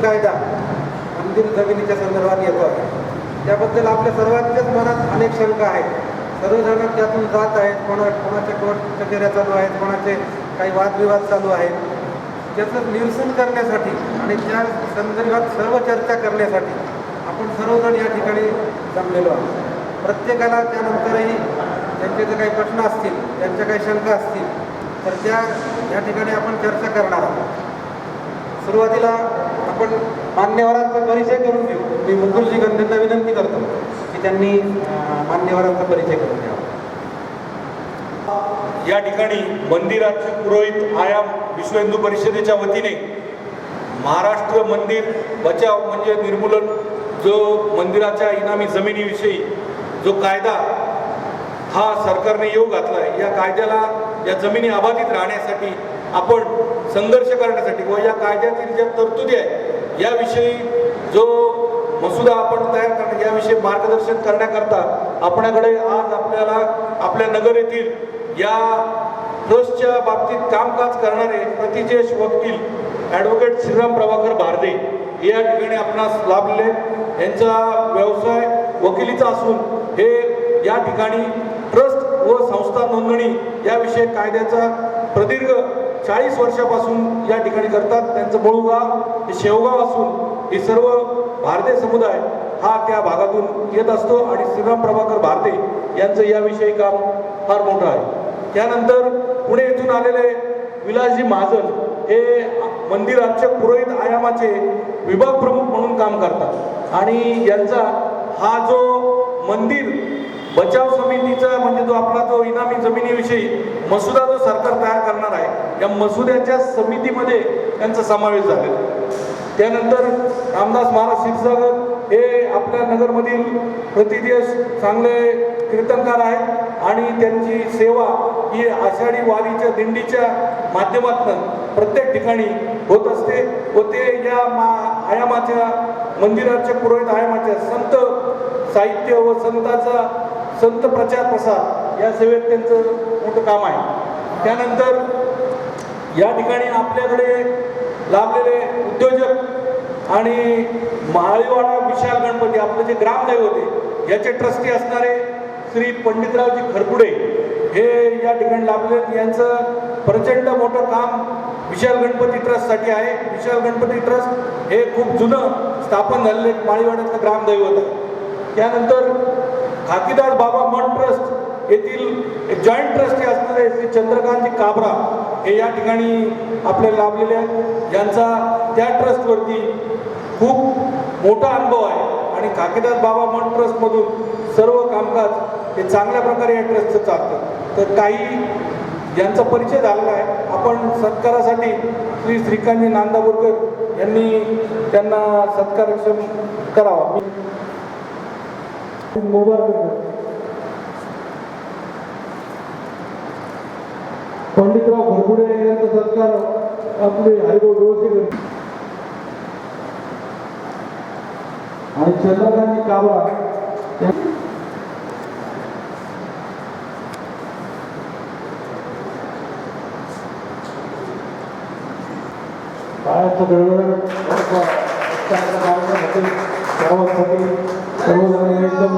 कायदा मंदिर जमिनीच्या संदर्भात येतो आहे, त्याबद्दल आपल्या सर्वांच्याच मनात अनेक शंका आहेत. सर्वजण त्यातून जात आहेत. कोणाच्या कोर्ट कचेऱ्या चालू आहेत, कोणाचे काही वादविवाद चालू आहेत. त्याचं निरसन करण्यासाठी आणि त्या संदर्भात सर्व चर्चा करण्यासाठी आपण सर्वजण या ठिकाणी जमलेलो आहोत. प्रत्येकाला त्यानंतरही त्यांचे जे काही प्रश्न असतील, त्यांच्या काही शंका असतील, तर त्या या ठिकाणी आपण चर्चा करणार आहोत. सुरुवातीला आपण मान्यवरांचा परिचय करून घेऊ. मी मुकुलजी गंधेंना विनंती करतो की त्यांनी मान्यवरांचा परिचय करून घ्यावा. या ठिकाणी मंदिराचे पुरोहित आयाम विश्व हिंदू परिषदेच्या वतीने महाराष्ट्र मंदिर बचाव म्हणजे निर्मूलन, जो मंदिराच्या इनामी जमिनीविषयी जो कायदा हा सरकारने येऊ घातला आहे, या कायद्याला, या जमिनी अबाधित राहण्यासाठी आपण संघर्ष करण्यासाठी व या कायद्यातील ज्या तरतुदी आहे याविषयी जो मसुदा आपण तयार करणे, याविषयी मार्गदर्शन करण्याकरता आपल्याकडे आज आपल्याला आपल्या नगर येथील या ट्रस्टच्या बाबतीत कामकाज करणारे प्रतिजेश वकील ॲडव्होकेट श्रीराम प्रभाकर भारदे या ठिकाणी आपणास लाभले. यांचा व्यवसाय वकिलीचा असून हे या ठिकाणी ट्रस्ट व संस्था नोंदणी याविषयी कायद्याचा प्रदीर्घ 40 वर्षापासून या ठिकाणी करतात. त्यांचं मूळ गाव हे शेवगाव असून हे सर्व भारतीय समुदाय हा त्या भागातून येत असतो आणि श्रीराम प्रभाकर भारदे यांचं याविषयी काम फार मोठं आहे. त्यानंतर पुणे येथून आलेले विलासजी महाजन हे मंदिराचे पुरोहित आयामाचे विभाग प्रमुख म्हणून काम करतात आणि यांचा हा जो मंदिर बचाव समितीचा म्हणजे जो आपला जो इनामी जमिनीविषयी मसुदा जो सरकार तयार करणार आहे, या मसुद्याच्या समितीमध्ये त्यांचा समावेश झालेला. त्यानंतर रामदास महाराज क्षीरसागर हे आपल्या नगरमधील प्रतिदिवस चांगले कीर्तनकार आहेत आणि त्यांची सेवा ही आषाढी वारीच्या दिंडीच्या माध्यमातून प्रत्येक ठिकाणी होत असते व ते या आयामाच्या मंदिराच्या पुरोहित आयामाच्या संत साहित्य व संत प्रचार प्रसार या सेवेत त्यांचं मोठं काम आहे. त्यानंतर या ठिकाणी आपल्याकडे लाभलेले उद्योजक आणि माळीवाडा विशाल गणपती आपले जे ग्रामदैवत होते याचे ट्रस्टी असणारे श्री पंडितरावजी खरपुडे हे या ठिकाणी लाभले. यांचं प्रचंड मोठं काम विशाल गणपती ट्रस्टसाठी आहे. विशाल गणपती ट्रस्ट हे खूप जुनं स्थापन झालेले माळीवाड्यातलं ग्रामदैवत आहे. त्यानंतर खाकीदास बाबा मन ट्रस्ट येथील एक जॉईंट ट्रस्टी असणारे श्री चंद्रकांतजी काबरा हे या ठिकाणी आपल्याला लाभलेले आहेत. यांचा त्या ट्रस्टवरती खूप मोठा अनुभव आहे आणि खाकीदास बाबा मन ट्रस्टमधून सर्व कामकाज हे चांगल्या प्रकारे या ट्रस्टचं चालतं. तर काही यांचा परिचय झालेला आहे. आपण सत्कारासाठी श्री श्रीकांतजी नांदापूरकर यांनी त्यांना सत्कारक्षम करावा. पंडितराव खरपुडे यांचा सत्कार आपले हरिभाऊ व्यवस्थित आणि चंद्रकांतजी काबरा काळाचं गडबड सर्वांसाठी सर्वजण एकदम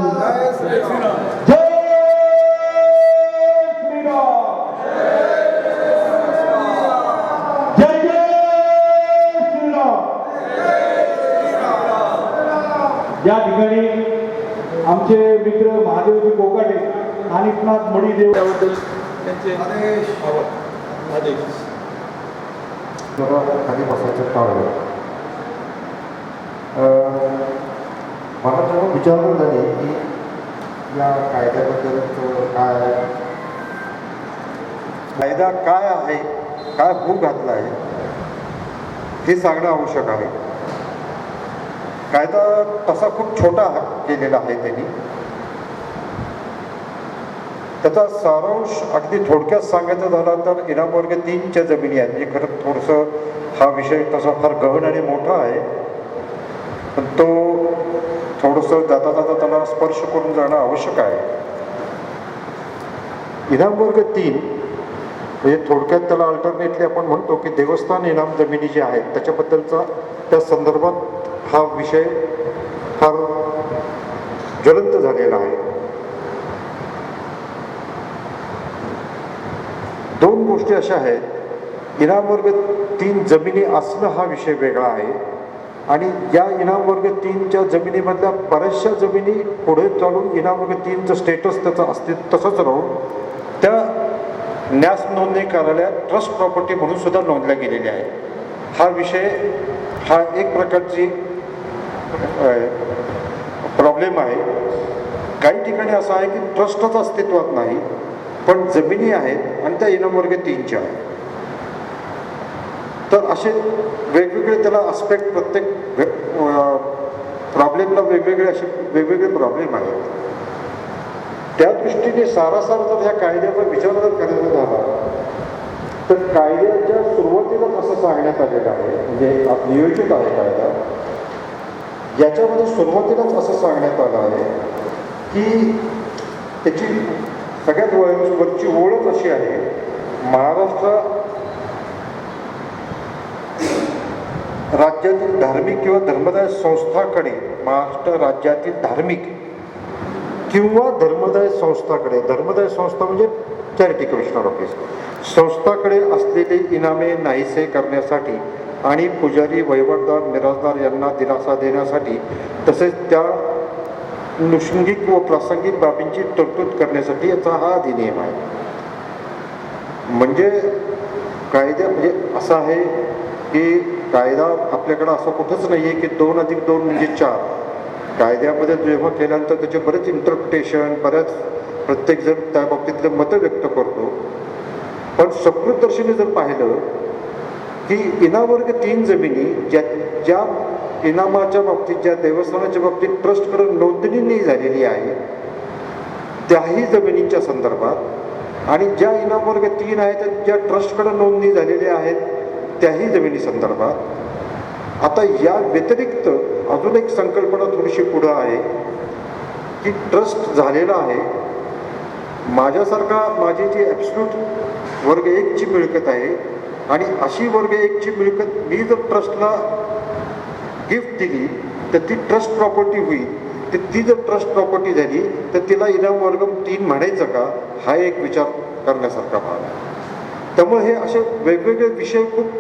या ठिकाणी आमचे मित्र महादेवजी कोकाटे नानिकनाथ मणिदेव याबद्दल त्यांचे आदेश खाली बसायचं टाळलं. मला जेव्हा विचारणा झाली की या कायद्याबद्दल कायदा काय आहे, काय भूक घातला आहे हे सांगणं आवश्यक आहे. कायदा तसा खूप छोटा केलेला आहे त्यांनी. त्याचा सारांश अगदी थोडक्यात सांगायचं झाला तर इनामवर्ग 3च्या जमिनी आहेत. म्हणजे खरं थोडंसं हा विषय तसा फार गहन आणि मोठा आहे, पण तो थोडंसं जाता जाता त्याला स्पर्श करून जाणं आवश्यक आहे. इनामवर्ग 3 म्हणजे थोडक्यात त्याला अल्टरनेटली आपण म्हणतो की देवस्थान इनाम जमिनी ज्या आहेत त्याच्याबद्दलचा त्या संदर्भात हा विषय फार ज्वलंत झालेला आहे. दोन गोष्टी अशा आहेत, इनाम वर्ग 3 जमिनी असणं हा विषय वेगळा आहे आणि या इनाम वर्ग 3च्या जमिनीमधल्या बऱ्याचशा जमिनी पुढे चालून इनाम वर्ग 3चं स्टेटस त्याचं अस्तित्व तसंच राहून त्या न्यास नोंदणी कार्यालयात ट्रस्ट प्रॉपर्टी म्हणून सुद्धा नोंदल्या गेलेल्या आहेत. हा विषय हा एक प्रकारची प्रॉब्लेम आहे. काही ठिकाणी असं आहे की ट्रस्टच अस्तित्वात नाही पण जमिनी आहेत आणि त्या इनाम वर्ग 3च्या आहेत. तर असे वेगवेगळे त्याला आस्पेक्ट प्रत्येक प्रॉब्लेमला वेगवेगळे प्रॉब्लेम आहेत. त्या दृष्टीने सारासार जर ह्या कायद्याचा विचार जर करायचा झाला तर कायद्याच्या सुरुवातीलाच असं सांगण्यात आलेलं आहे, म्हणजे नियोजित आहे कायदा. याच्यामध्ये सुरुवातीलाच असं सांगण्यात आलं आहे की त्याची सगळ्यात वरची ओळख अशी आहे, महाराष्ट्र राज्यातील धार्मिक किंवा धर्मदाय संस्थाकडे, महाराष्ट्र राज्यातील धार्मिक किंवा धर्मदाय संस्थाकडे, धर्मदाय संस्था म्हणजे चॅरिटी कमिशनर ऑफिस, संस्थाकडे असलेली इनामे नाहीसे करण्यासाठी आणि पुजारी, वहिवाटदार, मिराजदार यांना दिलासा देण्यासाठी तसेच त्या नुषंगिक व प्रासंगिक बाबींची तरतूद करण्यासाठी याचा हा अधिनियम आहे. म्हणजे कायद्या म्हणजे असं आहे की कायदा आपल्याकडं असं कुठंच नाही आहे की 2+2 म्हणजे 4. कायद्यामध्ये जेव्हा केल्यानंतर त्याचे बरेच इंटरप्रिटेशन, बऱ्याच प्रत्येकजण त्या बाबतीतले मतं व्यक्त करतो. पण सकृतदर्शनी जर पाहिलं की इनामवर्ग 3 जमिनी ज्या इनामाच्या बाबतीत, ज्या देवस्थानाच्या बाबतीत ट्रस्टकडे नोंदणी नाही झालेली आहे त्याही जमिनींच्या संदर्भात आणि ज्या इनामवर्ग 3 आहेत ज्या ट्रस्टकडे नोंदणी झालेल्या आहेत त्याही जमिनी संदर्भात आता या व्यतिरिक्त अजून एक संकल्पना थोडीशी पुढं आहे की ट्रस्ट झालेला आहे. माझी जी ॲब्सल्यूट वर्ग 1ची मिळकत आहे आणि अशी वर्ग 1ची मिळकत मी जर ट्रस्टला गिफ्ट दिली तर ती ट्रस्ट प्रॉपर्टी होईल. तर ती जर ट्रस्ट प्रॉपर्टी झाली तर तिला इनाम वर्ग 3 म्हणायचं का, हा एक विचार करण्यासारखा भाग आहे. त्यामुळे हे असे वेगवेगळे विषय खूप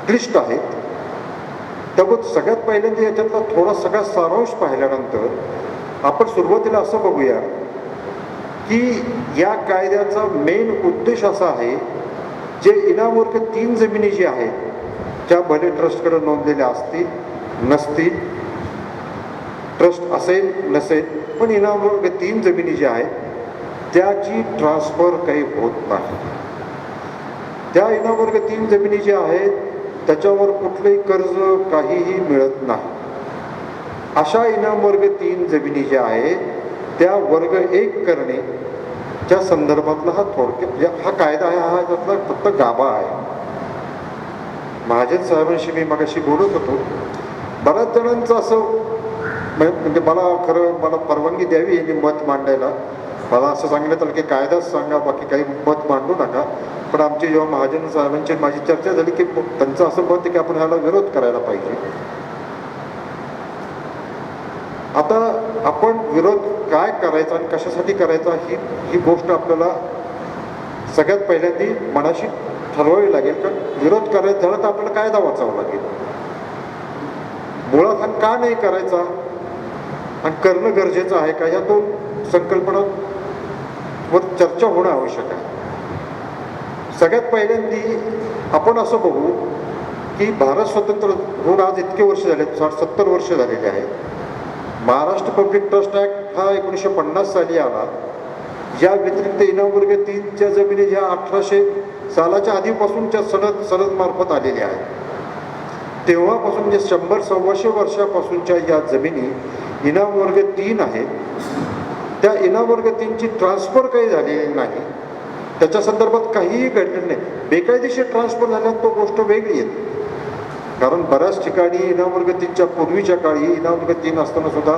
क्लिष्ट आहेत. त्यामुळे सगळ्यात पहिल्यांदा याच्यातला थोडा सगळा सारांश पाहिल्यानंतर आपण सुरुवातीला असं बघूया की या कायद्याचा मेन उद्देश असा आहे, जे इनाम वर्ग 3 जमिनी जी आहेत त्या भले ट्रस्टकडे नोंदलेल्या असतील नसतील, ट्रस्ट असेल नसेल, पण इनाम वर्ग 3 जमिनी ज्या आहेत त्याची ट्रान्सफर काही होत नाही. त्या इनाम वर्ग 3 जमिनी ज्या आहेत त्याच्यावर कुठलंही कर्ज काहीही मिळत नाही. अशा इनाम वर्ग 3 जमिनी ज्या आहेत त्या वर्ग 1 करणे च्या संदर्भातला हा थोडक्यात हा कायदा आहे. हा त्यातला फक्त गाभा आहे. महाजन साहेबांशी मी मगाशी बोलत होतो, बऱ्याच जणांचं असं म्हणजे मला परवानगी द्यावी यांनी मत मांडायला. मला असं सांगण्यात आलं की कायदाच सांगा, बाकी काही मत मांडू नका. पण आमची जेव्हा महाजन साहेबांची माझी चर्चा झाली की त्यांचं असं मत आहे की आपण ह्याला विरोध करायला पाहिजे. आता आपण विरोध काय करायचा आणि कशासाठी करायचा ही गोष्ट आपल्याला सगळ्यात पहिल्यांदा मनाशी ठरवावी लागेल. कारण विरोध करायचा झाला तर आपल्याला कायदा वाचावा लागेल. मुळात हा का नाही करायचा आणि करणं गरजेचं आहे का, या 2 संकल्पनांवर चर्चा होणं आवश्यक आहे. सगळ्यात पहिल्यांदा आपण असं बघू की भारत स्वतंत्र होऊन आज इतके वर्ष झाले, 60-70 वर्ष झालेले आहेत. महाराष्ट्र पब्लिक ट्रस्ट ॲक्ट हा 1950 साली आला. या व्यतिरिक्त इनाम वर्ग 3च्या जमिनी ज्या 1800 सालाच्या आधीपासूनच्या सनद मार्फत आलेल्या आहेत. तेव्हापासून जे 100-125 वर्षापासूनच्या या जमिनी इनाम वर्ग 3 आहेत. त्या इनाम वर्ग 3ची ट्रान्सफर काही झालेली नाही, त्याच्या संदर्भात काहीही घडलेलं नाही. बेकायदेशीर ट्रान्सफर झाल्यानं तो गोष्ट वेगळी आहे. कारण बऱ्याच ठिकाणी इनाम वर्ग 3च्या पूर्वीच्या काळी इनाम वर्ग 3 असताना सुद्धा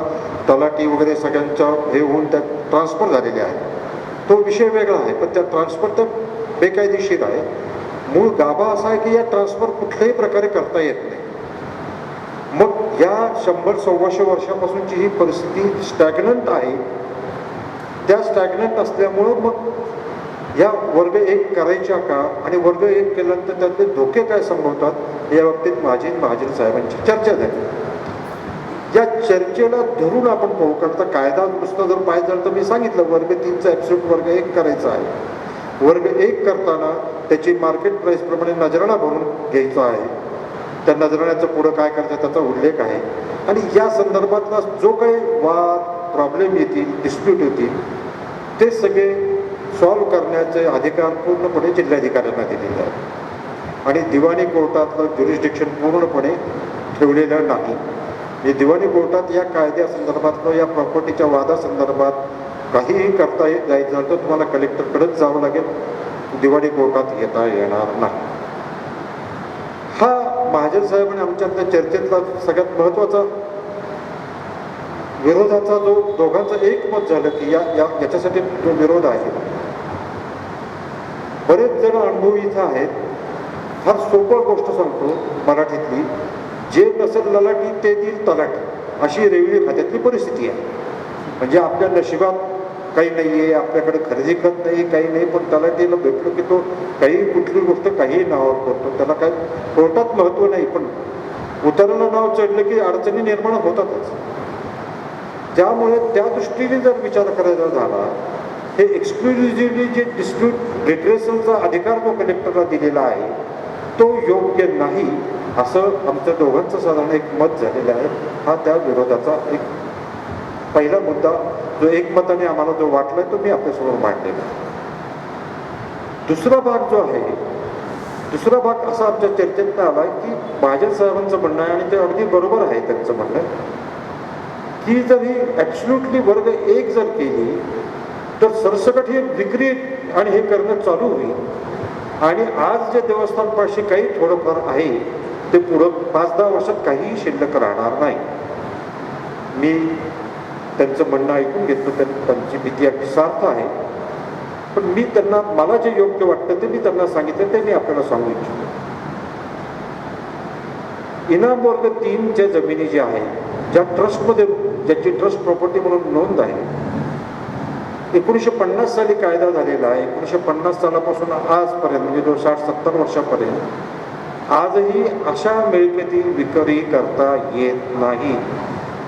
तलाठी वगैरे सगळ्यांच्या हे होऊन त्या ट्रान्सफर झालेल्या आहेत. तो विषय वेगळा आहे. पण त्या ट्रान्सफर तर बेकायदेशीर आहे. मूळ गाभा असा आहे की या ट्रान्सफर कुठल्याही प्रकारे करता येत नाही. मग या 100-125 वर्षापासूनची ही परिस्थिती स्टॅग्नंट आहे. त्या स्टॅग्नंट असल्यामुळं मग या वर्ग 1 करायच्या का आणि वर्ग 1 केल्यानंतर त्यातले धोके काय संभवतात या बाबतीत माझी महाजन साहेबांची चर्चा झाली. या चर्चेला धरून आपण पाहू, कारण तर कायदा दुरुस्त जर पाहिजे झालं तर मी सांगितलं वर्ग 3चा ॲब्सोल्यूट वर्ग 1 करायचा आहे. वर्ग 1 करताना त्याची मार्केट प्राईसप्रमाणे नजराणा भरून घ्यायचा आहे. त्या नजराण्याचं पुढं काय करायचं त्याचा उल्लेख आहे. आणि या संदर्भातला जो काही वाद प्रॉब्लेम येतील, डिस्प्यूट येतील, ते सगळे सॉल्व करण्याचे अधिकार पूर्णपणे जिल्हाधिकाऱ्यांना दिलेले आहे. आणि दिवाणी कोर्टातलं ज्युरिस्डिक्शन पूर्णपणे ठेवलेलं नाही. हे दिवाणी कोर्टात या कायद्यासंदर्भात या प्रॉपर्टीच्या वादासंदर्भात काहीही करता जायचं झालं तर तुम्हाला कलेक्टरकडेच जावं लागेल, दिवाणी कोर्टात येता येणार नाही. हा महाजन साहेबांनी आमच्यातल्या चर्चेतला सगळ्यात महत्त्वाचा विरोधाचा जो दोघांचं एकमत झालं की याच्यासाठी जो विरोध आहे. बरेच जण अनुभवी इथं आहेत. फार सोपं गोष्ट सांगतो मराठीतली, जे नसेल ललाटी ते देईल तलाठी, अशी रेल्वे खात्यातली परिस्थिती आहे. म्हणजे आपल्या नशिबात काही नाही आहे, आपल्याकडे खरेदी खत नाही, काही नाही, पण तलाठीला भेटलो की तो काही कुठली गोष्ट काही नावावर करतो. त्याला काय कोर्टात महत्त्व नाही, पण उताराला नाव चढलं की अडचणी निर्माण होतातच. त्यामुळे त्या दृष्टीने जर विचार करायचा झाला, हे एक्सक्लुझिव्हली जे डिस्प्यूट रिड्रेसलचा अधिकार जो कलेक्टरला दिलेला आहे तो योग्य नाही, असं आमच्या दोघांचं साधारण एक मत झालेलं आहे. हा त्या विरोधाचा एक पहिला मुद्दा जो एकमताने आम्हाला जो वाटला तो मी आपल्यासमोर मांडलेला. दुसरा भाग जो आहे, दुसरा भाग असा आमच्या चर्चेत आला की महाजन साहेबांचं म्हणणं आहे, आणि ते अगदी बरोबर आहे त्यांचं म्हणणं, की जर ही ॲब्सोल्युटली वर्ग 1 जर केली तर सरसकट हे विक्री आणि हे करणं चालू होईल. आणि आज जे देवस्थानपाशी काही थोडंफार आहे ते पुढं 5-10 वर्षात काहीही शिल्लक राहणार नाही. मी त्यांचं म्हणणं ऐकून घेतलं, त्यांची भीती अगदी सार्थ आहे. पण मी त्यांना मला जे योग्य वाटतं ते मी त्यांना सांगितलं, ते मी आपल्याला सांगू इच्छितो. इनाम वर्ग 3च्या जमिनी ज्या आहेत, ज्या ट्रस्टमध्ये, ज्याची ट्रस्ट प्रॉपर्टी म्हणून नोंद आहे, 1950 साली कायदा झालेला आहे. 1950 सालापासून आजपर्यंत म्हणजे जो 60-70 वर्षापर्यंत आजही अशा मिळकती विक्री करता येत नाही.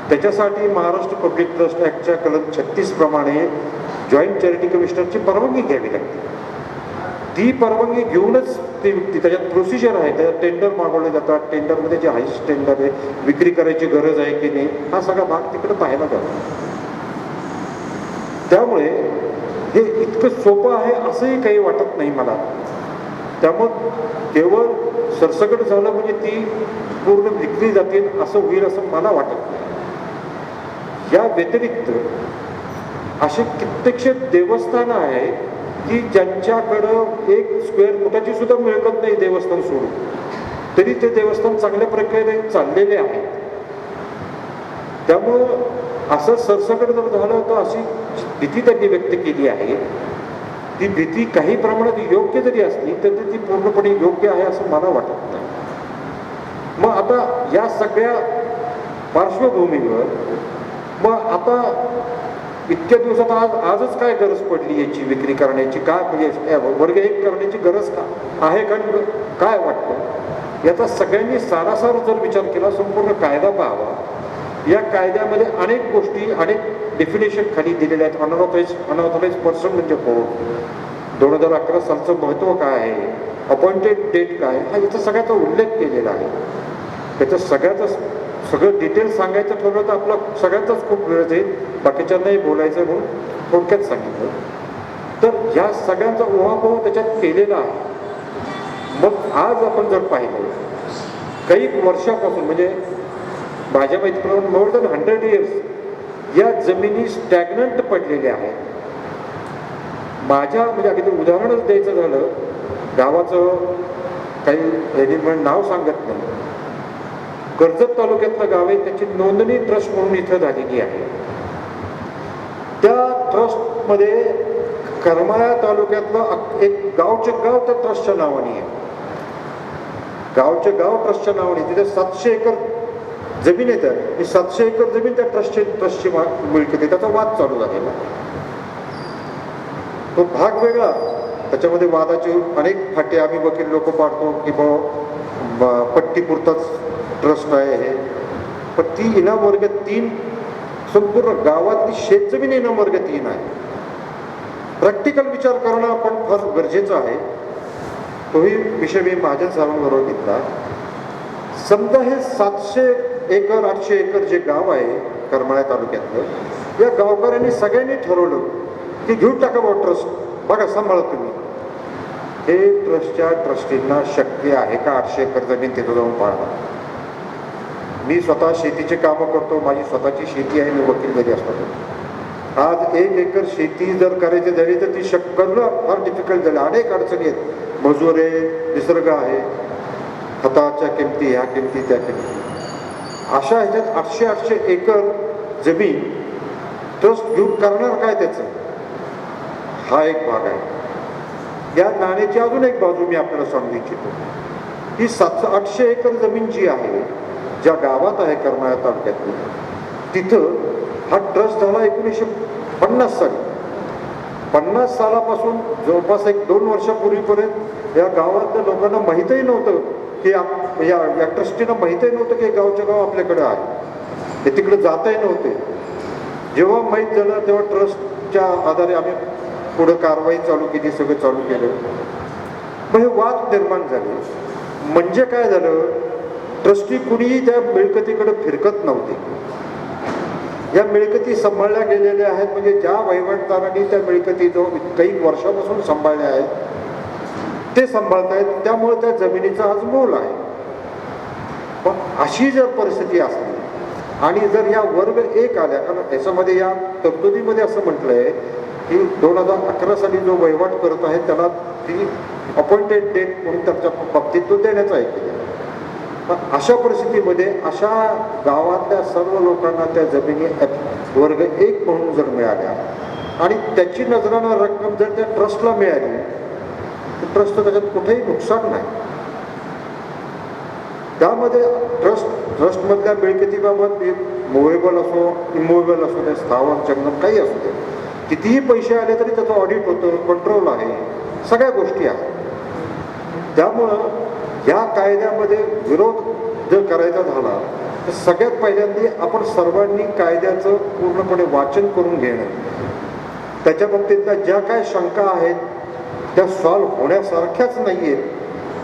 त्याच्यासाठी महाराष्ट्र पब्लिक ट्रस्ट ॲक्टच्या कलम 36 प्रमाणे जॉईंट चॅरिटी कमिशनरची परवानगी घ्यावी लागते. ती परवानगी घेऊनच ती त्याच्यात प्रोसिजर आहे, त्याच्यात टेंडर मागवले जातात. टेंडरमध्ये जे हायस्ट टेंडर आहे, विक्री करायची गरज आहे की नाही, हा सगळा भाग तिकडे पाहायला जातो. त्यामुळे हे इतकं सोपं आहे असंही काही वाटत नाही मला. त्यामुळं केवळ सरसकट झालं म्हणजे ती पूर्ण विक्री जातील असं होईल असं मला वाटत नाही. या व्यतिरिक्त असे कित्येकशे देवस्थानं आहेत की ज्यांच्याकडं 1 स्क्वेअर फुटाची सुद्धा मिळकत नाही देवस्थान सोडून, तरी ते देवस्थान चांगल्या प्रकारे चाललेले आहेत. त्यामुळं असं सरसकट जर झालं तर अशी भीती त्यांनी व्यक्त केली आहे. ती भीती काही प्रमाणात योग्य जरी असली तर ती पूर्णपणे योग्य आहे असं मला वाटत नाही. मग आता या सगळ्या पार्श्वभूमीवर मग आता इतक्या दिवसात आजच काय गरज पडली याची विक्री करण्याची, काय म्हणजे वर्ग 1 करण्याची गरज का आहे का, काय वाटतं याचा सगळ्यांनी सारासार जर विचार केला, संपूर्ण कायदा पाहावा. या कायद्यामध्ये अनेक गोष्टी, अनेक डेफिनेशन खाली दिलेल्या आहेत. अनऑथराइज पर्सन म्हणजे कोण, 2011 सालचं महत्त्व काय आहे, अपॉइंटेड डेट काय, हा याचा सगळ्याचा उल्लेख केलेला आहे. त्याचं सगळं डिटेल्स सांगायचं ठरवलं तर आपला सगळ्यांचाच खूप वेळ जाईल, बाकीच्यांनाही बोलायचं म्हणून थोडक्यात सांगितलं. तर ह्या सगळ्यांचा उहापोह त्याच्यात केलेला आहे. मग आज आपण जर पाहिलं काही वर्षापासून, म्हणजे माझ्या माहितीप्रमाणे मोर दॅन 100 इयर्स या जमिनी स्टॅग्नंट पडलेल्या आहेत. माझ्या म्हणजे अगदी उदाहरणच द्यायचं झालं, गावाचं काही नाव सांगत नाही, कर्जत तालुक्यातलं गाव आहे, त्याची नोंदणी ट्रस्ट म्हणून इथं झालेली आहे. त्या ट्रस्टमध्ये करमाळा तालुक्यातलं एक गावचे गाव त्या ट्रस्टच्या नावाने आहे. गावचे गाव ट्रस्टच्या नावाने. तिथे 700 एकर जमीन येते. ही 700 एकर जमीन त्या ट्रस्टची मिळकत आहे. त्याचा वाद चालू झालेला. तो भाग वेगळा. त्याच्यामध्ये वादाचे अनेक फाटे आम्ही वकील लोक पाडतो की पट्टीपुरताच ट्रस्ट आहे हे. पण ती इनाम वर्ग 3 संपूर्ण गावातली शेतजमीन इनाम वर्ग 3 आहे. प्रॅक्टिकल विचार करणं आपण फार गरजेचं आहे. तोही विषय मी महाजन साहेबांबरोबर घेतला. समजा हे 700 एकर 800 एकर जे गाव आहे करमाळा तालुक्यातलं, या गावकऱ्यांनी सगळ्यांनी ठरवलं की घेऊन टाका बा ट्रस्ट. बघा सांभाळा तुम्ही. हे ट्रस्टच्या ट्रस्टींना शक्य आहे का 800 एकर जमीन तिथं जाऊन पाहणं? मी स्वतः शेतीचे कामं करतो. माझी स्वतःची शेती आहे. मी वकील जरी असतो. आज 1 एकर शेती जर करायची झाली तर ती करणं फार डिफिकल्ट झालं. अनेक अडचणी आहेत. मजूर आहे, निसर्ग आहे, खताच्या किमती, ह्या किमती, त्या किमती. अशा ह्याच्यात 800 एकर जमीन ट्रस्ट घेऊन करणार काय त्याचं? हा एक भाग आहे. या नाण्याची अजून एक बाजू मी आपल्याला सांगू इच्छितो की 700-800 एकर जमीन जी आहे, ज्या गावात आहे करमाळा तालुक्यातली, तिथं हा ट्रस्ट झाला 1950 साली. 50 सालापासून जवळपास 1-2 वर्षापूर्वीपर्यंत या गावातल्या लोकांना माहीतही नव्हतं की या ट्रस्टीनं माहीतही नव्हतं की गावच्या गाव आपल्याकडे आहे. ते तिकडे जाताही नव्हते. जेव्हा माहीत झालं तेव्हा ट्रस्टच्या आधारे आम्ही पुढं कारवाई चालू केली, सगळं चालू केलं. मग हे वाद निर्माण झाले. म्हणजे काय झालं, ट्रस्टी कुणीही त्या मिळकतीकडे फिरकत नव्हते. या मिळकती सांभाळल्या गेलेल्या आहेत. म्हणजे ज्या वहिवाटदारांनी त्या मिळकती जो काही वर्षापासून सांभाळल्या आहेत ते सांभाळतायत. त्यामुळे त्या जमिनीचा आज मोल आहे. पण अशी जर परिस्थिती असली आणि जर या वर्ग 1 आल्या, कारण याच्यामध्ये या तरतुदीमध्ये असं म्हटलं आहे की 2011 साली जो वहिवाट करत आहे त्याला ती अपॉइंटेड डेट म्हणून त्याच्या बाबतीत तो देण्याचा आहे केलेला. अशा परिस्थितीमध्ये अशा गावातल्या सर्व लोकांना त्या जमिनी वर्ग 1 म्हणून जर मिळाल्या आणि त्याची नजरानं रक्कम जर त्या ट्रस्टला मिळाली तर ट्रस्टचं त्याच्यात कुठेही नुकसान नाही. त्यामध्ये ट्रस्टमधल्या मिळकतीबाबत मुव्हेबल असो, इमूव्हेबल असो, ते स्थावर जंगम काही असू दे, कितीही पैसे आले तरी त्याचं ऑडिट होतं, कंट्रोल आहे, सगळ्या गोष्टी आहेत. त्यामुळं या कायद्यामध्ये विरोध जर करायचा झाला तर सगळ्यात पहिल्यांदा आपण सर्वांनी कायद्याचं पूर्णपणे वाचन करून घेणं, त्याच्या बाबतीतल्या ज्या काय शंका आहेत त्या सॉल्व्ह होण्यासारख्याच नाही आहेत.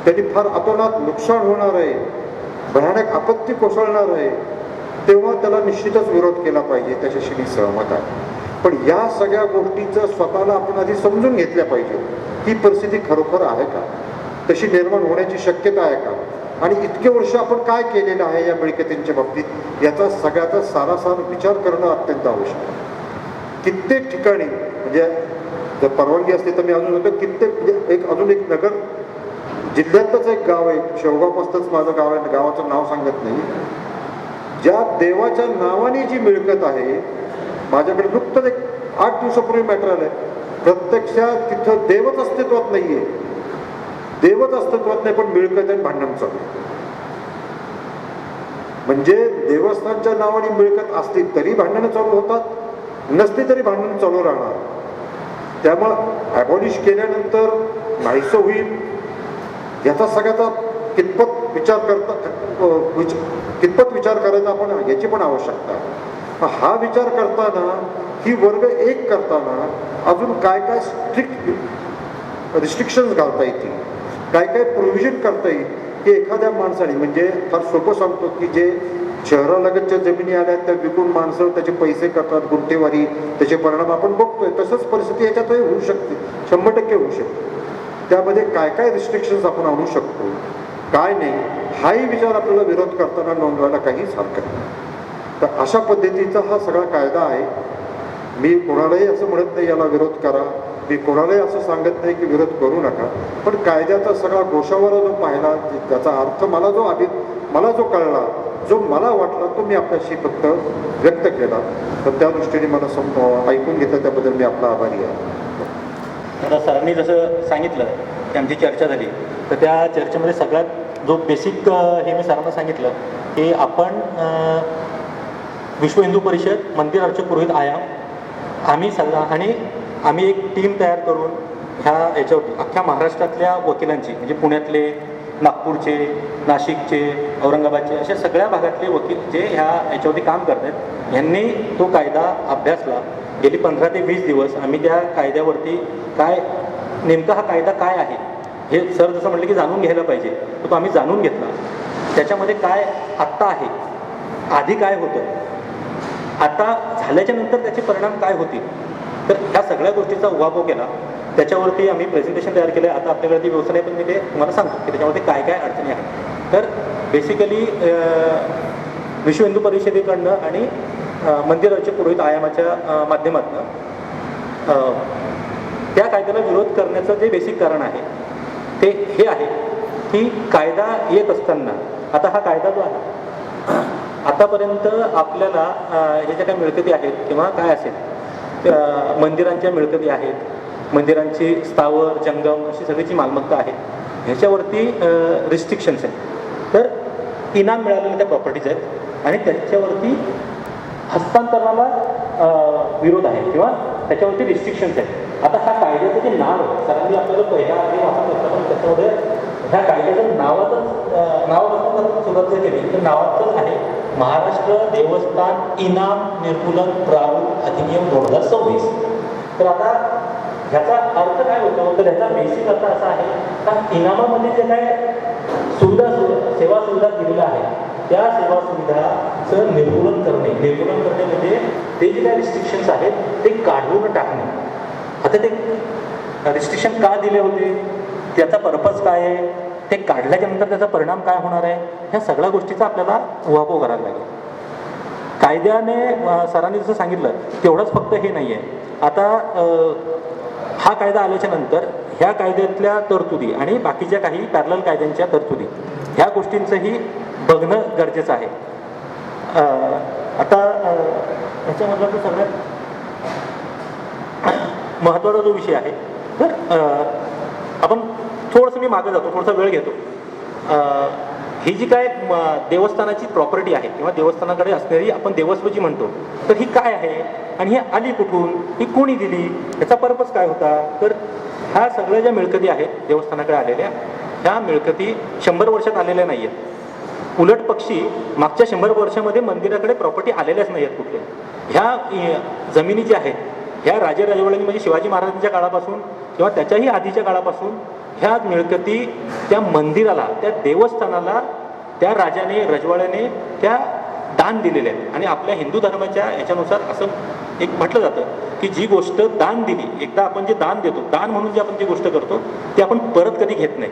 त्यांनी फार अतोनात नुकसान होणार आहे, भयानक आपत्ती कोसळणार आहे, तेव्हा त्याला निश्चितच विरोध केला पाहिजे. त्याच्याशी मी सहमत आहे. पण या सगळ्या गोष्टीचं स्वतःला आपण आधी समजून घेतल्या पाहिजे. ही परिस्थिती खरोखर आहे का, तशी निर्माण होण्याची शक्यता आहे का, आणि इतके वर्ष आपण काय केलेलं आहे या मिळकतींच्या बाबतीत याचा सगळ्याचा सारासार विचार करणं अत्यंत आवश्यक आहे. कित्येक ठिकाणी म्हणजे जर परवानगी असते तर मी अजून होतो कित्येक म्हणजे अजून एक नगर जिल्ह्यातच एक गाव आहे, शेवगावपासूनच माझं गाव आहे, गावाचं नाव सांगत नाही, ज्या देवाच्या नावाने जी मिळकत आहे, माझ्याकडे नुकतंच एक 8 दिवसापूर्वी मॅटर आलंय. प्रत्यक्षात तिथं देवच अस्तित्वात नाहीये, देवच अस्तित्वात नाही, पण मिळकत आणि भांडण चालू. म्हणजे देवस्थानच्या नावाने मिळकत असली तरी भांडणं चालू होतात, नसली तरी भांडण चालू राहणार. त्यामुळं ॲबॉलिश केल्यानंतर नाहीसं होईल याचा सगळ्याचा कितपत विचार करायचा आपण याची पण आवश्यकता आहे. हा विचार करताना ही वर्ग 1 करताना अजून काय काय स्ट्रिक्ट रिस्ट्रिक्शन्स घालता येतील, काय काय प्रोव्हिजन करता येईल की एखाद्या माणसाने, म्हणजे फार सोपं सांगतो की जे शहरालगतच्या जमिनी आल्या त्या विकून माणसं त्याचे पैसे करतात, गुंठेवारी, त्याचे परिणाम आपण बघतोय. तसंच परिस्थिती याच्यातही होऊ शकते, 100% होऊ शकते. त्यामध्ये काय काय रिस्ट्रिक्शन्स आपण आणू शकतो, काय नाही, हाही विचार आपल्याला विरोध करताना नोंदवायला काहीच हरकत नाही. तर अशा पद्धतीचा हा सगळा कायदा आहे. मी कोणालाही असं म्हणत नाही याला विरोध करा, मी कोणालाही असं सांगत नाही की विरोध करू नका, पण कायद्याचा सगळा गोषावारा जो पाहिला, त्याचा अर्थ मला जो कळला, जो मला वाटला, तो मी आपल्याशी फक्त व्यक्त केला. तर त्या दृष्टीने मला ऐकून घेतलं त्याबद्दल मी आपला आभारी आहे. आता सरांनी जसं सांगितलं की आमची चर्चा झाली, तर त्या चर्चेमध्ये सगळ्यात जो बेसिक हे मी सरांना सांगितलं की आपण विश्व हिंदू परिषद मंदिर अर्चक पुरोहित आयाम आम्ही एक टीम तयार करून याच्यावरती अख्ख्या महाराष्ट्रातल्या वकिलांची, म्हणजे पुण्यातले, नागपूरचे, नाशिकचे, औरंगाबादचे, अशा सगळ्या भागातले वकील जे याच्यावरती काम करतात, यांनी तो कायदा अभ्यासला. गेली 15 ते 20 दिवस आम्ही त्या कायद्यावरती नेमका हा कायदा काय आहे हे सर जसं म्हटलं की जाणून घ्यायला पाहिजे, तर तो आम्ही जाणून घेतला. त्याच्यामध्ये काय आत्ता आहे, आधी काय होतं, आता झाल्याच्या नंतर त्याचे परिणाम काय होतील, तर ह्या सगळ्या गोष्टीचा उहापोह केला. त्याच्यावरती आम्ही प्रेझेंटेशन तयार केलं. आता आपल्याकडे ती व्यवस्था नाही, पण मी ते तुम्हाला सांगतो की त्याच्यामध्ये काय काय अडचणी आहेत. तर बेसिकली विश्व हिंदू परिषदेकडनं आणि मंदिर अर्चक पुरोहित आयामाच्या माध्यमातून त्या कायद्याला विरोध करण्याचं जे बेसिक कारण आहे ते हे आहे की कायदा येत असताना, आता हा कायदा जो आहे आतापर्यंत आपल्याला हे ज्या काही मिळकती आहेत किंवा काय असेल, मंदिरांच्या मिळकती आहेत, मंदिरांची स्थावर जंगम अशी सगळीची मालमत्ता आहे, ह्याच्यावरती रिस्ट्रिक्शन्स आहेत. तर इनाम मिळालेल्या त्या प्रॉपर्टीज आहेत आणि त्याच्यावरती हस्तांतरणाला विरोध आहे किंवा त्याच्यावरती रिस्ट्रिक्शन्स आहेत. आता हा कायद्याचं जे नाव आहे, सरांनी आपल्याला पहिला हे वाचत असतं, पण त्याच्यामध्ये ह्या कायद्याचं नावापासून सुरुवात जर केली तर नावाचंच आहे महाराष्ट्र देवस्थान इनाम निर्मूलन प्रारूप अधिनियम 2026. तर आता ह्याचा अर्थ काय होतो, तर ह्याचा बेसिक अर्थ असा आहे का इनामामध्ये जे काय सेवा सुविधा दिलेल्या आहेत त्या सेवा सुविधाचं निर्मूलन करणे म्हणजे ते जे काय रिस्ट्रिक्शन्स आहेत ते काढून टाकणे. आता ते रिस्ट्रिक्शन का दिले होते, त्याचा पर्पज काय आहे, ते काढल्याच्या नंतर त्याचा परिणाम काय होणार आहे, ह्या सगळ्या गोष्टीचा आपल्याला उहापोह करायला लागेल. कायद्याने सरांनी जसं सांगितलं तेवढंच फक्त हे नाही आहे. आता हा कायदा आल्याच्या नंतर ह्या कायद्यातल्या तरतुदी आणि बाकीच्या काही पॅरलल कायद्यांच्या तरतुदी ह्या गोष्टींचंही बघणं गरजेचं आहे. आता ह्याच्यामधला जो सगळ्यात महत्त्वाचा जो विषय आहे, तर आपण थोडंसं मी मागे जातो, थोडासा वेळ घेतो. ही जी काय देवस्थानाची प्रॉपर्टी आहे किंवा देवस्थानाकडे असणारी आपण देवस्व जी म्हणतो, तर ही काय आहे आणि ही आली कुठून, ही कोणी दिली, याचा पर्पज काय होता. तर ह्या सगळ्या ज्या मिळकती आहेत देवस्थानाकडे आलेल्या, ह्या मिळकती 100 वर्षात आलेल्या नाही आहेत. उलट पक्षी मागच्या 100 वर्षामध्ये मंदिराकडे प्रॉपर्टी आलेल्याच नाही आहेत कुठल्या. ह्या जमिनी ज्या आहेत ह्या राजेरजवाड्यांनी म्हणजे शिवाजी महाराजांच्या काळापासून किंवा त्याच्याही आधीच्या काळापासून ह्या मिळकती त्या मंदिराला, त्या देवस्थानाला त्या राजाने रजवाड्याने त्या दान दिलेल्या आहेत. आणि आपल्या हिंदू धर्माच्या ह्याच्यानुसार असं एक म्हटलं जातं की जी गोष्ट दान दिली, एकदा आपण जे दान देतो, दान म्हणून जी आपण जी गोष्ट करतो ती आपण परत कधी घेत नाही.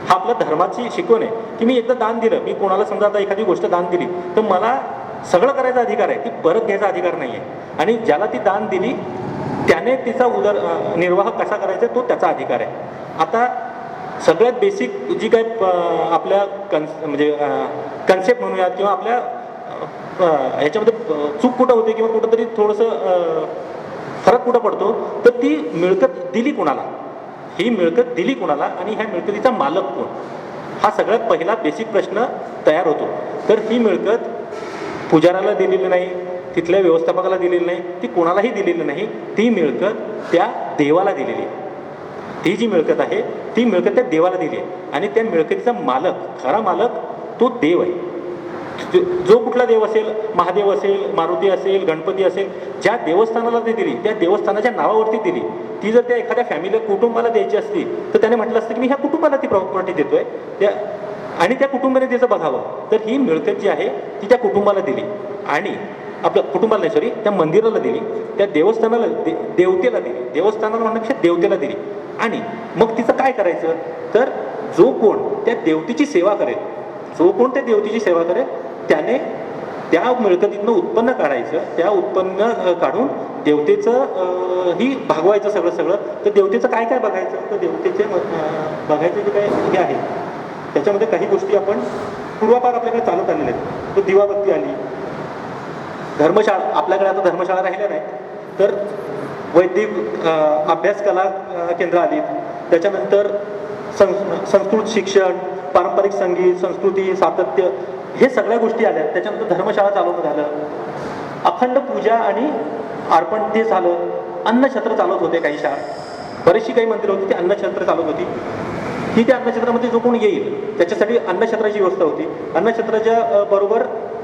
हा आपल्या धर्माची शिकवण आहे की मी एकदा दान दिलं, मी कोणाला समजा आता एखादी गोष्ट दान दिली तर मला सगळं करायचा अधिकार आहे, ती परत घ्यायचा अधिकार नाही आहे. आणि ज्याला ती दान दिली त्याने तिचा निर्वाह कसा करायचा तो त्याचा अधिकार आहे. आता सगळ्यात बेसिक जी काय आपल्या म्हणजे कन्सेप्ट म्हणूयात किंवा आपल्या ह्याच्यामध्ये चूक कुठं होते किंवा कुठंतरी थोडंसं फरक कुठं पडतो, तर ती मिळकत दिली कोणाला, ही मिळकत दिली कोणाला आणि ह्या मिळकतीचा मालक कोण, हा सगळ्यात पहिला बेसिक प्रश्न तयार होतो. तर ही मिळकत पुजाऱ्याला दिलेली नाही, तिथल्या व्यवस्थापकाला दिलेली नाही, ती कोणालाही दिलेली नाही, ती मिळकत त्या देवाला दिलेली आहे. ती जी मिळकत आहे ती मिळकत त्या देवाला दिली आहे आणि त्या मिळकतीचा मालक, खरा मालक तो देव आहे. जो कुठला देव असेल, महादेव असेल, मारुती असेल, गणपती असेल, ज्या देवस्थानाला ती दिली त्या देवस्थानाच्या नावावरती दिली. ती जर त्या एखाद्या फॅमिली कुटुंबाला द्यायची असती तर त्याने म्हटलं असतं की मी ह्या कुटुंबाला ती प्रॉपर्टी देतोय त्या, आणि त्या कुटुंबाने त्याचं बघावं. तर ही मिळकत जी आहे ती त्या कुटुंबाला दिली आणि आपल्या कुटुंबाला नाही, सॉरी, त्या मंदिराला दिली, त्या देवस्थानाला देवतेला दिली, देवस्थानाला म्हणण्यापेक्षा देवतेला दिली. आणि मग तिचं काय करायचं, तर जो कोण त्या देवतेची सेवा करेल, जो कोण त्या देवतेची सेवा करेल त्याने त्या मिळकतीतनं उत्पन्न काढायचं, त्या उत्पन्न काढून देवतेचं ही भागवायचं सगळं. तर देवतेचं काय काय बघायचं, तर देवतेचे बघायचं जे काय हे आहे त्याच्यामध्ये काही गोष्टी आपण पूर्वापार आपल्याकडे चालत आलेल्या आहेत. तर दिवाबत्ती आली, धर्मशाळा, आपल्याकडे आता धर्मशाळा राहिल्या नाहीत, तर वैदिक अभ्यास कला केंद्र आली, त्याच्यानंतर संस्कृत शिक्षण, पारंपरिक संगीत, संस्कृती, सातत्य, हे सगळ्या गोष्टी आल्या. त्याच्यानंतर धर्मशाळा चालवणं झालं, अखंड पूजा आणि अर्पण ते झालं, अन्नछत्र चालवत होते काही शाळा, बरीचशी काही मंदिरं होती ती अन्नछत्र चालवत होती, की त्या अन्नछत्रामध्ये जो कोण येईल त्याच्यासाठी अन्नछत्राची व्यवस्था होती. अन्नछत्राच्या बरोबर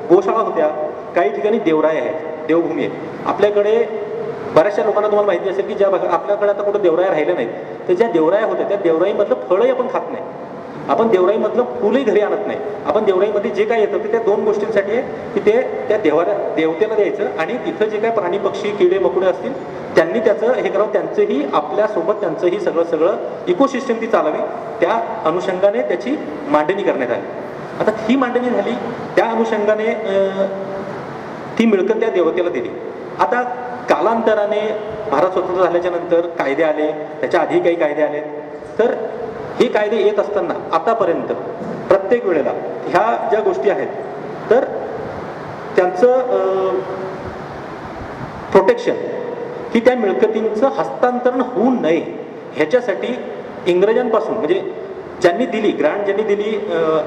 गोशाळा होत्या, काही ठिकाणी देवराय आहेत, देवभूमी आहे. आपल्याकडे बऱ्याचशा लोकांना तुम्हाला माहिती असेल की ज्या आपल्याकडे आता कुठं देवराया राहिल्या नाहीत, तर ज्या देवराया होत्या त्या देवराईमधलं फळही आपण खात नाही, आपण देवराईमधलं फुलही घरी आणत नाही. आपण देवराईमध्ये जे काय येतं ते त्या दोन गोष्टींसाठी आहे की ते त्या देवतेला द्यायचं आणि तिथं जे काय प्राणी पक्षी किडे मकुडे असतील त्यांनी त्याचं हे करावं, त्यांचंही आपल्यासोबत त्यांचंही सगळं इकोसिस्टम ती चालावी, त्या अनुषंगाने त्याची मांडणी करण्यात आली. आता ही मांडणी झाली, त्या अनुषंगाने ती मिळकत त्या देवतेला दिली. आता कालांतराने भारत स्वतंत्र झाल्याच्या नंतर कायदे आले, त्याच्या आधी काही कायदे आले, तर हे कायदे येत असताना आतापर्यंत प्रत्येक वेळेला ह्या ज्या गोष्टी आहेत तर त्यांचं प्रोटेक्शन की त्या मिळकतींचं हस्तांतरण होऊ नये ह्याच्यासाठी इंग्रजांपासून, म्हणजे ज्यांनी दिली ग्रांट, ज्यांनी दिली,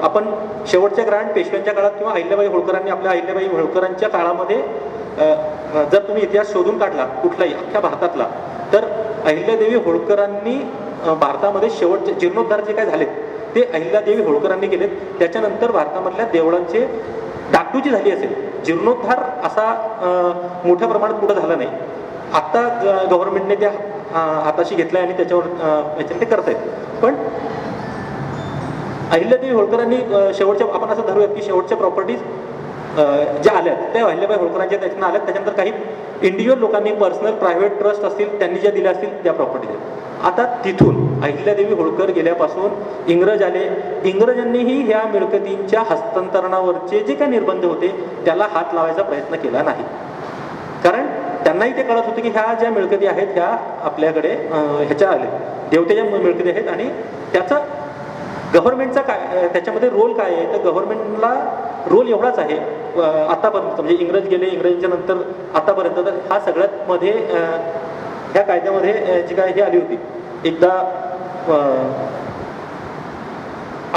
आपण शेवटच्या ग्रांट पेशव्यांच्या काळात किंवा अहिल्याबाई होळकरांनी आपल्या अहिल्याबाई होळकरांच्या काळामध्ये जर तुम्ही इतिहास शोधून काढला कुठलाही अख्ख्या भारतातला, तर अहिल्यादेवी होळकरांनी भारतामध्ये शेवटचे जीर्णोद्धार जे काय झालेत ते अहिल्यादेवी होळकरांनी केलेत. त्याच्यानंतर भारतामधल्या देवळांचे डागडुजी झाली असेल, जीर्णोद्धार असा मोठ्या प्रमाणात कुठं झाला नाही. आत्ता गव्हर्नमेंटने त्या हाताशी घेतलाय आणि त्याच्यावर ते करत आहेत. पण अहिल्यादेवी होळकरांनी शेवटच्या, आपण असं धरूयात की शेवटच्या प्रॉपर्टीज ज्या आल्यात त्या अहिल्याबाई होळकरांच्या त्याच्यानं आल्यात. त्याच्यानंतर काही इंडिव्हिज्युअल लोकांनी पर्सनल प्रायव्हेट ट्रस्ट असतील त्यांनी ज्या दिल्या असतील त्या प्रॉपर्टीज. आता तिथून अहिल्यादेवी होळकर गेल्यापासून इंग्रज आले, इंग्रजांनीही ह्या मिळकतींच्या हस्तांतरणावरचे जे काही निर्बंध होते त्याला हात लावायचा प्रयत्न केला नाही, कारण त्यांनाही ते कळत होतं की ह्या ज्या मिळकती आहेत ह्या आपल्याकडे ह्याच्या आले देवतेच्या मिळकती आहेत आणि त्याचा गव्हर्नमेंटचा काय त्याच्यामध्ये रोल काय आहे, तर गव्हर्नमेंटला रोल एवढाच आहे आतापर्यंत, म्हणजे इंग्रज गेले, इंग्रजांच्या नंतर आतापर्यंत, तर हा सगळ्यात मध्ये ह्या कायद्यामध्ये जी काय हे आली होती, एकदा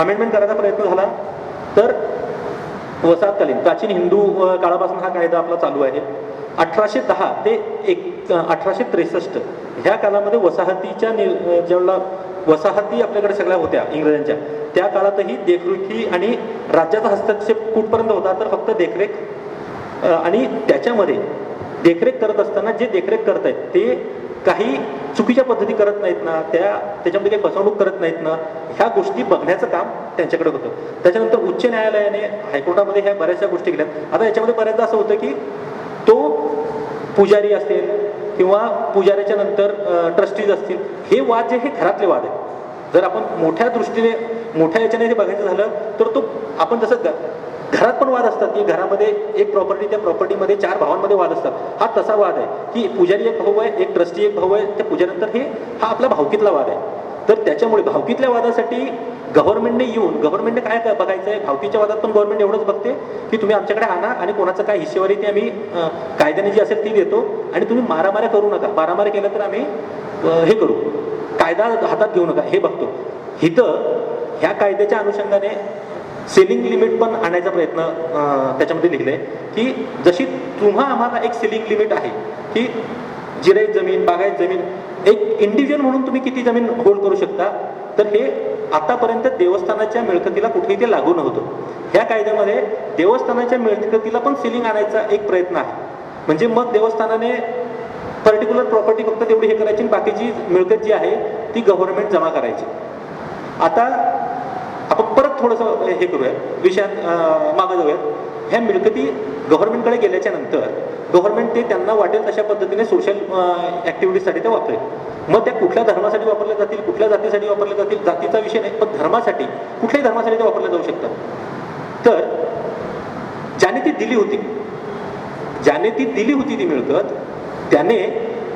अमेंडमेंट करायचा प्रयत्न झाला तर वसाहतकालीन प्राचीन हिंदू काळापासून हा कायदा आपला चालू आहे. 1810 ते 1863 ह्या काळामध्ये वसाहतीच्या ज्यावेळेला वसाहती आपल्याकडे सगळ्या होत्या इंग्रजांच्या, त्या काळातही देखरेखी आणि राज्याचा हस्तक्षेप कुठपर्यंत होता, तर फक्त देखरेख आणि त्याच्यामध्ये देखरेख करत असताना जे देखरेख करत आहेत ते काही चुकीच्या पद्धती करत नाहीत ना, त्याच्यामध्ये काही फसवणूक करत नाहीत ना, ह्या गोष्टी बघण्याचं काम त्यांच्याकडे होतं. त्याच्यानंतर उच्च न्यायालयाने हायकोर्टामध्ये ह्या बऱ्याचशा गोष्टी केल्यात. आता याच्यामध्ये बऱ्याचदा असं होतं की तो पुजारी असेल किंवा पुजाऱ्याच्या नंतर ट्रस्टीज असतील, हे वाद जे हे घरातले वाद आहेत. जर आपण मोठ्या दृष्टीने मोठ्या याच्याने हे बघायचं झालं तर तो आपण जसं घरात पण वाद असतात की घरामध्ये एक प्रॉपर्टी, त्या प्रॉपर्टीमध्ये 4 भावांमध्ये वाद असतात, हा तसा वाद आहे की पुजारी एक भाऊ आहे, एक ट्रस्टी एक भाऊ आहे, त्या पुजाऱ्यानंतर हा आपला भावकीतला वाद आहे. तर त्याच्यामुळे भावकीतल्या वादासाठी गव्हर्नमेंटने काय बघायचं आहे, भावकीच्या वादात पण गव्हर्नमेंट एवढंच बघते की तुम्ही आमच्याकडे आणा आणि कोणाचं काय हिशेवारी ती आम्ही कायद्याने जी असेल ती देतो आणि तुम्ही मारामाऱ्या करू नका, मारामारी केलं तर आम्ही हे करू, कायदा हातात घेऊ नका, हे बघतो. इथं ह्या कायद्याच्या अनुषंगाने सेलिंग लिमिट पण आणायचा प्रयत्न त्याच्यामध्ये लिहिलं आहे की जशी तुम्हा आम्हाला एक सेलिंग लिमिट आहे की जिरायत जमीन, बागायत जमीन, एक इंडिव्हिज्युअल म्हणून तुम्ही किती जमीन होल्ड करू शकता, तर हे आतापर्यंत देवस्थानाच्या मिळकतीला कुठेही ते लागू नव्हतं. ह्या कायद्यामध्ये देवस्थानाच्या मिळकतीला पण सिलिंग आणायचा एक प्रयत्न आहे, म्हणजे मग देवस्थानाने पर्टिक्युलर प्रॉपर्टी फक्त तेवढी हे करायची आणि बाकीची मिळकत जी आहे ती गव्हर्नमेंट जमा करायची. आता आपण परत थोडंसं हे करूया, विषयात मागं जाऊयात. ह्या मिळकती गव्हर्नमेंटकडे गेल्याच्या नंतर गव्हर्नमेंट ते त्यांना वाटेल तशा पद्धतीने सोशल ॲक्टिव्हिटीजसाठी ते वापरेल. मग त्या कुठल्या धर्मासाठी वापरल्या जातील, कुठल्या जातीसाठी वापरल्या जातील, जातीचा विषय नाही, पण धर्मासाठी, कुठल्याही धर्मासाठी ते वापरल्या जाऊ शकतात. तर ज्याने ती दिली होती ती मिळकत, त्याने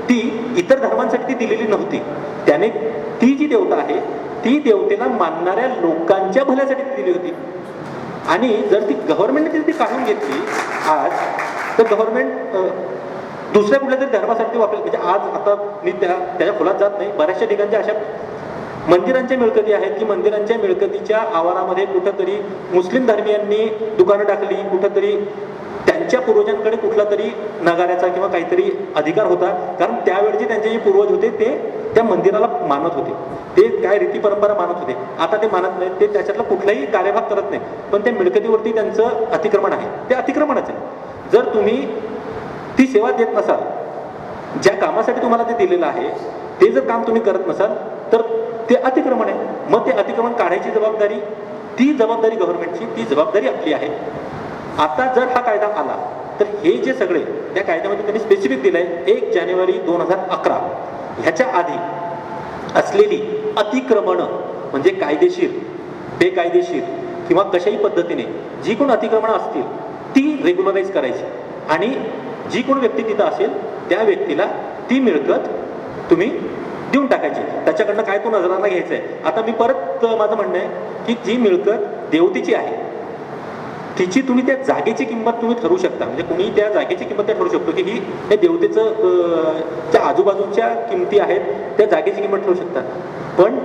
ती इतर धर्मांसाठी ती दिलेली नव्हती. त्याने ती जी देवता आहे ती देवतेला मानणाऱ्या लोकांच्या भल्यासाठी ती दिली होती. आणि जर ती गव्हर्नमेंटने ती काढून घेतली आज, तर गव्हर्नमेंट दुसऱ्या कुठल्या तरी धर्मासाठी वापरेल. म्हणजे आज आता मी त्याच्या खोलात जात नाही. बऱ्याचशा ठिकाणच्या अशा मंदिरांच्या मिळकती आहेत की मंदिरांच्या मिळकतीच्या आवारामध्ये कुठंतरी मुस्लिम धर्मियांनी दुकानं टाकली, कुठंतरी त्यांच्या पूर्वजांकडे कुठला तरी नगाऱ्याचा किंवा काहीतरी अधिकार होता, कारण त्यावेळचे त्यांचे जे पूर्वज होते ते त्या मंदिराला मानत होते, ते काय रीती परंपरा मानत होते. आता ते मानत नाहीत, ते त्याच्यातला कुठलाही कार्यभाग करत नाही, पण त्या मिळकतीवरती त्यांचं अतिक्रमण आहे. ते अतिक्रमणच आहे. जर तुम्ही ती सेवा देत नसाल, ज्या कामासाठी तुम्हाला ते दिलेलं आहे ते जर काम तुम्ही करत नसाल तर ते अतिक्रमण आहे. मग ते अतिक्रमण काढायची जबाबदारी, ती जबाबदारी गव्हर्नमेंटची, ती जबाबदारी आपली आहे. आता जर हा कायदा आला तर हे जे सगळे त्या कायद्यामध्ये त्यांनी स्पेसिफिक दिलं आहे 1 जानेवारी 2011 ह्याच्या आधी असलेली अतिक्रमणं म्हणजे कायदेशीर, बेकायदेशीर किंवा कशाही पद्धतीने जी कोण अतिक्रमणं असतील ती रेग्युलराईज करायची आणि जी कोण व्यक्ती तिथं असेल त्या व्यक्तीला ती मिळकत तुम्ही देऊन टाकायची. त्याच्याकडनं काय तो नजराला घ्यायचं आहे. आता मी परत माझं म्हणणं आहे की जी मिळकत देवतेची आहे तिची तुम्ही त्या जागेची किंमत तुम्ही ठरवू शकता. म्हणजे कोणी त्या जागेची किंमत त्या ठरवू शकतो की ही त्या देवतेचं त्या आजूबाजूच्या किमती आहेत त्या जागेची किंमत ठरवू शकता, पण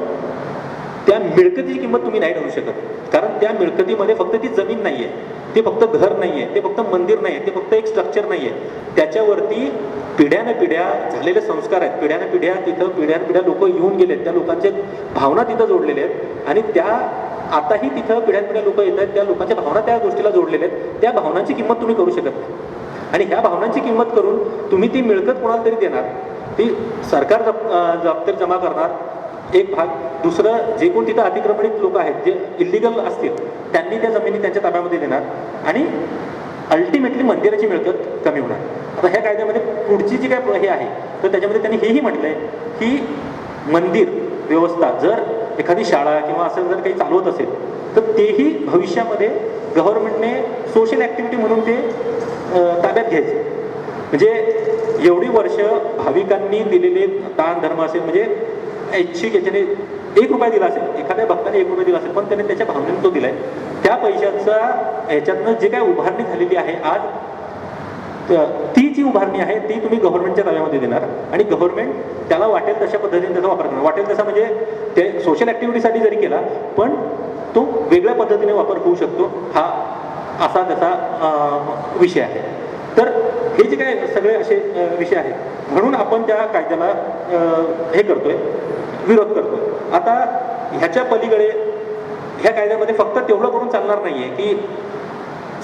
त्या मिळकतीची किंमत तुम्ही नाही ठरवू शकत. कारण त्या मिळकतीमध्ये फक्त ती जमीन नाही आहे, ते फक्त घर नाही आहे, ते फक्त मंदिर नाही आहे, ते फक्त एक स्ट्रक्चर नाही आहे. त्याच्यावरती पिढ्यानपिढ्या झालेले संस्कार आहेत. पिढ्यानपिढ्या तिथं पिढ्यानपिढ्या लोक येऊन गेलेत, त्या लोकांच्या भावना तिथं जोडलेल्या आहेत आणि त्या आताही तिथं पिढ्यानपिढ्या लोक येत आहेत, त्या लोकांच्या भावना त्या गोष्टीला जोडलेल्या आहेत. त्या भावनांची किंमत तुम्ही करू शकत नाही आणि ह्या भावनांची किंमत करून तुम्ही ती मिळकत कोणाला तरी देणार, ती सरकार जबाबदारी जमा करणार एक भाग. दुसरं जे कोण तिथं अतिक्रमणित लोक आहेत जे इलिगल असतील त्यांनी त्या जमिनी त्यांच्या ताब्यामध्ये देणार आणि अल्टिमेटली मंदिराची मिळकत कमी होणार. आता ह्या कायद्यामध्ये पुढची जी काय हे आहे तर त्याच्यामध्ये त्यांनी हेही म्हटलंय की मंदिर व्यवस्था जर एखादी शाळा किंवा असं जर काही चालवत असेल तर तेही भविष्यामध्ये गव्हर्नमेंटने सोशल ॲक्टिव्हिटी म्हणून ते ताब्यात घ्यायचं. म्हणजे एवढी वर्ष भाविकांनी दिलेले दान धर्म असेल, म्हणजे ऐच्छिक याच्याने 1 रुपया दिला असेल, एखाद्या भक्ताने 1 रुपया दिला असेल, पण त्याने त्याच्या भावनेने तो दिलाय. त्या पैशाचा ह्याच्यातनं जे काय उभारणी झालेली आहे आज ती जी उभारणी आहे ती तुम्ही गव्हर्नमेंटच्या ताब्यामध्ये देणार आणि गव्हर्नमेंट त्याला वाटेल तशा पद्धतीने त्याचा वापर करणार. वाटेल तसा म्हणजे ते सोशल ॲक्टिव्हिटीसाठी जरी केला पण तो वेगळ्या पद्धतीने वापर होऊ शकतो. हा असा त्याचा विषय आहे. तर हे जे काय सगळे असे विषय आहेत म्हणून आपण त्या कायद्याला हे करतोय, विरोध करतोय. आता ह्याच्या पलीकडे ह्या कायद्यामध्ये फक्त तेवढं करून चालणार नाहीये की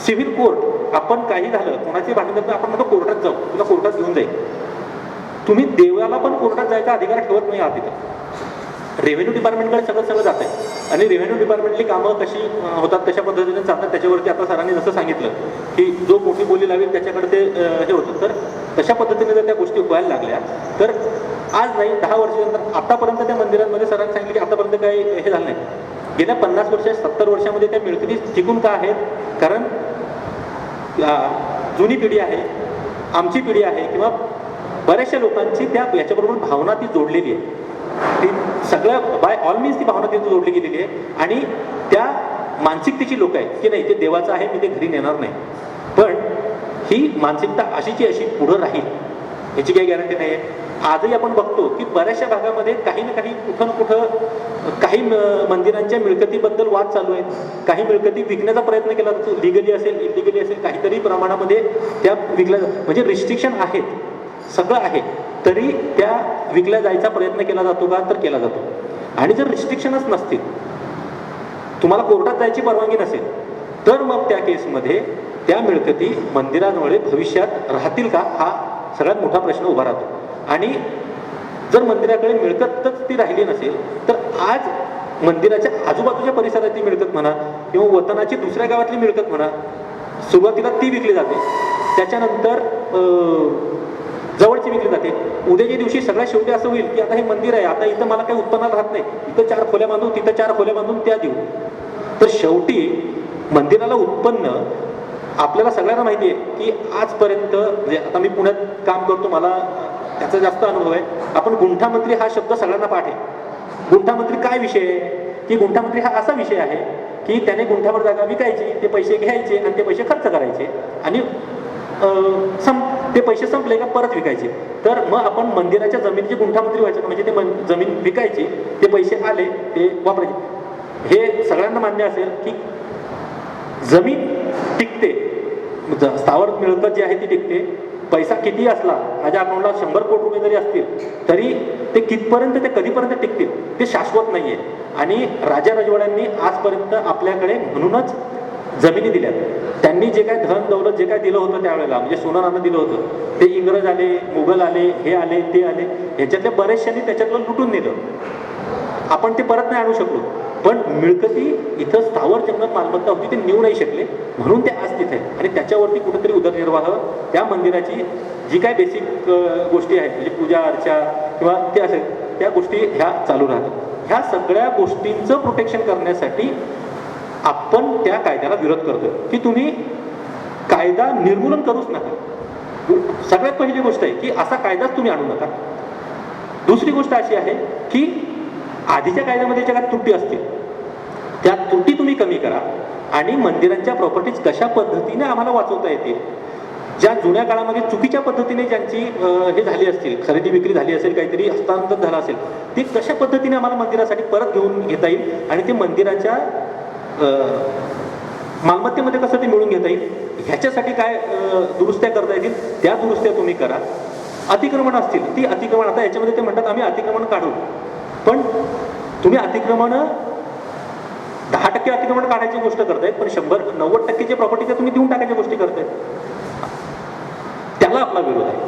सिव्हिल कोर्ट, आपण काही झालं कोणाची भांडण तर आपण म्हणतो कोर्टात जाऊ, तुला कोर्टात घेऊन जाईल. तुम्ही देवाला पण कोर्टात जायचा अधिकार ठेवत नाही आहात तिथं. रेव्हेन्यू डिपार्टमेंटकडे सगळं जात आहे आणि रेव्हेन्यू डिपार्टमेंटली कामं कशी होतात कशा पद्धतीने चालतात त्याच्यावरती आता सरांनी जसं सांगितलं की जो मोठी बोली लावेल त्याच्याकडे ते हे होतं. तर तशा पद्धतीने जर त्या गोष्टी व्हायला लागल्या तर आज नाही 10 वर्षानंतर आतापर्यंत त्या मंदिरांमध्ये सरांनी सांगितलं की आतापर्यंत काही हे झालं नाही. गेल्या 50 वर्ष 70 वर्षामध्ये त्या मिळकती टिकून का आहेत? कारण जुनी पिढी आहे, आमची पिढी आहे किंवा बऱ्याचशा लोकांची त्या याच्याबरोबर भावना ती जोडलेली आहे. ती सगळं बाय ऑल मीन्स ती भावना तिथे जोडली गेलेली आहे आणि त्या मानसिकतेची लोक आहेत की नाही ते देवाचं आहे मी ते घरी नेणार नाही. पण ही मानसिकता अशीची अशी पुढं राहील याची काही गॅरंटी नाही आहे. आजही आपण बघतो की बऱ्याचशा भागामध्ये काही ना काही कुठं ना कुठं काही मंदिरांच्या मिळकतीबद्दल वाद चालू आहेत. काही मिळकती विकण्याचा प्रयत्न केला जातो, लिगली असेल इलिगली असेल काहीतरी प्रमाणामध्ये त्या विकल्या म्हणजे रिस्ट्रिक्शन आहेत, सगळं आहे तरी त्या विकल्या जायचा प्रयत्न केला जातो का? तर केला जातो. आणि जर रिस्ट्रिक्शनच नसतील, तुम्हाला कोर्टात जायची परवानगी नसेल तर मग त्या केसमध्ये त्या मिळकती मंदिरांमुळे भविष्यात राहतील का हा सगळ्यात मोठा प्रश्न उभा राहतो. आणि जर मंदिराकडे मिळकतच ती राहिली नसेल तर आज मंदिराच्या आजूबाजूच्या परिसरातली मिळकत म्हणा किंवा वतनाची दुसऱ्या गावातली मिळकत म्हणा सुरुवातीला ती विकली जाते, त्याच्यानंतर जवळची विकली जाते. उद्याच्या दिवशी सगळ्यात शेवटी असं होईल की आता हे मंदिर आहे, आता इथं मला काही उत्पन्नाला राहत नाही, इथं 4 खोल्या बांधू तिथं 4 खोल्या बांधून त्या देऊ. तर शेवटी मंदिराला उत्पन्न आपल्याला सगळ्यांना माहिती आहे की आजपर्यंत म्हणजे आता मी पुण्यात काम करतो मला त्याचा जास्त अनुभव आहे. आपण गुंठामंत्री हा शब्द सगळ्यांना पाठ आहे. गुंठामंत्री काय विषय आहे की गुंठामंत्री हा असा विषय आहे की त्याने गुंठावर जागा विकायची, ते पैसे घ्यायचे आणि ते पैसे खर्च करायचे आणि ते पैसे संपले का परत विकायचे. तर मग आपण मंदिराच्या जमिनीची गुंठामंत्री व्हायचं का, म्हणजे ते जमीन विकायची, ते पैसे आले ते वापरायचे. हे सगळ्यांना मान्य असेल की जमीन टिकते, स्थावर मिळकत जी आहे ती टिकते. पैसा किती असला, माझ्या अकाउंटला 100 कोटी रुपये जरी असतील तरी ते कितपर्यंत, ते कधीपर्यंत टिकतील ते शाश्वत नाही आहे. आणि राजा रजवाड्यांनी आजपर्यंत आपल्याकडे म्हणूनच जमिनी दिल्यात. त्यांनी जे काय धन दौलत जे काय दिलं होतं त्यावेळेला, म्हणजे सोनं नाणं दिलं होतं, ते इंग्रज आले, मुघल आले, हे आले ते आले, ह्याच्यातल्या बरेचशांनी त्याच्यातलं लुटून नेलं. आपण ते परत नाही आणू शकलो, पण मिळकती इथं स्थावर जंगम मालमत्ता होती ते नेऊ नाही शकले, म्हणून ते आज तिथे आहे. आणि त्याच्यावरती कुठेतरी उदरनिर्वाह त्या मंदिराची जी काय बेसिक गोष्टी आहेत, म्हणजे पूजा अर्चा किंवा ते असेल त्या गोष्टी ह्या चालू राहतात. ह्या सगळ्या गोष्टींचं प्रोटेक्शन करण्यासाठी आपण त्या कायद्याला विरोध करतो की तुम्ही कायदा निर्मूलन करूच नका. सगळ्यात पहिली गोष्ट आहे की असा कायदाच तुम्ही आणू नका. दुसरी गोष्ट अशी आहे की आधीच्या कायद्यामध्ये ज्या काही त्रुटी असतील त्या त्रुटी तुम्ही कमी करा आणि मंदिरांच्या प्रॉपर्टीज कशा पद्धतीने आम्हाला वाचवता येतील, ज्या जुन्या काळामध्ये चुकीच्या पद्धतीने ज्यांची हे झाली असतील, खरेदी विक्री झाली असेल, काहीतरी हस्तांतरण झालं असेल, ते कशा पद्धतीने आम्हाला मंदिरासाठी परत घेऊन घेता येईल आणि ते मंदिराच्या मालमत्तेमध्ये कसं ते मिळून घेता येईल, ह्याच्यासाठी काय दुरुस्त्या करता येतील त्या दुरुस्त्या तुम्ही करा. अतिक्रमण असतील ती अतिक्रमण, आता याच्यामध्ये ते म्हणतात आम्ही अतिक्रमण काढू, पण तुम्ही अतिक्रमण 10% अतिक्रमण काढायची गोष्ट करतायत, पण 90% प्रॉपर्टी तुम्ही देऊन टाकायच्या गोष्टी करतायत. त्याला आपला विरोध आहे.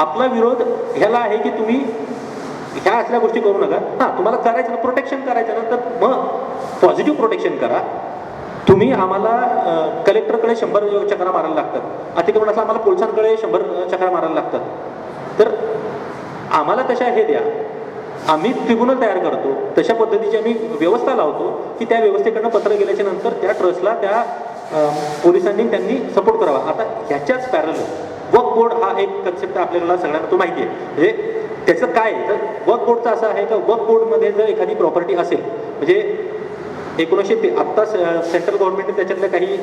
आपला विरोध ह्याला आहे की तुम्ही ह्या असल्या गोष्टी करू नका. हां, तुम्हाला करायचं ना प्रोटेक्शन करायचं ना, तर मग पॉझिटिव्ह प्रोटेक्शन करा. तुम्ही आम्हाला कलेक्टरकडे 100 चक्रा मारायला लागतात, अतिक्रमणाचा आम्हाला पोलिसांकडे 100 चक्रा मारायला लागतात, तर आम्हाला तशा हे द्या, आम्ही ट्रिब्युनल तयार करतो, तशा पद्धतीची आम्ही व्यवस्था लावतो की त्या व्यवस्थेकडनं पत्र गेल्याच्या नंतर त्या ट्रस्टला त्या पोलिसांनी त्यांनी सपोर्ट करावा. आता ह्याच्याच पॅरल वक्फ बोर्ड हा एक कन्सेप्ट आपल्याला सगळ्यांना तो माहिती आहे. म्हणजे त्याचं काय तर वक्फ बोर्डचं असं आहे का वक्फ बोर्डमध्ये जर एखादी प्रॉपर्टी असेल, म्हणजे 1900 आत्ता सेंट्रल गव्हर्नमेंटने त्याच्यातल्या काही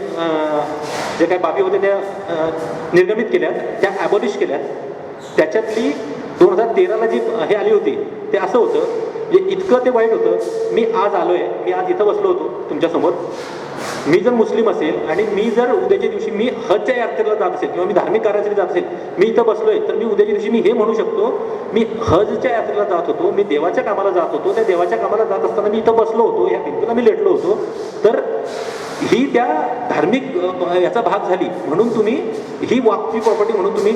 जे काही बाबी होते त्या निर्गमित केल्यात, त्या ॲबॉलिश केल्यात. त्याच्यातली 2013ला जी हे आली होती ते असं होतं, म्हणजे इतकं ते वाईट होतं. मी आज आलोय, मी आज इथं बसलो होतो तुमच्यासमोर, मी जर मुस्लिम असेल आणि मी जर उद्याच्या दिवशी मी हजच्या यात्रेला जात असेल किंवा मी धार्मिक कार्यासाठी जात असेल, मी इथं बसलोय, तर मी उद्याच्या दिवशी मी हे म्हणू शकतो मी हजच्या यात्रेला जात होतो, मी देवाच्या कामाला जात होतो, त्या देवाच्या कामाला जात असताना मी इथं बसलो होतो, ह्या भिंतीला मी लेटलो होतो, तर ही त्या धार्मिक याचा भाग झाली म्हणून तुम्ही ही वक्फी प्रॉपर्टी म्हणून तुम्ही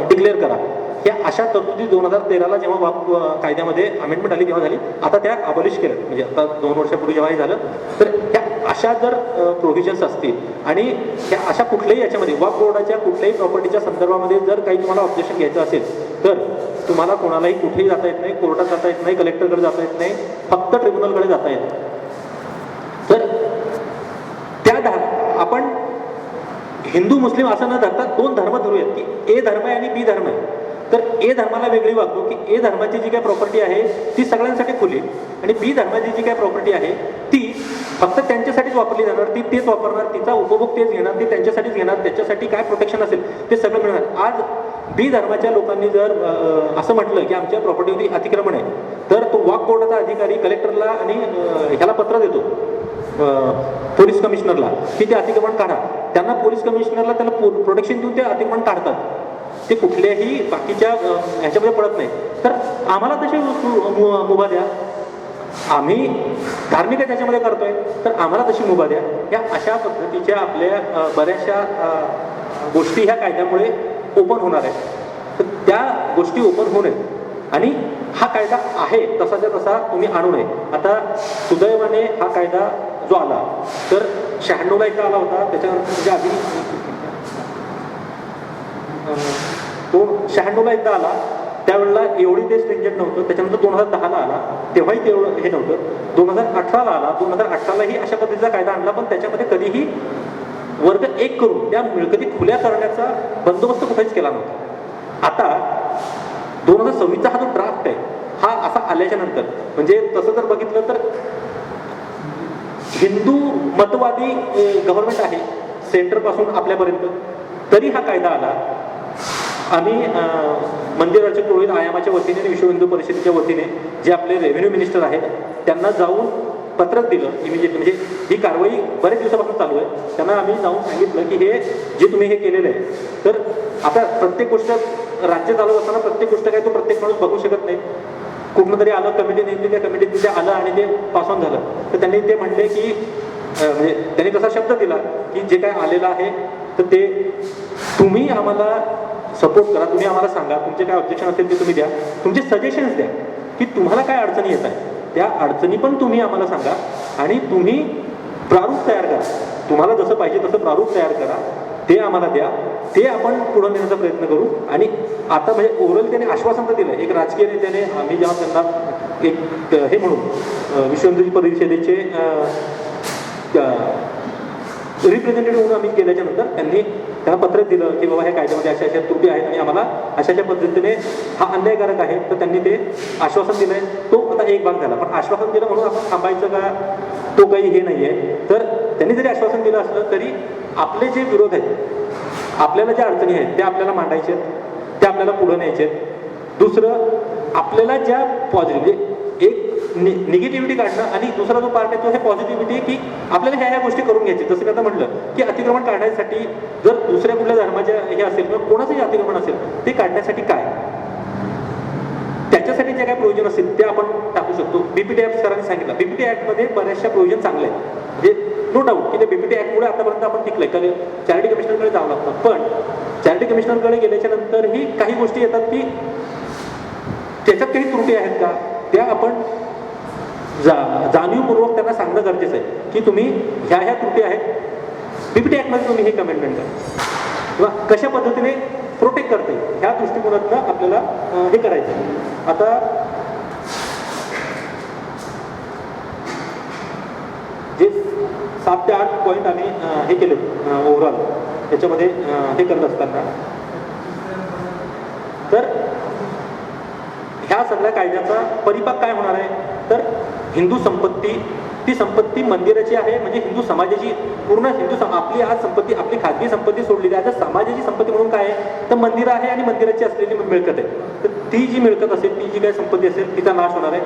डिक्लेअर करा. ह्या अशा तरतुदी 2013ला जेव्हा वक्फ कायद्यामध्ये अमेंडमेंट आली तेव्हा झाली, आता त्या अबॉलिश केल्या. म्हणजे आता 2 वर्षापूर्वी जेव्हा हे झालं, तर ह्या अशा जर प्रोव्हिजन्स असतील आणि ह्या अशा कुठल्याही याच्यामध्ये वक्फ बोर्डाच्या कुठल्याही प्रॉपर्टीच्या संदर्भामध्ये जर काही तुम्हाला ऑब्जेक्शन घ्यायचं असेल तर तुम्हाला कोणालाही कुठेही जाता येत नाही, कोर्टात जाता येत नाही, कलेक्टरकडे जाता येत नाही, फक्त ट्रिब्युनलकडे जाता येतं. तर त्या आपण हिंदू मुस्लिम असं न धरता 2 धर्म धरूयात की ए धर्म आहे आणि बी धर्म आहे. तर ए धर्माला वेगळी वागतो की ए धर्माची जी काही प्रॉपर्टी आहे ती सगळ्यांसाठी खुली आणि बी धर्माची जी काही प्रॉपर्टी आहे ती फक्त त्यांच्यासाठीच वापरली जाणार, ती तेच वापरणार, तिचा उपभोग तेच घेणार, ते त्यांच्यासाठीच घेणार, त्याच्यासाठी काय प्रोटेक्शन असेल ते सगळं मिळणार. आज बी धर्माच्या लोकांनी जर असं म्हटलं की आमच्या प्रॉपर्टीवरती अतिक्रमण आहे, तर तो वक्फ बोर्डाचा अधिकारी कलेक्टरला आणि ह्याला पत्र देतो पोलीस कमिशनरला की ते अतिक्रमण काढा. त्यांना पोलीस कमिशनरला त्याला प्रोटेक्शन देऊन ते अतिक्रमण काढतात. ते कुठल्याही बाकीच्या ह्याच्यामध्ये पडत नाही. तर आम्हाला तशी मुभा द्या, आम्ही धार्मिक त्याच्यामध्ये करतोय तर आम्हाला तशी मुभा द्या. या अशा पद्धतीच्या आपल्या बऱ्याचशा गोष्टी ह्या कायद्यामुळे ओपन होणार आहेत. तर त्या गोष्टी ओपन होऊ नयेत आणि हा कायदा आहे तसाच्या तसा तुम्ही आणू नये. आता सुदैवाने हा कायदा जो आला तर 96ला एकदा आला होता, त्याच्यानंतर म्हणजे आधी तो 96ला एकदा आला, त्यावेळेला एवढी ते स्ट्रिंजंट नव्हतं. त्याच्यानंतर 2010ला आला, तेव्हाही तेवढं हे नव्हतं. 2018ला आला, 2018लाही अशा पद्धतीचा कायदा आणला, पण त्याच्यामध्ये कधीही वर्ग 1 करून त्या मिळकती खुल्या करण्याचा बंदोबस्त कुठेच केला नव्हता. आता 2026चा हा जो ड्राफ्ट आहे हा असा आल्याच्या नंतर, म्हणजे तसं जर बघितलं तर हिंदू मतवादी गव्हर्नमेंट आहे सेंटरपासून आपल्यापर्यंत, तरी हा कायदा आला. आम्ही मंदिराच्या पुरोहित आयामाच्या वतीने आणि विश्व हिंदू परिषदेच्या वतीने जे आपले रेव्हेन्यू मिनिस्टर आहेत त्यांना जाऊन पत्रक दिलं इमिजिएटली. म्हणजे ही कारवाई बरेच दिवसापासून चालू आहे. त्यांना आम्ही जाऊन सांगितलं की हे जे तुम्ही हे केलेलं आहे, तर आता प्रत्येक गोष्ट राज्य चालवत असताना प्रत्येक गोष्ट काय तो प्रत्येक माणूस बघू शकत नाही. कुठलं तरी आलं, कमिटी नेमली, त्या कमिटीत ते आलं आणि ते पास ऑन झालं. तर त्यांनी ते म्हणले की म्हणजे त्यांनी तसा शब्द दिला की जे काय आलेलं आहे तर ते तुम्ही आम्हाला सपोर्ट करा, तुम्ही आम्हाला सांगा, तुमचे काय ऑब्जेक्शन असेल ते तुम्ही द्या, तुमचे सजेशन्स द्या की तुम्हाला काय अडचणी येत आहे, त्या अडचणी पण तुम्ही आम्हाला सांगा आणि तुम्ही प्रारूप तयार करा, तुम्हाला जसं पाहिजे तसं प्रारूप तयार करा, ते आम्हाला द्या, ते आपण पुढे नेण्याचा प्रयत्न करू. आणि आता म्हणजे ओव्हरऑल त्याने आश्वासन तर दिलं. एक राजकीय नेत्याने आम्ही जेव्हा त्यांना एक हे म्हणून विश्व हिंदू परिषदेचे रिप्रेझेंटेटिव्ह म्हणून आम्ही केल्याच्या नंतर त्यांनी त्यांना पत्र दिलं की बाबा ह्या कायद्यामध्ये अशा अशा त्रुटी आहेत आणि आम्हाला अशा पद्धतीने हा अन्यायकारक आहे. तर त्यांनी ते आश्वासन दिलं आहे. तो आता एक भाग झाला. पण आश्वासन दिलं म्हणून आपण थांबायचं का, तो काही हे नाही आहे. तर त्यांनी जरी आश्वासन दिलं असलं तरी आपले जे विरोध आहेत, आपल्याला ज्या अडचणी आहेत त्या आपल्याला मांडायचे आहेत, त्या आपल्याला पुढे न्यायचे आहेत. दुसरं, आपल्याला ज्या पॉझिटिव्ह एक निगेटिव्हिटी काढणं आणि दुसरा जो पार्ट आहे तो हे पॉझिटिव्हिटी की आपल्याला ह्या गोष्टी करून घ्यायची. जसं मी आता म्हटलं की अतिक्रमण काढण्यासाठी जर दुसऱ्या कुठल्या धर्माच्या हे असेल किंवा कोणाचंही अतिक्रमण असेल ते काढण्यासाठी काय, त्याच्यासाठी जे काय प्रोव्हिजन असेल ते आपण टाकू शकतो. बीपीटी ऍक्ट सरांनी सांगितलं, बीपीटी ऍक्टमध्ये बऱ्याचशा प्रोव्हिजन चांगले आहेत. म्हणजे नो डाऊट की ते बीपीटी ऍक्टमुळे आतापर्यंत आपण टिकलंय. कारण चॅरिटी कमिशनरकडे जावं लागतं. पण चॅरिटी कमिशनरकडे गेल्याच्या नंतरही काही गोष्टी येतात की त्याच्यात काही त्रुटी आहेत का, त्या आपण जाणीवपूर्वक त्यांना सांगणं गरजेचं आहे की तुम्ही ह्या त्रुटी आहेत, बीपीटी ऍक्टमध्ये तुम्ही हे कमेंटमेंट करा किंवा कशा पद्धतीने प्रोटेक्ट करता येईल ह्या दृष्टिकोनातनं आपल्याला हे करायचं आहे. आता जे 7 ते 8 पॉईंट आम्ही हे केले ओव्हरऑल त्याच्यामध्ये हे करत असताना, तर ह्या सगळ्या कायद्याचा परिपाक काय होणार आहे, तर हिंदू संपत्ती, ती संपत्ती मंदिराची आहे. म्हणजे हिंदू समाजाची पूर्ण आपली आज संपत्ती, आपली खाजगी संपत्ती सोडलेली आहे. आता समाजाची संपत्ती म्हणून काय आहे, तर मंदिरं आहे आणि मंदिराची असलेली मिळकत आहे. तर ती जी मिळकत असेल, ती जी काही संपत्ती असेल तिचा नाश होणार आहे.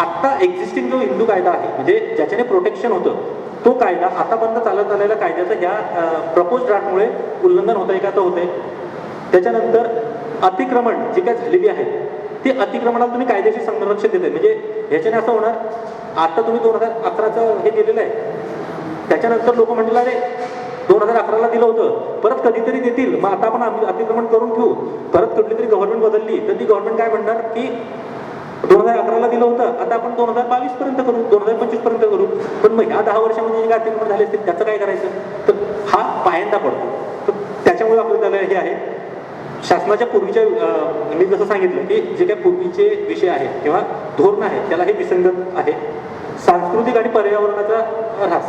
आत्ता एक्झिस्टिंग जो हिंदू कायदा आहे म्हणजे ज्याच्याने प्रोटेक्शन होतं, तो कायदा आतापर्यंत चालत आलेल्या कायद्याचं ह्या प्रपोज ड्राफ्टमुळे उल्लंघन होत आहे का, तर होतंय. त्याच्यानंतर अतिक्रमण जी काय झालेली आहे ते अतिक्रमणाला तुम्ही कायदेशीर संरक्षण देत आहे. म्हणजे ह्याच्याने असं होणार, आता तुम्ही 2011चं हे दिलेलं आहे, त्याच्यानंतर लोक म्हणतील अरे 2011ला दिलं होतं, परत कधीतरी देतील, मग आता आपण अतिक्रमण करून ठेवू. परत कुठली तरी गव्हर्नमेंट बदलली तर ती गव्हर्नमेंट काय म्हणणार की 2011ला दिलं होतं, आता आपण 2022 पर्यंत करू, 2025 पर्यंत करू. पण मग ह्या 10 वर्षामध्ये जे काय अतिक्रमण झाले असतील त्याचं काय करायचं, तर हा पायंदा पडतो. तर त्याच्यामुळे आपल्याला हे आहे, शासनाच्या पूर्वीच्या मी जसं सांगितलं की जे काही पूर्वीचे विषय आहेत किंवा धोरण आहे त्याला हे विसंगत आहे. सांस्कृतिक आणि पर्यावरणाचा ऱ्हास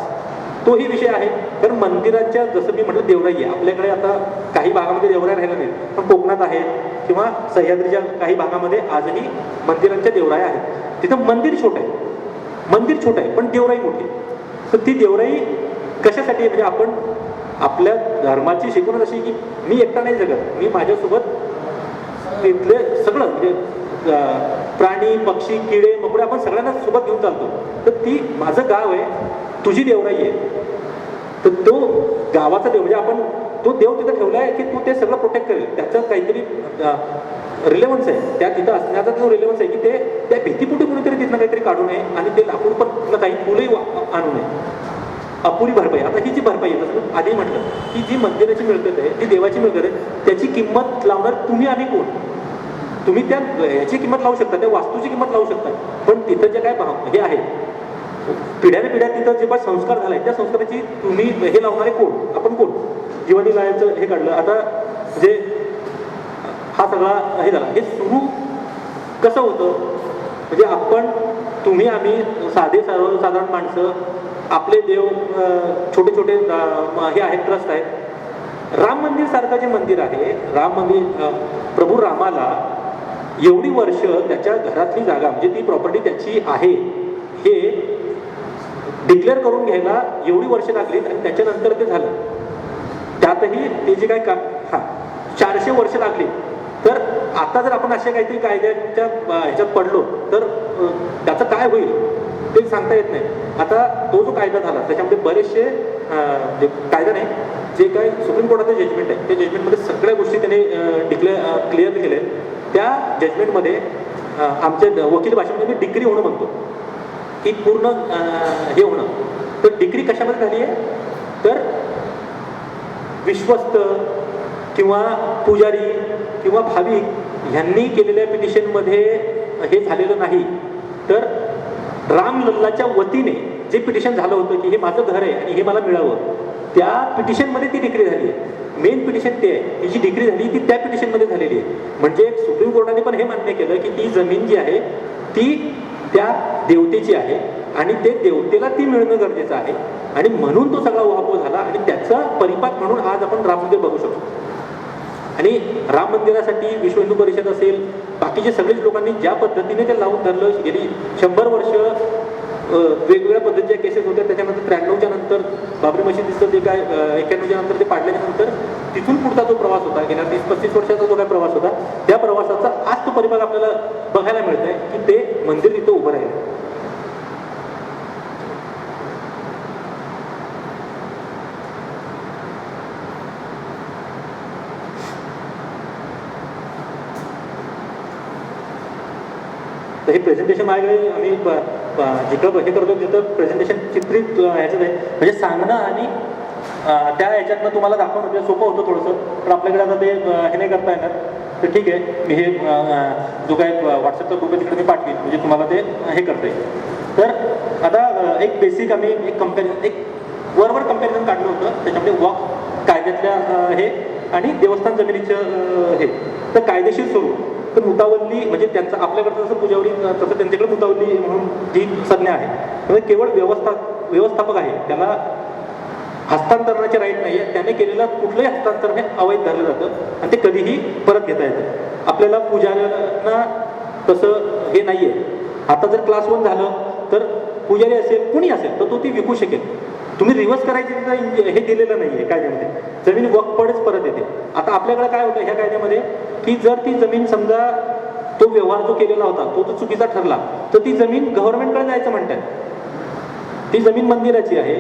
तोही विषय आहे. कारण मंदिराच्या जसं मी म्हटलं देवराई आहे आपल्याकडे, आता काही भागामध्ये देवराई राहिला नाही, पण कोकणात आहेत किंवा सह्याद्रीच्या काही भागामध्ये आजही मंदिरांच्या देवराया आहेत. तिथं मंदिर छोटं आहे पण देवराई मोठी. तर ती देवराई कशासाठी, म्हणजे आपण आपल्या धर्माची शिकवण अशी की मी एकटा नाही जगत, मी माझ्यासोबत तिथले सगळं म्हणजे प्राणी पक्षी किडे मकोडे आपण सगळ्यांना सोबत घेऊन चालतो. तर ती माझं गाव आहे, तुझी देवराई आहे, तर तो गावाचा देव म्हणजे आपण तो देव तिथं ठेवला आहे की तो ते सगळं प्रोटेक्ट करेल. त्याचं काहीतरी रिलेव्हन्स आहे, त्या तिथं असण्याचा जो रिलेव्हन्स आहे की ते त्या भीतीपोटी कोणीतरी तिथनं काहीतरी काढू नये आणि ते लाकूड पण काही फुलंही आणू नये. अपुरी भरपाई, आता ही जी भरपाई आहे जसं आधी म्हटलं की जी मंदिराची मिळकत आहे, जी देवाची मिळकत आहे, त्याची किंमत लावणार तुम्ही आणि कोण. तुम्ही त्या याची किंमत लावू शकता, त्या वास्तूची किंमत लावू शकता, पण तिथं जे काय हे आहे पिढ्याने पिढ्या तिथं जे काय संस्कार झालाय त्या संस्काराची तुम्ही हे लावणारे कोण, आपण कोण. जीवनी लायाचं हे काढलं, आता म्हणजे हा सगळा हे झाला. हे सुरू कसं होतं, म्हणजे आपण तुम्ही आम्ही साधे सर्वसाधारण माणसं, आपले देव छोटे छोटे हे आहेत, ट्रस्ट आहेत. राम मंदिर सारखं जे मंदिर आहे, राम मंदिर, प्रभू रामाला एवढी वर्ष त्याच्या घरातली जागा म्हणजे ती प्रॉपर्टी त्याची आहे हे डिक्लेअर करून घ्यायला एवढी वर्ष लागली आणि त्याच्यानंतर ते झालं. त्यातही ते जे काय 400 वर्ष लागली. तर आता जर आपण अशा काहीतरी कायद्याच्या ह्याच्यात पडलो तर त्याचं काय होईल ते सांगता येत नाही. आता तो जो कायदा झाला त्याच्यामध्ये बरेचसे जे कायदा नाही, जे काय सुप्रीम कोर्टाचं जजमेंट आहे त्या जजमेंटमध्ये सगळ्या गोष्टी त्याने क्लिअर केल्या. त्या जजमेंटमध्ये आमच्या वकील भाषेमध्ये मी डिग्री होणं म्हणतो की पूर्ण हे होणं. तर डिग्री कशामध्ये झाली आहे तर विश्वस्त किंवा पुजारी किंवा भाविक ह्यांनी केलेल्या पिटिशनमध्ये हे झालेलं नाही, तर रामलल्लाच्या वतीने जे पिटिशन झालं होतं की हे माझं घर आहे आणि हे मला मिळावं, त्या पिटिशनमध्ये ती डिग्री झाली आहे. मेन पिटिशन ते आहे, ती जी डिग्री झाली ती त्या पिटिशनमध्ये झालेली आहे. म्हणजे सुप्रीम कोर्टाने पण हे मान्य केलं की ती जमीन जी आहे ती त्या देवतेची आहे आणि ते देवतेला ती मिळणं गरजेचं आहे आणि म्हणून तो सगळा उहापोह झाला आणि त्याचा परिपाक म्हणून आज आपण राम मंदिर बघू शकतो. आणि राम मंदिरासाठी विश्व हिंदू परिषद असेल, बाकीचे सगळेच लोकांनी ज्या पद्धतीने ते लावून धरलं, गेली 100 वर्ष वेगवेगळ्या पद्धतीच्या केसेस होत्या. त्याच्यानंतर 93च्या नंतर बाबरी मशिदीचं जे काय 91च्या नंतर ते पाडल्याच्या नंतर तिथून पुढचा जो प्रवास होता, गेल्या 30-35 वर्षाचा जो काय प्रवास होता, त्या प्रवासाचा आज तो परिपाक आपल्याला बघायला मिळत आहे की ते मंदिर तिथं उभं राहिलं. तर हे प्रेझेंटेशन माझ्याकडे आम्ही जिकडं हे करतो तिथं प्रेझेंटेशन चित्रित ह्याच्यात आहे, म्हणजे सांगणं आणि त्या ह्याच्यातनं तुम्हाला दाखवणं म्हणजे सोपं होतं थोडंसं. पण आपल्याकडे आता ते हे नाही करता येणार. तर ठीक आहे, मी हे जो काय व्हॉट्सअपचा ग्रुप आहे तिकडे मी पाठवीन, म्हणजे तुम्हाला ते हे करता येईल. तर आता एक बेसिक आम्ही एक वरवर कंपॅरिझन काढलं होतं, त्याच्यामध्ये वक्फ कायद्यातल्या हे आणि देवस्थान जमिनीचं हे. तर कायदेशीर स्वरूप तर मुतावल्ली म्हणजे त्यांचं आपल्याकडचं जसं पुजावरी तसं त्यांच्याकडे मुतावल्ली म्हणून जी संज्ञा आहे, म्हणजे केवळ व्यवस्थापक आहे, त्याला हस्तांतरणाचे राईट नाही आहे. त्याने केलेलं कुठलंही हस्तांतरण हे अवैध धरलं जातं आणि ते कधीही परत घेता येतं. आपल्याला पुजाऱ्यांना तसं हे नाही आहे. आता जर क्लास 1 झालं तर पुजारी असेल कुणी असेल तर तो ती विकू शकेल. तुम्ही रिव्हर्स करायची हे दिलेलं नाही आहे कायद्यामध्ये. जमीन वक्फकडेच परत येते. आता आपल्याकडे काय होतं ह्या कायद्यामध्ये की जर ती जमीन समजा तो व्यवहार जो केलेला होता तो जर चुकीचा ठरला तर ती जमीन गव्हर्नमेंटकडे जायचं म्हणतात. ती जमीन मंदिराची आहे,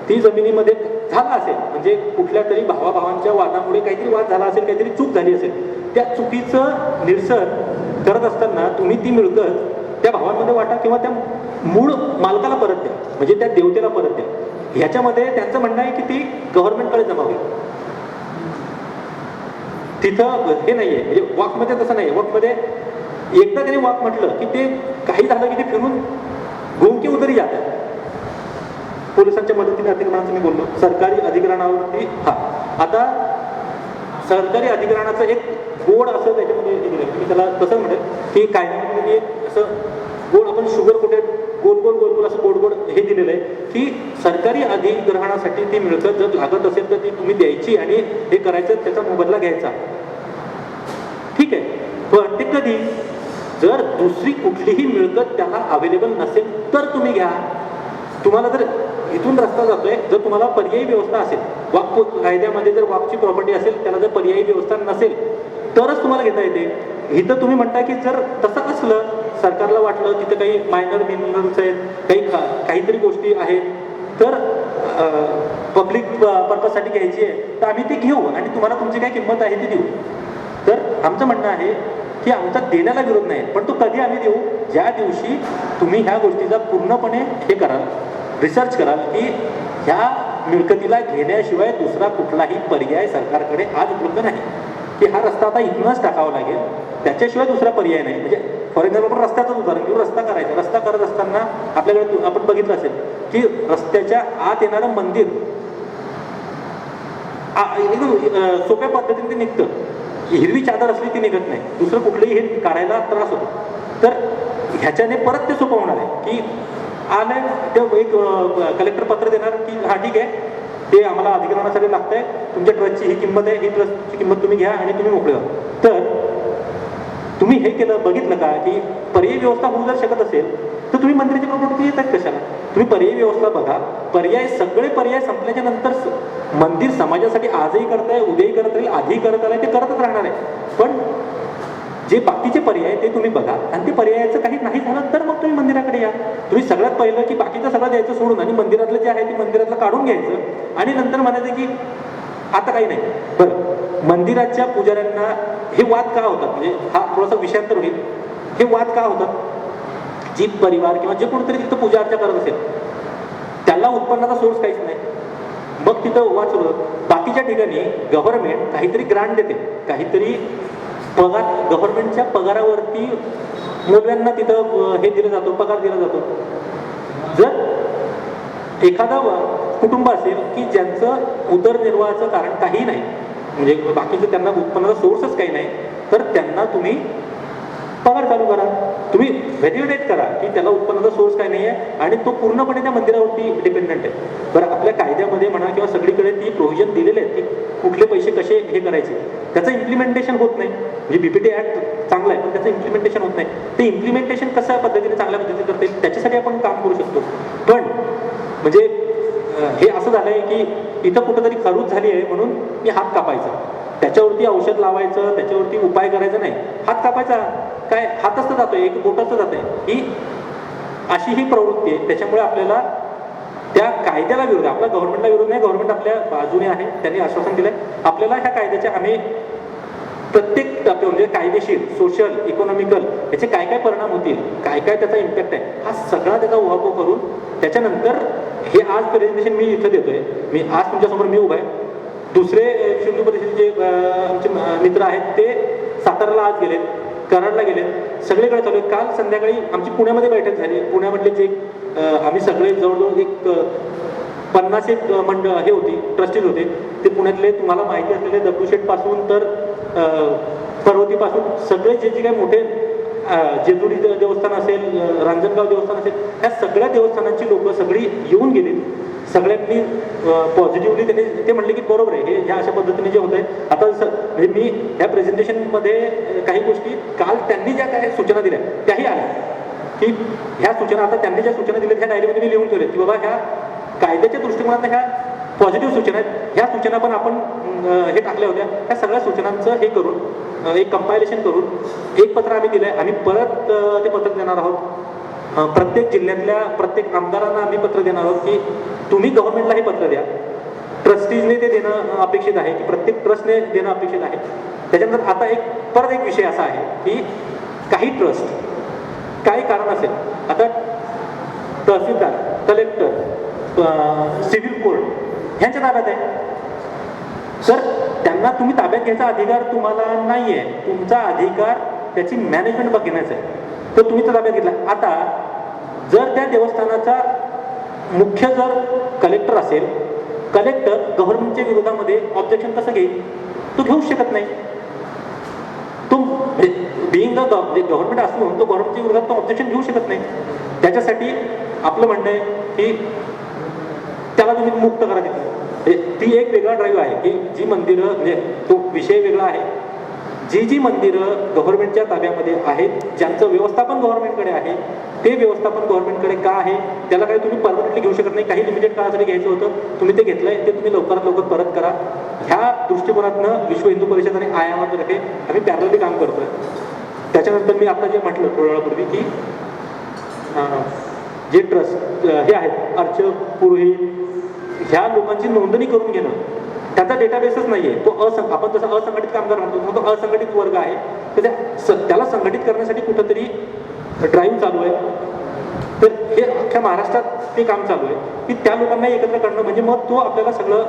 ती जमिनीमध्ये झाला असेल म्हणजे कुठल्या तरी भावाभावांच्या वादामुळे काहीतरी वाद झाला असेल, काहीतरी चूक झाली असेल, त्या चुकीचं निरसन करत असताना तुम्ही ती मिळकत त्या भावांमध्ये वाटा किंवा त्या मूळ मालकाला परत द्या, म्हणजे त्या देवतेला परत द्या. ह्याच्यामध्ये त्यांचं म्हणणं आहे की ती गव्हर्नमेंटकडे जमा होईल. तिथं हे नाही आहे, म्हणजे वॉकमध्ये तसं नाही आहे. वॉकमध्ये एकदा त्यांनी वॉक म्हटलं की ते काही झालं की ते फिरून घुम की उतरी जातात. पोलिसांच्या मदतीने अतिक्रमणाचं मी बोललो, सरकारी अधिग्रहणावरती आता सरकारी अधिग्रहणाचं एक गोड असं त्याच्यामध्ये मी त्याला कसं म्हणेल की कायद्यामध्ये असं गोड आपण शुगर कोटेड गोल गोल गोल गोल असं गोड गोड हे दिलेलं आहे की सरकारी अधिग्रहणासाठी ती मिळकत जर लागत असेल तर ती तुम्ही द्यायची आणि हे करायचं, त्याचा मोबदला घ्यायचा. ठीक आहे, पण ते कधी जर दुसरी कुठलीही मिळकत त्याला अवेलेबल नसेल तर तुम्ही घ्या. तुम्हाला जर इथून रस्ता जातोय, जर तुम्हाला पर्यायी व्यवस्था असेल, वक्फ कायद्यामध्ये जर वक्फची प्रॉपर्टी असेल त्याला जर पर्यायी व्यवस्था नसेल तरच तुम्हाला घेता येते. इथं तुम्ही म्हणता की जर तसं असलं, सरकारला वाटलं तिथं काही मायनर मिनरल्स आहेत, काहीतरी गोष्टी आहेत तर पब्लिक पर्पजसाठी घ्यायची आहे तर आम्ही ती घेऊ आणि तुम्हाला तुमची काय किंमत आहे ती देऊ. तर आमचं म्हणणं आहे की आमचा देण्याला विरोध नाही, पण तो कधी आम्ही देऊ ज्या दिवशी तुम्ही ह्या गोष्टीचा पूर्णपणे हे कराल, रिसर्च कराल की ह्या मिळकतीला घेण्याशिवाय दुसरा कुठलाही पर्याय सरकारकडे आज उपलब्ध नाही, की हा रस्ता आता इथूनच टाकावा लागेल, त्याच्याशिवाय दुसरा पर्याय नाही. म्हणजे फॉर एक्झाम्पल आपण रस्त्याचंच उदाहरण घेऊ. रस्ता करायचा, रस्ता करत असताना आपल्याकडे आपण बघितलं असेल की रस्त्याच्या आत येणारं मंदिर एकदम सोप्या पद्धतीने ते निघतं. हिरवी चादर असली ती निघत नाही, दुसरं कुठलंही हे काढायला त्रास होतो. तर ह्याच्याने परत ते सोपं होणार आहे की आलं ते एक कलेक्टर पत्र देणार की हा ठीक आहे, ते आम्हाला अधिग्रहणासाठी लागतंय, तुमच्या ट्रस्टची ही किंमत आहे, ही ट्रस्टची किंमत तुम्ही घ्या आणि तुम्ही मोकळे व्हा. तर तुम्ही हे केलं, बघितलं का की पर्यायी व्यवस्था होऊ जर शकत असेल तर तुम्ही मंत्र्याच्या प्रॉपर्टी येतात कशाला? तुम्ही पर्यायी व्यवस्था बघा. सगळे पर्याय संपल्याच्या नंतर मंदिर समाजासाठी आजही करताय, उद्याही करत राहील, आधीही करत आलाय, ते करतच राहणार आहे. पण जे बाकीचे पर्याय ते तुम्ही बघा आणि ते पर्यायाचं काही नाही झालं तर मग तुम्ही मंदिराकडे या. तुम्ही सगळ्यात पहिलं की बाकीचं सगळं द्यायचं सोडून आणि मंदिरातलं जे आहे ते मंदिरातलं काढून घ्यायचं आणि नंतर म्हणायचं की आता काही नाही. बरं, मंदिराच्या पुजाऱ्यांना हे वाद का होतात, म्हणजे हा थोडासा विषयांतर होईल. हे वाद का होतात? जी परिवार किंवा जे कोणतरी तिथं पूजा अर्चा करत असेल त्याला उत्पन्नाचा सोर्स काहीच नाही, मग तिथं वाद सुरू होतात. बाकीच्या ठिकाणी गव्हर्नमेंट काहीतरी ग्रांट देते, काहीतरी पगार, गव्हर्नमेंटच्या पगारावरती मौलव्यांना तिथं हे दिलं जातो, पगार दिला जातो. जर एखादा कुटुंब असेल की ज्यांचं उदरनिर्वाहाचं कारण काही नाही, म्हणजे बाकीचं त्यांना उत्पन्नाचा सोर्सच काही नाही, तर त्यांना तुम्ही पगार चालू करा. तुम्ही व्हॅल्युएट करा की त्याला उत्पन्नाचा सोर्स काही नाही आहे आणि तो पूर्णपणे त्या मंदिरावरती डिपेंडंट आहे. बरं, आपल्या कायद्यामध्ये म्हणा किंवा सगळीकडे ती प्रोव्हिजन दिलेले आहेत की कुठले पैसे कसे हे करायचे, त्याचं इम्प्लिमेंटेशन होत नाही. म्हणजे बीपीटी ऍक्ट चांगला आहे पण त्याचं इम्प्लिमेंटेशन होत नाही. ते इम्प्लिमेंटेशन कशा पद्धतीने चांगल्या पद्धतीने करता येईल त्याच्यासाठी आपण काम करू शकतो. पण म्हणजे हे असं झालंय की इथं कुठंतरी खरूच झाली आहे म्हणून मी हात कापायचा, त्याच्यावरती औषध लावायचं, त्याच्यावरती उपाय करायचा नाही, हात कापायचा. काय हातच तर जातोय, एक बोटच तर जातंय. ही अशी ही प्रवृत्ती आहे. त्याच्यामुळे आपल्याला त्या कायद्याला विरोध आहे, आपला गव्हर्नमेंटला विरोध नाही, गव्हर्नमेंट आपल्या बाजूने आहे, त्यांनी आश्वासन दिलंय आपल्याला. ह्या कायद्याच्या आम्ही प्रत्येक टप्प्यावर म्हणजे कायदेशीर, सोशल, इकॉनॉमिकल याचे काय काय परिणाम होतील, काय काय त्याचा इम्पॅक्ट आहे, हा सगळा त्याचा उहापोह करून त्याच्यानंतर हे आज प्रेझेंटेशन मी इथं देतोय. मी आज तुमच्यासमोर मी उभा आहे. दुसरे हिंदू परिषदेचे आमचे मित्र आहेत ते साताराला आज गेलेत, कराडला गेलेत, सगळीकडे चालू आहे. काल संध्याकाळी आमची पुण्यामध्ये बैठक झाली. पुण्यामधले जे आम्ही सगळे जवळजवळ एक 50 मंडळ हे होती, ट्रस्टीज होते. ते पुण्यातले तुम्हाला माहिती असलेले दगडूशेठपासून तर पर्वतीपासून सगळे जे जे काही मोठे जेजुरी देवस्थान असेल, रांजणगाव देवस्थान असेल, ह्या सगळ्या देवस्थानांची लोक सगळी येऊन गेली. सगळ्यांनी पॉझिटिव्हली त्यांनी ते म्हणले की बरोबर आहे, हे ह्या अशा पद्धतीने जे होत आहे. आता म्हणजे मी ह्या प्रेझेंटेशनमध्ये काही गोष्टी काल त्यांनी ज्या काही सूचना दिल्या त्याही आल्या की ह्या सूचना, आता त्यांनी ज्या सूचना दिल्या ह्या डायरीमध्ये मी लिहून ठेवल्या की बाबा ह्या कायद्याच्या दृष्टिकोनात ह्या पॉझिटिव्ह सूचना आहेत. ह्या सूचना पण आपण हे टाकल्या होत्या. ह्या सगळ्या सूचनांचं हे करून एक कंपायलेशन करून एक पत्र आम्ही दिलंय. आम्ही परत ते पत्र देणार आहोत. प्रत्येक जिल्ह्यातल्या प्रत्येक आमदारांना आम्ही पत्र देणार आहोत की तुम्ही गव्हर्नमेंटला हे पत्र द्या. ट्रस्टीजने ते देणं अपेक्षित आहे की प्रत्येक ट्रस्टने देणं अपेक्षित आहे. त्याच्यानंतर आता परत एक विषय असा आहे की काही ट्रस्ट काही कारण असेल, आता तहसीलदार, कलेक्टर, सिव्हिल कोर्ट ह्यांच्या ताब्यात आहे, तर त्यांना तुम्ही ताब्यात घ्यायचा अधिकार तुम्हाला नाही आहे. तुमचा अधिकार त्याची मॅनेजमेंट बघण्याचा आहे, तर तुम्ही तो ताब्यात घेतला. आता जर त्या देवस्थानाचा मुख्य जर कलेक्टर असेल, कलेक्टर गव्हर्नमेंटच्या विरोधामध्ये ऑब्जेक्शन कसं घेईल? तो घेऊच शकत नाही. तो बिईंग गव्हर्नमेंट असून तो गव्हर्नमेंटच्या विरोधात तो ऑब्जेक्शन घेऊ शकत नाही. त्याच्यासाठी आपलं म्हणणं आहे की त्याला तुम्ही मुक्त करा तिथं. ती एक वेगळा ड्राईव्ह आहे की जी मंदिरं, म्हणजे तो विषय वेगळा आहे. जी मंदिरं गव्हर्नमेंटच्या ताब्यामध्ये आहेत, ज्यांचं व्यवस्थापन गव्हर्नमेंटकडे आहे, ते व्यवस्थापन गव्हर्नमेंटकडे का आहे त्याला काही तुम्ही परमनंटली घेऊ शकत नाही. काही लिमिटेड काळासाठी घ्यायचं होतं, तुम्ही ते घेतलंय, ते तुम्ही लवकरात लवकर परत करा. ह्या दृष्टिकोनातनं विश्व हिंदू परिषद आणि आयामातर्फे आम्ही पॅरलली काम करतोय. त्याच्यानंतर मी आता जे म्हटलं थोड्या वेळापूर्वी की जे ट्रस्ट हे आहेत, अर्चक, पुरोहित, ह्या लोकांची नोंदणी करून घेणं, त्याचा डेटाबेसच नाही आहे. तो आपण जसं असंघटित कामगार म्हणतो, तो असंघटित वर्ग आहे. तर त्याला संघटित करण्यासाठी कुठंतरी ड्राईव्ह चालू आहे. तर हे अख्ख्या महाराष्ट्रात ते काम चालू आहे की त्या लोकांना एकत्र करणं, म्हणजे मग तो आपल्याला सगळं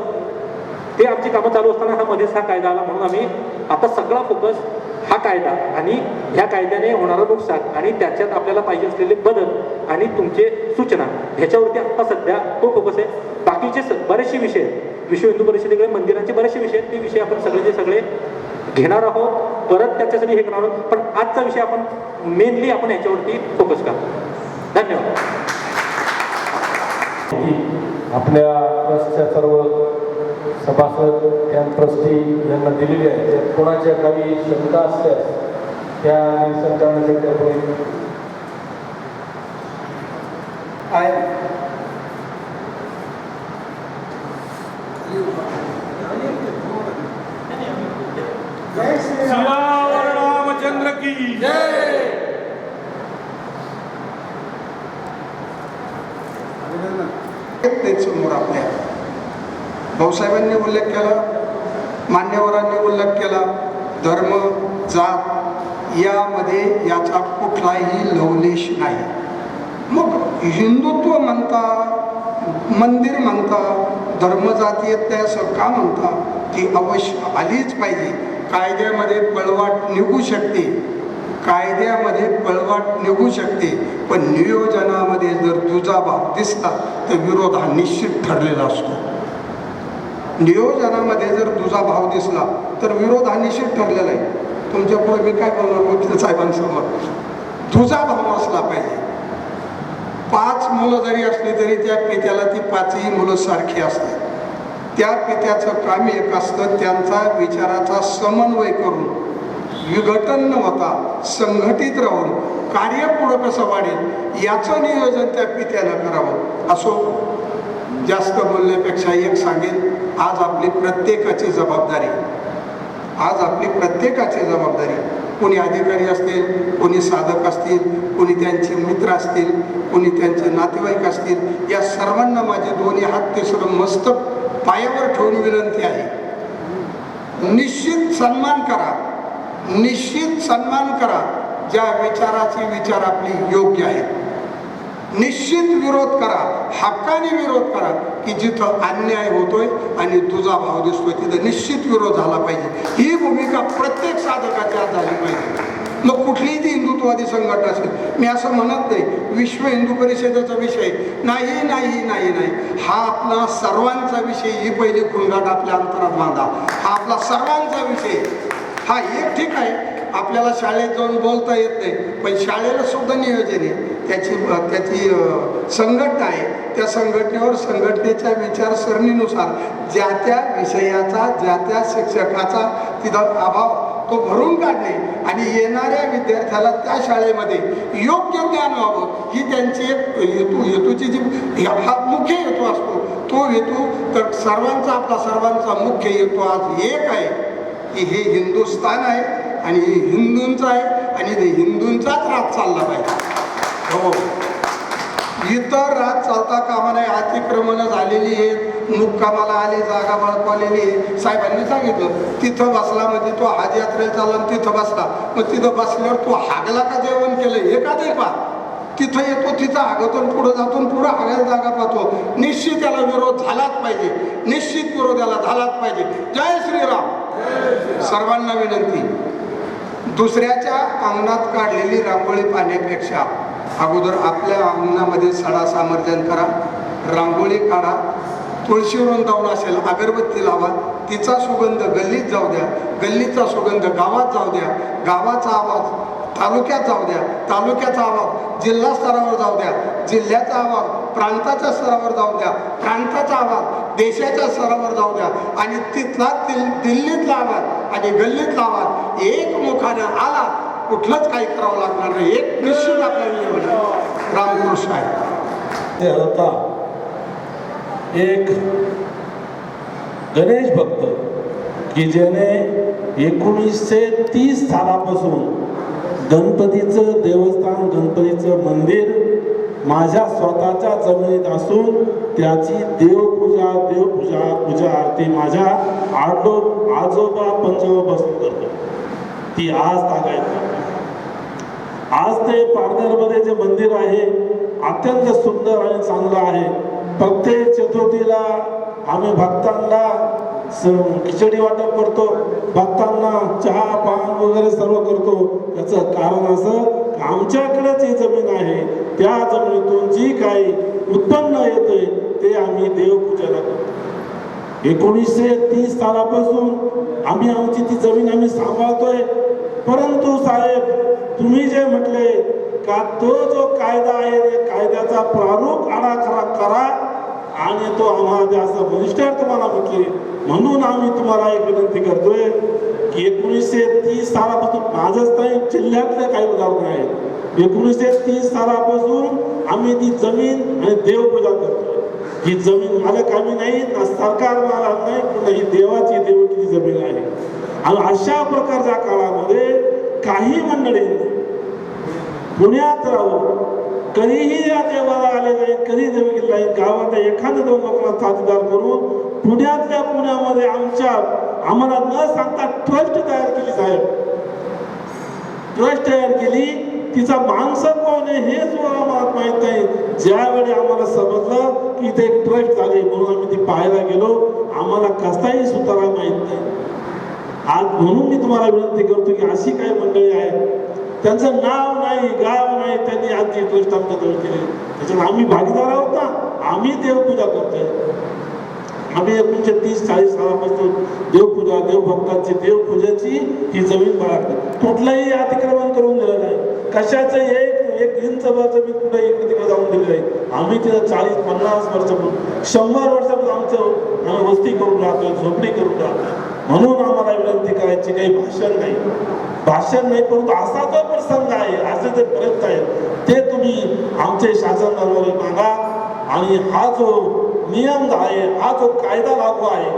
ते आमची कामं चालू असताना हा मध्येच हा कायदा आला. म्हणून आम्ही आता सगळा फोकस हा कायदा आणि ह्या कायद्याने होणारं नुकसान आणि त्याच्यात आपल्याला पाहिजे असलेले बदल आणि तुमचे सूचना ह्याच्यावरती आत्ता सध्या तो फोकस आहे. बाकीचे बरेचसे विषय विश्व हिंदू परिषदेकडे मंदिरांचे बरेचसे विषय आहेत, ते विषय आपण सगळे घेणार आहोत, परत त्याच्यासाठी हे करणार आहोत. पण आजचा विषय आपण मेनली आपण ह्याच्यावरती फोकस करतो. धन्यवाद. आपल्या ट्रस्टच्या सर्व सभासद कॅम्प ट्रस्टी यांना दिलेली आहे. त्यात कोणाच्या काही शंका असल्यास त्या निरसन करण्यासाठी आपण ते समोर आपल्या भाऊसाहेबांनी उल्लेख केला, मान्यवरांनी उल्लेख केला, धर्म जात यामध्ये याचा कुठलाही लवलेश नाही. मग हिंदुत्व म्हणता, मंदिर म्हणता, धर्मजातीयता असं का म्हणता, ती अवश्य आलीच पाहिजे. कायद्यामध्ये पळवाट निघू शकते, कायद्यामध्ये पळवाट निघू शकते, पण नियोजनामध्ये जर तुझा भाव दिसला तर विरोध हा निश्चित ठरलेला असतो. नियोजनामध्ये जर तुझा भाव दिसला तर विरोध हा निश्चित ठरलेला आहे. तुमच्या पुढे मी काय बोलणार वकील साहेबांसमोर, तुझा भाव असला पाहिजे. 5 मुलं जरी असली तरी त्या पित्याला ती 5ही मुलं सारखी असतात. त्या पित्याचं काम एक असतं, त्यांचा विचाराचा समन्वय करून, विघटन न होता संघटित राहून कार्य पुढं कसं वाढेल याचं नियोजन त्या पित्यानं करावं. असो, जास्त बोलण्यापेक्षा एक सांगेन, आज आपली प्रत्येकाची जबाबदारी, आज आपली प्रत्येकाची जबाबदारी, कोणी अधिकारी असतील, कोणी साधक असतील, कोणी त्यांचे मित्र असतील, कोणी त्यांचे नातेवाईक असतील, या सर्वांना माझे दोन्ही हात तिसरं मस्तक पायावर ठेवून विनंती आहे, निश्चित सन्मान करा, निश्चित सन्मान करा ज्या विचाराचे विचार आपले योग्य आहेत. निश्चित विरोध करा, हक्काने विरोध करा, की जिथं अन्याय होतोय आणि तुझा भाव दिसतोय तिथं निश्चित विरोध झाला पाहिजे. ही भूमिका प्रत्येक साधकाची आज झाली पाहिजे. मग कुठलीही ती हिंदुत्ववादी संघटना असेल, मी असं म्हणत नाही विश्व हिंदू परिषदेचा विषय नाही नाही नाही नाही, हा आपला सर्वांचा विषय. ही पहिली खुणगाट आपल्या अंतरात बांधा, हा आपला सर्वांचा विषय. हा एक ठीक आहे, आपल्याला शाळेत जाऊन बोलता येत नाही, पण शाळेला सुद्धा नियोजन आहे, त्याची संघटना आहे. त्या संघटनेवर संघटनेच्या विचारसरणीनुसार ज्या त्या विषयाचा, ज्या त्या शिक्षकाचा तिथं अभाव तो भरून काढणे आणि येणाऱ्या विद्यार्थ्याला त्या शाळेमध्ये योग्य ज्ञान व्हावं, ही त्यांची एक हेतूची जी हा मुख्य हेतू असतो. तो हेतू तर सर्वांचा, आपला सर्वांचा मुख्य हेतू आज एक आहे की हे हिंदुस्थान आहे आणि हे हिंदूंचं आहे आणि ते हिंदूंचाच राज चालला पाहिजे. हो, इतर राज चालता कामा नये. अतिक्रमणं झालेली आहेत, मुक्कामाला आली, जागा बळकवलेली आहे. साहेबांनी सांगितलं तिथं बसला म्हणजे तो हज यात्रेला चालला आणि तिथं बसला, मग तिथं बसल्यावर तो हागला का जेवण केलं हे का नाही पहा. तिथं येतो, तिथं हागतून पुढं जातो, पुढं हागायला जागा पाहतो. निश्चित त्याला विरोध झालाच पाहिजे, निश्चित विरोध याला झालाच पाहिजे. जय श्रीराम. सर्वांना विनंती, दुसऱ्याच्या अंगणात काढलेली रांगोळी पाहण्यापेक्षा अगोदर आपल्या अंगणामध्ये सडा सामर्थ्यन करा, रांगोळी काढा, तुळशी वृंदावन असेल अगरबत्ती लावा, तिचा सुगंध गल्लीत जाऊ द्या, गल्लीचा सुगंध गावात जाऊ द्या, गावाचा आवाज तालुक्यात जाऊ द्या, तालुक्याचा आवाज जिल्हा स्तरावर जाऊ द्या, जिल्ह्याचा आवाज प्रांताच्या स्तरावर जाऊ द्या, प्रांताचा आवाज देशाच्या स्तरावर जाऊ द्या आणि तिथला दिल्लीतला आवाज आणि गल्लीतला आवाज एकमुखानं आला, कुठलंच काही करावं लागणार नाही. एक निश्चित आपल्याला रामकृष्ण आहे. आता एक गणेश भक्त की ज्याने 1930 सालापासून गणपतीचं देवस्थान, गणपतीचं मंदिर माझ्या स्वतःच्या जमिनीत असून त्याची पूजा आरती माझ्या आजोबा पंजोबा बसून करतो. ती आज तागायत करतो. आज ते पारनेरमध्ये जे मंदिर आहे अत्यंत सुंदर आणि चांगलं आहे. प्रत्येक चतुर्थीला आम्ही भक्तांना खिचडी वाटप करतो, भक्तांना चहा पान वगैरे सर्व करतो. त्याचं कारण असं, आमच्याकडे जी जमीन आहे त्या जमिनीतून जी काही उत्पन्न येते ते आम्ही देवपूजेला करतो. 1930 सालापासून आम्ही आमची ती जमीन आम्ही सांभाळतोय. परंतु साहेब, तुम्ही जे म्हटले का तो जो कायदा आहे त्या कायद्याचा प्रारूप आराखडा करा आणि तो आम्हाला द्या, असं मिनिस्टर तुम्हाला म्हटले. म्हणून आम्ही तुम्हाला एक विनंती करतोय की 1930 सालापासून, माझंच नाही जिल्ह्यातले काही उदाहरण आहेत, 1930 सालापासून आम्ही ती जमीन आणि देवपूजा करतोय. ही जमीन मालक आम्ही नाही, ना सरकार मालक नाही, पुन्हा ही देवाची देवकीची जमीन आहे. आणि अशा प्रकारच्या काळामध्ये काही मंडळींनी पुण्यात राहून कधीही या देवाला आले नाही, कधी देव गेले नाही. गावात एखाद्या दोन लोकांना साथीदार करून पुण्यातल्या पुण्यामध्ये आम्हाला न सांगता ट्रस्ट तयार केली साहेब. ट्रस्ट तयार केली, तिचा माणसं कोण आहे हे सुद्धा आम्हाला माहित नाही. ज्यावेळी आम्हाला समजलं की इथे एक ट्रस्ट झाले म्हणून आम्ही ती पाहायला गेलो, आम्हाला कसाही सुतारा माहित नाही. आज म्हणून मी तुम्हाला विनंती करतो की अशी काही मंडळी आहेत, त्यांचं नाव नाही, गाव नाही, त्यांनी आज जी ट्रस्ट आमच्याजवळ केली त्याच्यात आम्ही भागीदार आहोत ना. आम्ही देवपूजा करतोय. आम्ही 1930-40 सालापासून देवपूजा, देवभक्तांची, देवपूजेची ही जमीन बाळगली. कुठलंही अतिक्रमण करून दिलं नाही. कशाचं एक इंच जमीन कुठे इकडे तिकडे जाऊन दिली नाही. आम्ही तिथं 40-50 वर्षापासून 100 वर्षापासून आम्ही वस्ती करून राहतोय, झोपडी करून राहतोय. म्हणून आम्हाला विनंती करायची, काही भाषण नाही, परंतु असा जो प्रसंग आहे, असे जे प्रयत्न आहेत ते तुम्ही आमचे शासन दरबारी मागा. आणि हा जो नियम आहे, हा जो कायदा लागू आहे,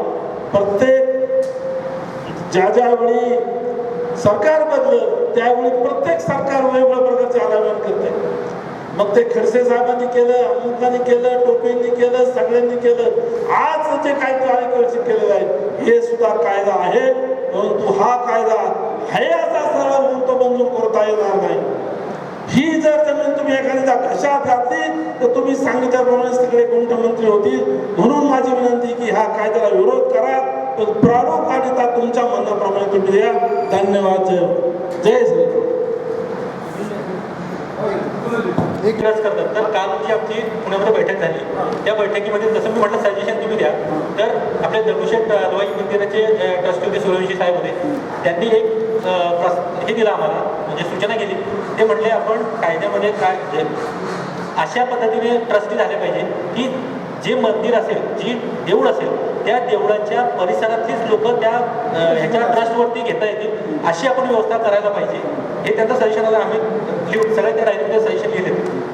प्रत्येक ज्यावेळी सरकार बदललं त्यावेळी प्रत्येक सरकार वेगवेगळ्या प्रकारचे अलाइनमेंट करते. मग ते खडसे साहेबांनी केलं, अमुकांनी केलं, टोपेंनी केलं, सगळ्यांनी केलं. आज जे कायदा आयोगाने केलेलं आहे हे सुद्धा कायदा आहे, परंतु हा कायदा आहे असा सरळ म्हणून तो मंजूर करता येणार नाही. ही जर जमीन तुम्ही एखाद्या घशात घातली तर तुम्ही सांगितल्याप्रमाणे सगळे गुंठमंत्री होतील. म्हणून माझी विनंती की ह्या कायद्याला विरोध करा, पण प्रारूप काढता तुमच्या म्हणण्याप्रमाणे तुम्ही द्या. धन्यवाद. जय श्री. करतात. तर काल जी आमची पुण्यामध्ये बैठक झाली, त्या बैठकीमध्ये जसं मी म्हटलं सजेशन तुम्ही द्या. तर आपले दगडूशेठ हलवाई मंदिराचे ट्रस्टी होते सूर्यवंशी साहेब होते, त्यांनी एक हे दिलं आम्हाला, म्हणजे सूचना केली. ते म्हटले आपण कायद्यामध्ये काय अशा पद्धतीने ट्रस्टी झाले पाहिजे की जे मंदिर असेल, जी देऊळ असेल, त्या देवळाच्या परिसरातलीच लोक त्या ह्याच्या ट्रस्टवरती घेता येतील अशी आपण व्यवस्था करायला पाहिजे. हे त्यांचं सजेशन आलं. आम्ही सगळ्या त्या राहिलेले सजेशन लिहिले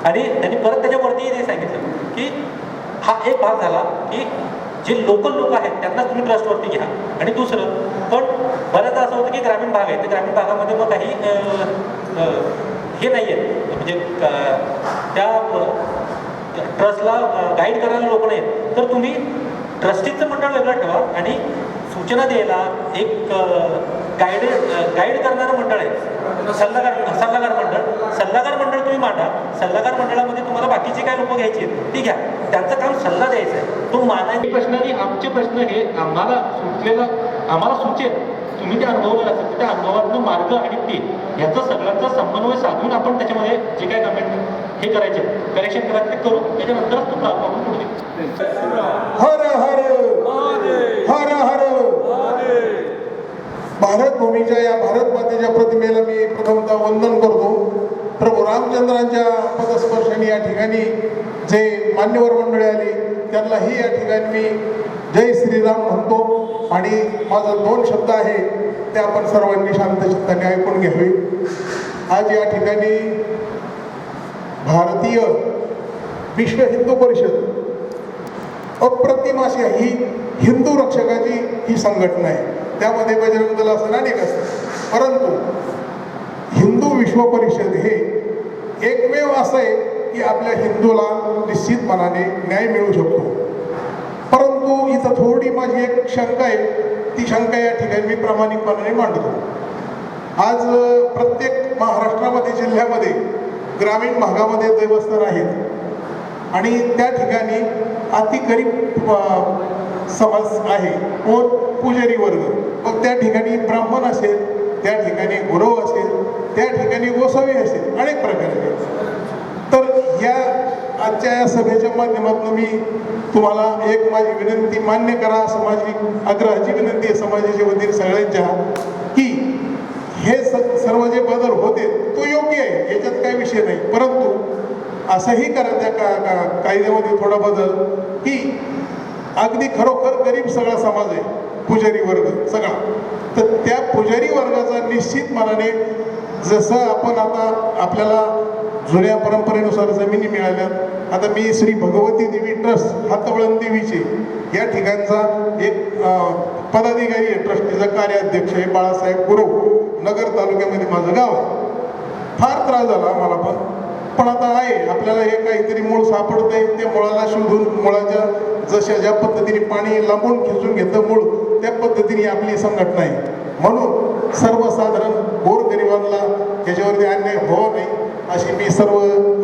आणि त्यांनी परत त्याच्यावरती हे सांगितलं की हा एक भाग झाला की जे लोकल लोक आहेत त्यांना तुम्ही ट्रस्टवरती घ्या. आणि दुसरं, पण बऱ्याचदा असं होतं की ग्रामीण भाग आहे, त्या ग्रामीण भागामध्ये मग काही हे नाही आहे, म्हणजे त्या ट्रस्टला गाईड करायला लोक नाही आहेत. तर तुम्ही ट्रस्टीचं मंडळ वेगळं ठेवा आणि सूचना द्यायला एक गाईड करणारं मंडळ आहे, सल्लागार मंडळ तुम्ही मांडा. सल्लागार मंडळामध्ये तुम्हाला बाकीचे काय लोक घ्यायची आहेत ती घ्या, त्यांचं काम सल्ला द्यायचा आहे, तो मानाचे प्रश्न आणि आमचे प्रश्न हे आम्हाला सुचेल. तुम्ही ते अनुभवलेलं असेल, त्या अनुभवातून मार्ग आणि ते याचा सगळ्यांचा समन्वय साधून आपण त्याच्यामध्ये जे काय कमेंट हे करायचे करेक्शन करायचं ते करू, त्याच्यानंतरच तो आपण पुढे हर हर हर हर. भारत भूमीच्या या भारत मातेच्या प्रतिमेला मी प्रथमतः वंदन करतो. प्रभू रामचंद्रांच्या पदस्पर्शाने या ठिकाणी जे मान्यवर मंडळी आली त्यांनाही या ठिकाणी मी जय श्रीराम म्हणतो. आणि माझं 2 शब्द आहे ते आपण सर्वांनी शांत चित्ताने ऐकून घ्यावे. आज या ठिकाणी भारतीय विश्व हिंदू परिषद अप्रतिम अशी ही हिंदू रक्षकाची ही संघटना आहे. त्यामध्ये बजरंग दल असं अनेक असतं, परंतु हिंदू विश्व परिषद हे एकमेव असं आहे की आपल्या हिंदूला निश्चितपणाने न्याय मिळू शकतो. परंतु इथं थोडी माझी एक शंका आहे, ती शंका या ठिकाणी मी प्रामाणिकपणाने मांडतो. आज प्रत्येक महाराष्ट्रामध्ये जिल्ह्यामध्ये ग्रामीण भागामध्ये देवस्थान आहेत आणि त्या ठिकाणी अति गरीब समाज आहे, कोण पुजारी वर्ग. मग त्या ठिकाणी ब्राह्मण असेल, त्या ठिकाणी गुरव असेल, त्या ठिकाणी गोसावी असेल, अनेक प्रकारचे. तर या आजच्या या सभेच्या माध्यमातून मी तुम्हाला एक माझी विनंती मान्य करा, असं माझी आग्रहाची विनंती आहे समाजाच्या वतीने सगळ्यांच्या, की हे सर्व जे बदल होते तो योग्य आहे, याच्यात काही विषय नाही. परंतु असंही करा त्या कायद्यामध्ये थोडा बदल की अगदी खरोखर गरीब सगळा समाज आहे, पुजारी वर्ग सगळा, तर त्या पुजारी वर्गाचा निश्चितपणाने जसं आपण आता आपल्याला जुन्या परंपरेनुसार जमिनी मिळाल्या, आता मी श्री भगवती देवी ट्रस्ट हातवळण देवीचे या ठिकाणचा एक पदाधिकारी आहे, ट्रस्टीचा कार्याध्यक्ष आहे बाळासाहेब गुरव, नगर तालुक्यामध्ये माझं गाव आहे. फार त्रास झाला मला, पण पण आता आहे आपल्याला हे काहीतरी मूळ सापडतंय, त्या मुळाला शोधून मुळाच्या ज्या पद्धतीने पाणी लांबून खेचून घेतं मूळ, त्या पद्धतीने आपली संघटना आहे. म्हणून सर्वसाधारण गोरगरिबांना त्याच्यावरती अन्याय होऊ नये अशी मी सर्व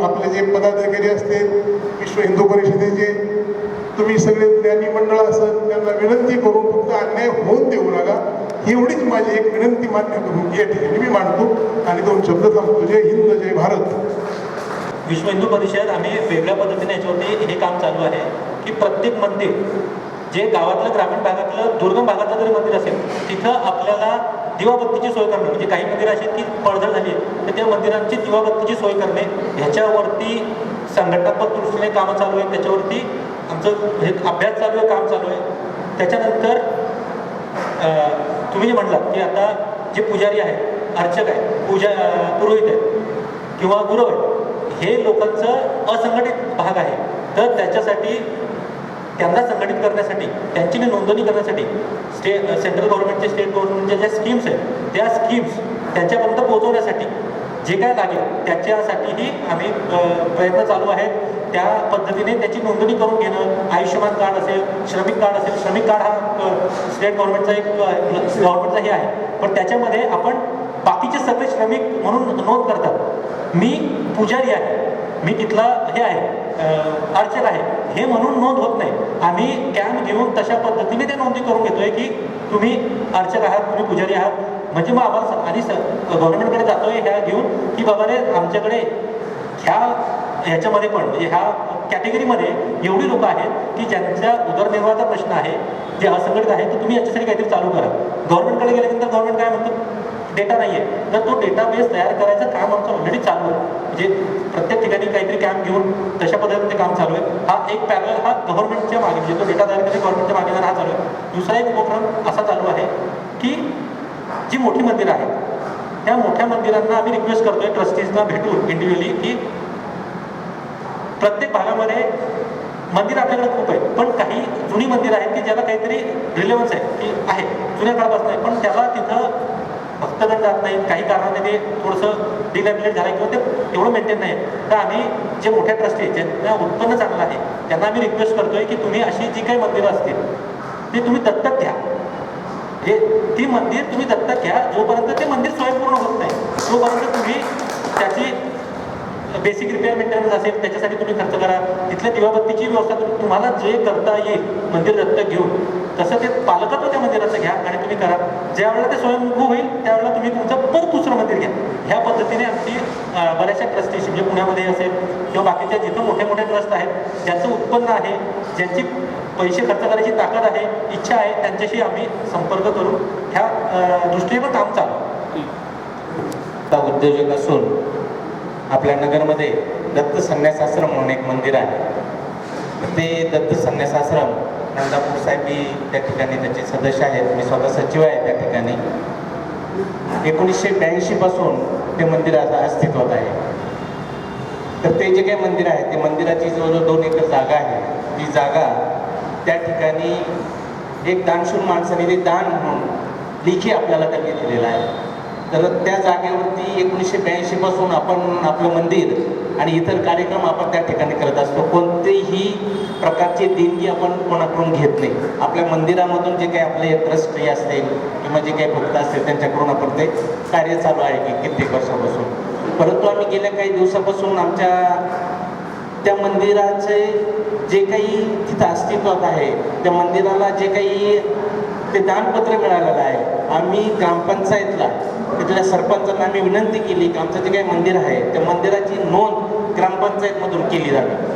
आपले जे पदाधिकारी असतील, विश्व हिंदू परिषदेचे तुम्ही सगळे ज्ञानी मंडळ असेल त्यांना विनंती करून फक्त अन्याय होऊन देऊ नका, एवढीच माझी एक विनंती मान्य करून या ठिकाणी मी मांडतो आणि 2 शब्द थांबतो. जय हिंद, जय भारत. विश्व हिंदू परिषद आम्ही वेगळ्या पद्धतीने याच्यावरती हे काम चालू आहे की प्रत्येक मंदिर जे गावातलं, ग्रामीण भागातलं, दुर्गम भागातलं जरी मंदिर असेल तिथं आपल्याला दिवाबत्तीची सोय करणं, म्हणजे काही मंदिरं अशी की पडझड झाली तर त्या मंदिरांची दिवाबत्तीची सोय करणे, ह्याच्यावरती संघटनात्मक दृष्टीने कामं चालू आहे. त्याच्यावरती आमचं हे अभ्यास चालू आहे, काम चालू आहे. त्याच्यानंतर तुम्ही जे म्हणलात की आता जे पुजारी आहेत, अर्चक आहेत, पुरोहित आहेत किंवा गुरव आहेत, हे लोकांचं असंघटित भाग आहे. तर त्याच्यासाठी त्यांना संघटित करण्यासाठी, त्यांची नोंदणी करण्यासाठी सेंट्रल गव्हर्नमेंटचे, स्टेट गव्हर्नमेंटच्या ज्या स्कीम्स आहेत त्या स्कीम्स त्यांच्यापर्यंत पोहोचवण्यासाठी जे काय लागेल त्याच्यासाठीही आम्ही प्रयत्न चालू आहेत. त्या पद्धतीने त्याची नोंदणी करून घेणं, आयुष्यमान कार्ड असेल, श्रमिक कार्ड असेल. श्रमिक कार्ड हा स्टेट गव्हर्नमेंटचा एक गव्हर्नमेंटचा हे आहे, पण त्याच्यामध्ये आपण बाकीचे सगळे श्रमिक म्हणून नोंद करतात. मी पुजारी आहे, मी तिथला हे आहे, अर्चक आहे, हे म्हणून नोंद होत नाही. आम्ही कॅम्प घेऊन तशा पद्धतीने ते नोंदणी करून घेतोय की तुम्ही अर्चक आहात, तुम्ही पुजारी आहात, म्हणजे मग आम्हाला आणि गव्हर्नमेंटकडे जातोय ह्या घेऊन की बाबा रे आमच्याकडे ह्याच्यामध्ये पण म्हणजे ह्या कॅटेगरीमध्ये एवढी लोकं आहेत की ज्यांच्या उदरनिर्वाहाचा प्रश्न आहे, जे असंघटित आहे, तर तुम्ही याच्यासाठी काहीतरी चालू करा. गव्हर्नमेंटकडे गेल्यानंतर गव्हर्नमेंट काय म्हणतं, डेटा नाही आहे, तर तो डेटाबेस तयार करायचं काम आमचं ऑलरेडी चालू आहे. म्हणजे प्रत्येक ठिकाणी काहीतरी कॅम्प घेऊन तशा पद्धतीने काम चालू आहे. हा एक पॅरल हा गव्हर्नमेंटच्या मागे, म्हणजे तो डेटा तयार करणे गव्हर्नमेंटच्या मागे हा चालू आहे. दुसरा एक उपक्रम असा चालू आहे की जी मोठी मंदिरं आहेत त्या मोठ्या मंदिरांना आम्ही रिक्वेस्ट करतोय, ट्रस्टीजना भेटून इंडिव्हिज्युअली, की प्रत्येक भागामध्ये मंदिर आपल्याकडे खूप आहे, पण काही जुनी मंदिरं आहेत की ज्याला काहीतरी रिलेव्हन्स आहे की आहे, जुन्या काळापासून आहे, पण त्याला तिथं भक्तगण जात नाही, काही कारणाने ते थोडंसं डिलॅमिनेट झालं किंवा ते एवढं मेंटेन नाही. तर आम्ही जे मोठ्या ट्रस्टी आहेत, ज्यांना उत्पन्न चांगलं आहे, त्यांना आम्ही रिक्वेस्ट करतोय की तुम्ही अशी जी काही मंदिरं असतील ती तुम्ही दत्तक घ्या. हे ती मंदिर तुम्ही दत्तक घ्या, जोपर्यंत ते मंदिर स्वयंपूर्ण होत नाही तोपर्यंत तुम्ही त्याची बेसिक रिपेअर मेंटेनन्स असेल त्याच्यासाठी तुम्ही खर्च करा. तिथल्या दिवाबत्तीची व्यवस्था तुम्हाला जे करता येईल मंदिर दत्तक घेऊन, तसं ते पालकत्व त्या मंदिराचं घ्या आणि तुम्ही करा. ज्या वेळेला ते स्वयंभू होईल त्यावेळेला तुम्ही तुमचं परत दुसरं मंदिर घ्या. ह्या पद्धतीने आमची बऱ्याचशा ट्रस्टीशी, म्हणजे पुण्यामध्ये असेल किंवा बाकीच्या जिथं मोठे मोठे ट्रस्ट आहेत, ज्यांचं उत्पन्न आहे, ज्यांची पैसे खर्च करायची ताकद आहे, इच्छा आहे, त्यांच्याशी आम्ही संपर्क करून ह्या दृष्टीने पण काम चालू. उद्योजक असून आपल्या नगरमध्ये दत्त संन्यास आश्रम म्हणून एक मंदिर आहे. ते दत्त संन्यास आश्रम नंदापूर साहेबी त्या ठिकाणी त्याचे सदस्य आहेत, मी स्वतः सचिव आहे त्या ठिकाणी. 1982 पासून ते मंदिर आता अस्तित्वात आहे. तर ते जे काही मंदिर आहे ते मंदिराची जवळजवळ 2 एकर जागा आहे. ती जागा त्या ठिकाणी एक दानशूर माणसाने ते दान म्हणून लेखी आपल्याला त्यांनी दिलेलं आहे. तर त्या जागेवरती 1982 पासून आपण आपलं मंदिर आणि इतर कार्यक्रम आपण त्या ठिकाणी करत असतो. कोणतेही प्रकारची देणगी आपण कोणाकडून घेत नाही. आपल्या मंदिरामधून जे काही आपले ट्रस्टी असतील किंवा जे काही भक्त असतील त्यांच्याकडून आपण ते कार्य चालू आहे की कित्येक वर्षापासून. परंतु आम्ही गेल्या काही दिवसापासून आमच्या त्या मंदिराचे जे काही तिथं अस्तित्वात आहे, त्या मंदिराला जे काही ते दानपत्र मिळालेलं आहे, आम्ही ग्रामपंचायतला तिथल्या सरपंचांना आम्ही विनंती केली की आमचं जे काही मंदिर आहे त्या मंदिराची नोंद ग्रामपंचायतमधून केली जावी.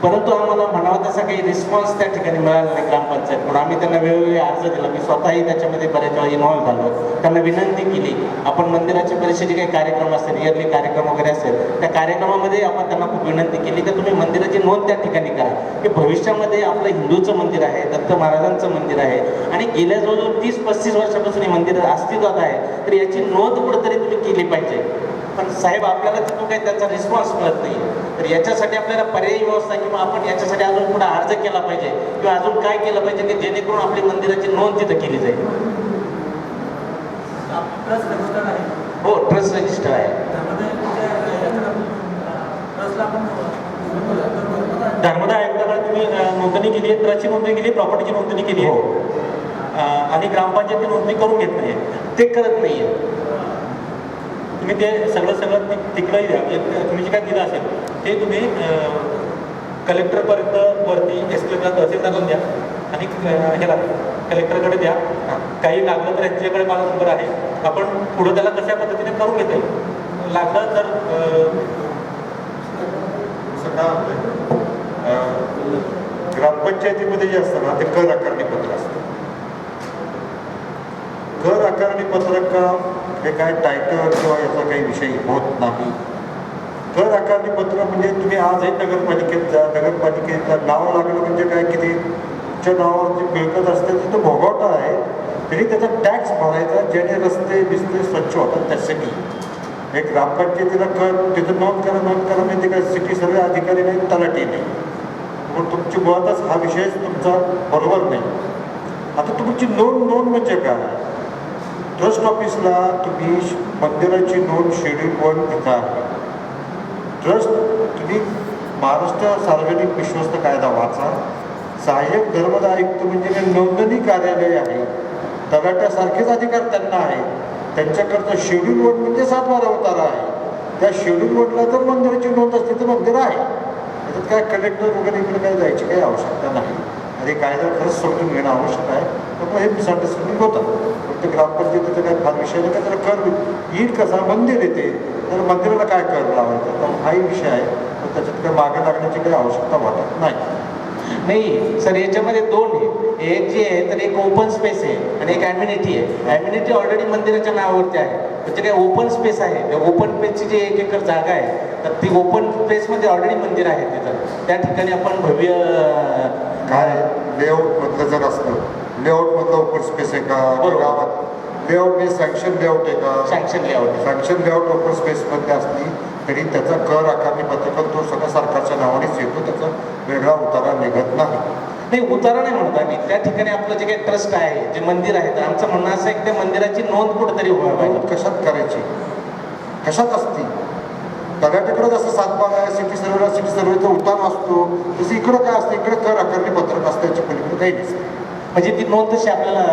परंतु आम्हाला म्हणावा तसा काही रिस्पॉन्स त्या ठिकाणी मिळाला नाही ग्रामपंचायतकडून. आम्ही त्यांना वेळोवेळी अर्ज दिला, मी स्वतःही त्याच्यामध्ये बऱ्याच वेळा इन्व्हॉल्व झालो. त्यांना विनंती केली आपण मंदिराच्या बरेचसे जे काही कार्यक्रम असतील, इयरली कार्यक्रम वगैरे असेल, त्या कार्यक्रमामध्ये आपण त्यांना खूप विनंती केली की तुम्ही मंदिराची नोंद त्या ठिकाणी करा की भविष्यामध्ये आपलं हिंदूचं मंदिर आहे, दत्त महाराजांचं मंदिर आहे आणि गेल्या जवळजवळ 30-35 वर्षापासून हे मंदिर अस्तित्वात आहे, तर याची नोंद कुठेतरी तुम्ही केली पाहिजे. पण साहेब आपल्याला तिथून काही त्याचा रिस्पॉन्स मिळत नाही. तर याच्यासाठी आपल्याला पर्यायी व्यवस्था किंवा आपण याच्यासाठी अजून पुढे अर्ज केला पाहिजे किंवा अजून काय केलं पाहिजे की जेणेकरून आपली मंदिराची नोंद तिथं केली जाईल. हो, ट्रस्ट रजिस्टर आहे. धर्मदाय आयुक्ताकडे तुम्ही नोंदणी केली आहे, ट्रस्टची नोंदणी केली आहे, प्रॉपर्टीची नोंदणी केली आहे, आणि ग्रामपंचायती नोंदणी करून घेत नाही, ते करत नाहीये. तुम्ही ते सगळं तिकडंही द्या. तुम्ही जे काय दिलं असेल ते तुम्ही कलेक्टरपर्यंत वरती एसपीला तहसीलदारांना द्या आणि ह्याला कलेक्टरकडे द्या. काही लागलं तर यांच्याकडे माझा नंबर आहे, आपण पुढं त्याला कशा पद्धतीने करून घेता येईल. लागलं तर असं काय होतंय, ग्रामपंचायतीमध्ये जे असतं ना ते कर आकारणी पत्र असतं. कर आकारणी पत्रक हे काय टायटल किंवा याचा काही विषय होत नाही. कर आकारणी पत्र म्हणजे तुम्ही आजही नगरपालिकेत जा, नगरपालिकेचं नाव लागलं म्हणजे काय की ते तुमच्या नावावर जी मिळकत असते तिथं भोगवटा आहे, तरी त्याचा टॅक्स भरायचा जेणे रस्ते बिस्ते स्वच्छ होतात त्यासाठी. एक ग्रामपंचायतीला कर तिथं नोंद करा म्हणजे काय सिटी सर्वे अधिकारी नाही, तलाठी नाही. पण तुमची मुळातच हा विषयच तुमचा बरोबर नाही. आता तुमची नोंद म्हणजे काय, ट्रस्ट ऑफिसला तुम्ही मंदिराची नोंद शेड्यूल 1 इथं आहे. ट्रस्ट तुम्ही महाराष्ट्र सार्वजनिक विश्वस्त कायदा वाचा. सहाय्यक धर्मदाय आयुक्त म्हणजे नोंदणी कार्यालय आहे, तलाट्यासारखेच अधिकार त्यांना आहे. त्यांच्याकरता शेड्यूल 1 म्हणजे 7-12 अवतारा आहे. त्या शेड्यूल 1ला जर मंदिराची नोंद असते तर मंदिर आहे. त्याच्यात काय कलेक्टर वगैरे इकडे काय जायची काही आवश्यकता नाही. आणि कायदा खरंच समजून घेणं आवश्यक आहे. तर हे मिसअंडरस्टँडिंग होतं. फक्त ग्रामपंचायतीचा काय फार विषय नाही का, त्याला कर येईल कसा मंदिर येते तर मंदिराला काय कर लावायचं, तर हाही विषय आहे. तर त्याच्यात काय मागे लागण्याची काही आवश्यकता वाटत नाही. नाही सर, याच्यामध्ये दोन आहे. एक जे आहे तर एक ओपन स्पेस आहे आणि एक ॲम्युनिटी आहे. ॲम्युनिटी ऑलरेडी मंदिराच्या नावावरती आहे, म्हणजे काय ओपन स्पेस आहे. त्या ओपन स्पेसची जी 1 एकर जागा आहे तर ती ओपन स्पेसमध्ये ऑलरेडी मंदिर आहे तिथं. त्या ठिकाणी आपण भव्य काय लेआउटमधलं जर असलं, लेआउटमधलं ओपन स्पेस आहे का गावात, लेआउट हे सँक्शन लेआउट आहे का, sanction layout sanction layout open स्पेसमध्ये असली तरी त्याचा कर आकारणी पत्रक तो सगळ्या सरकारच्या नावानेच येतो, त्याचा वेगळा उतारा निघत नाही. नाही, उतारा नाही म्हणता मी. त्या ठिकाणी आपलं जे काही ट्रस्ट आहे, जे मंदिर आहे, तर आमचं म्हणणं असं आहे की त्या मंदिराची नोंद कुठेतरी व्हायला पाहिजे. कशात करायची, कशात असती, तलाट्याकडे जसं 7-12 आहे, सिटी सर्वेचा उतारा असतो तसं इकडं काय असतं, इकडे कर आकारणी पत्रक असतं, त्याच्या पलीकडे काही नसतं. म्हणजे ती नोंद तशी आपल्याला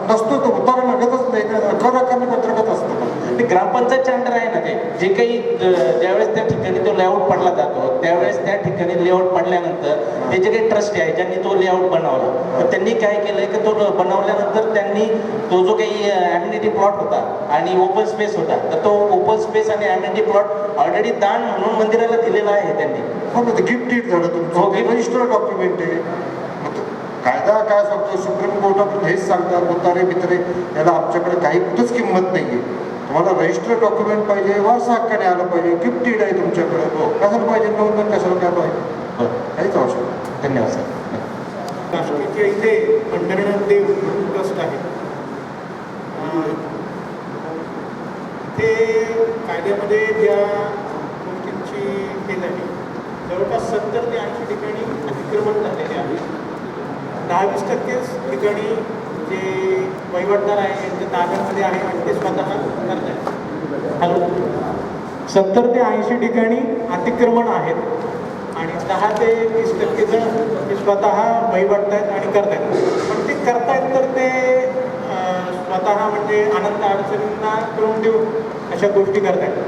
नसतो, तो उतारा लागतच नाही, कर आकारणी पत्रकच असतं. ते ग्रामपंचायतच्या अंडर आहे ना. ते जे काही ज्यावेळेस त्या ठिकाणी तो लेआउट पडला जातो त्यावेळेस त्या ठिकाणी लेआउट पडल्यानंतर ते जे काही ट्रस्ट आहे ज्यांनी तो लेआउट बनवला, तर त्यांनी काय केलं की तो बनवल्यानंतर त्यांनी तो जो काही ॲम्युनिटी प्लॉट होता आणि ओपन स्पेस होता, तर तो ओपन स्पेस आणि ॲम्युनिटी प्लॉट ऑलरेडी दान म्हणून मंदिराला दिलेला आहे त्यांनी. हो, ते गिफ्ट डीड झालं तुमचं, रजिस्टर डॉक्युमेंट आहे. कायदा काय सांगतो, सुप्रीम कोर्टातून हेच सांगतात, उतारे बितारे याला आमच्याकडे काही कुठंच किंमत नाही आहे. तुम्हाला रजिस्टर डॉक्युमेंट पाहिजे, वारसा हक्काने आलं पाहिजे, गिफ्ट डीड आहे तुमच्याकडे, कशाला पाहिजे नोंदण, कशाला काय पाहिजे, काहीच आवश्यक. धन्यवाद सर. नाशिकच्या इथे पंढरनाथ देव ट्रस्ट आहे. ते कायद्यामध्ये ज्या गोष्टींची हे झाली, जवळपास 70 ते 80 ठिकाणी अतिक्रमण झालेले आहे. 10-20% ठिकाणी जे वहिवाटदार आहे त्यांच्या ताब्यामध्ये आहे आणि ते स्वतः करत आहेत. हॅलो, 70 ते 80 ठिकाणी अतिक्रमण आहेत आणि 10 ते 20% जण ते स्वतः वहिवाटत आहेत आणि करत आहेत. पण ते करतायत तर ते स्वतः म्हणजे अनंत अडचणींना करून देऊन अशा गोष्टी करत आहेत.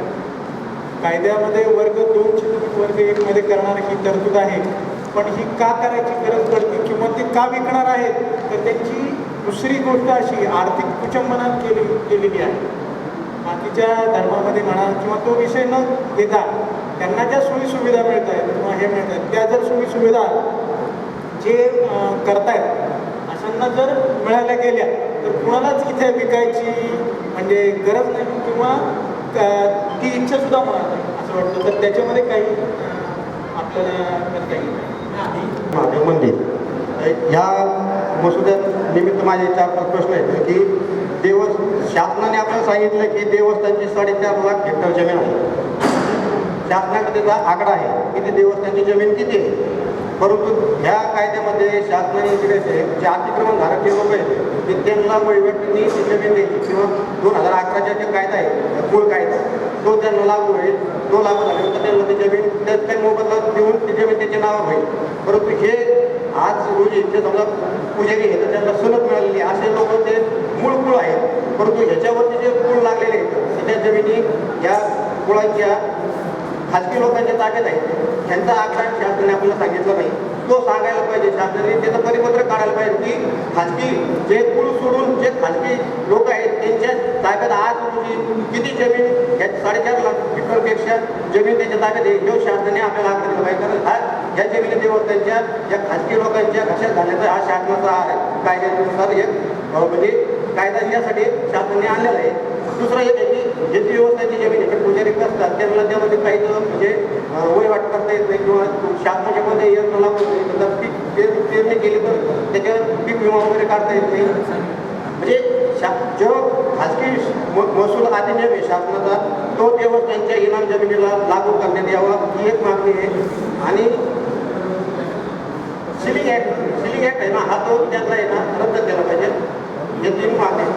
कायद्यामध्ये वर्ग 2ची तुम्ही वर्ग 1मध्ये करणार ही तरतूद आहे, पण ही का करायची गरज पडते किंवा ते का विकणार आहेत, तर त्यांची दुसरी गोष्ट अशी आर्थिक कुचंबना केलेली आहे. बाकीच्या धर्मामध्ये म्हणा किंवा तो विषय न घेता त्यांना ज्या सोयीसुविधा मिळत आहेत किंवा हे मिळत आहेत त्या जर सोयीसुविधा जे करतायत अशांना जर मिळाल्या गेल्या तर कुणालाच इथे विकायची म्हणजे गरज नाही किंवा ती इच्छासुद्धा होणार नाही असं वाटतं. तर त्याच्यामध्ये काही आपल्याला करता येईल. महादेव मंदिर या मसुद्यात निमित्त माझे 4-5 प्रश्न आहेत की शासनाने आपल्याला सांगितलं की देवस्थानची 4.5 लाख हेक्टर जमीन आहे. शासनाकडे त्याचा आकडा आहे की ते देवस्थानची जमीन किती आहे, परंतु ह्या कायद्यामध्ये शासनाने जे अतिक्रमण धारक जे लोक आहेत की त्यांना वहिवाटींनी ती जमीन द्यायची किंवा 2011चा जे कायदा आहे मूळ कायदा तो त्यांना लागू होईल. तो लागू झाल्यानंतर त्यांना ती जमीन त्यात काही मोबदला देऊन ती जमीन त्याच्या नावावर होईल. परंतु हे आज रोजी जे समजा पुजारी आहे तर त्यांना सनद मिळालेली आहे. असे लोक ते मूळ कुळ आहेत, परंतु ह्याच्यावरती जे कुळ लागलेले आहेत त्या जमिनी या कुळांच्या खाजगी लोकांच्या ताब्यात आहेत. ह्यांचा आकडा शासनाने आपल्याला सांगितलं नाही, तो सांगायला पाहिजे. शासनाने त्याचं परिपत्र काढायला पाहिजे की खाजगी जे कुळ सोडून जे खाजगी लोक आहेत त्यांच्या ताब्यात आज रोजी किती जमीन या 4.5 लाख हेक्टरपेक्षा जमीन त्याच्या ताब्यात आहे. जो शासनाने आपल्याला आकडा दिला पाहिजे, कारण हा या जमिनी देवस्थानच्या या खाजगी लोकांच्या घशात झाल्याचा हा शासनाचा कायद्यानुसार एक म्हणजे कायदा यासाठी शासनाने आणलेला आहे. दुसरं एक आहे की जे व्यवस्थाची जमीन आहे पुजारी असतात त्यांना त्यामध्ये काही म्हणजे वहिवाट करता येत नाही किंवा शासनाच्या मध्ये यंत्र लागू नाही. तर पीक पेरणी केली तर त्याच्यावर पीक विमा वगैरे काढता येत नाही. म्हणजे जो खाजगी महसूल अधिनियम आहे शासनाचा तो देवस्थानच्या इनाम जमिनीला लागू करण्यात यावा ही एक मागणी आहे. आणि सिलिंग ॲक्ट आहे ना, हा तो त्यातला आहे ना रद्द केला पाहिजे. हे 3 मागणी.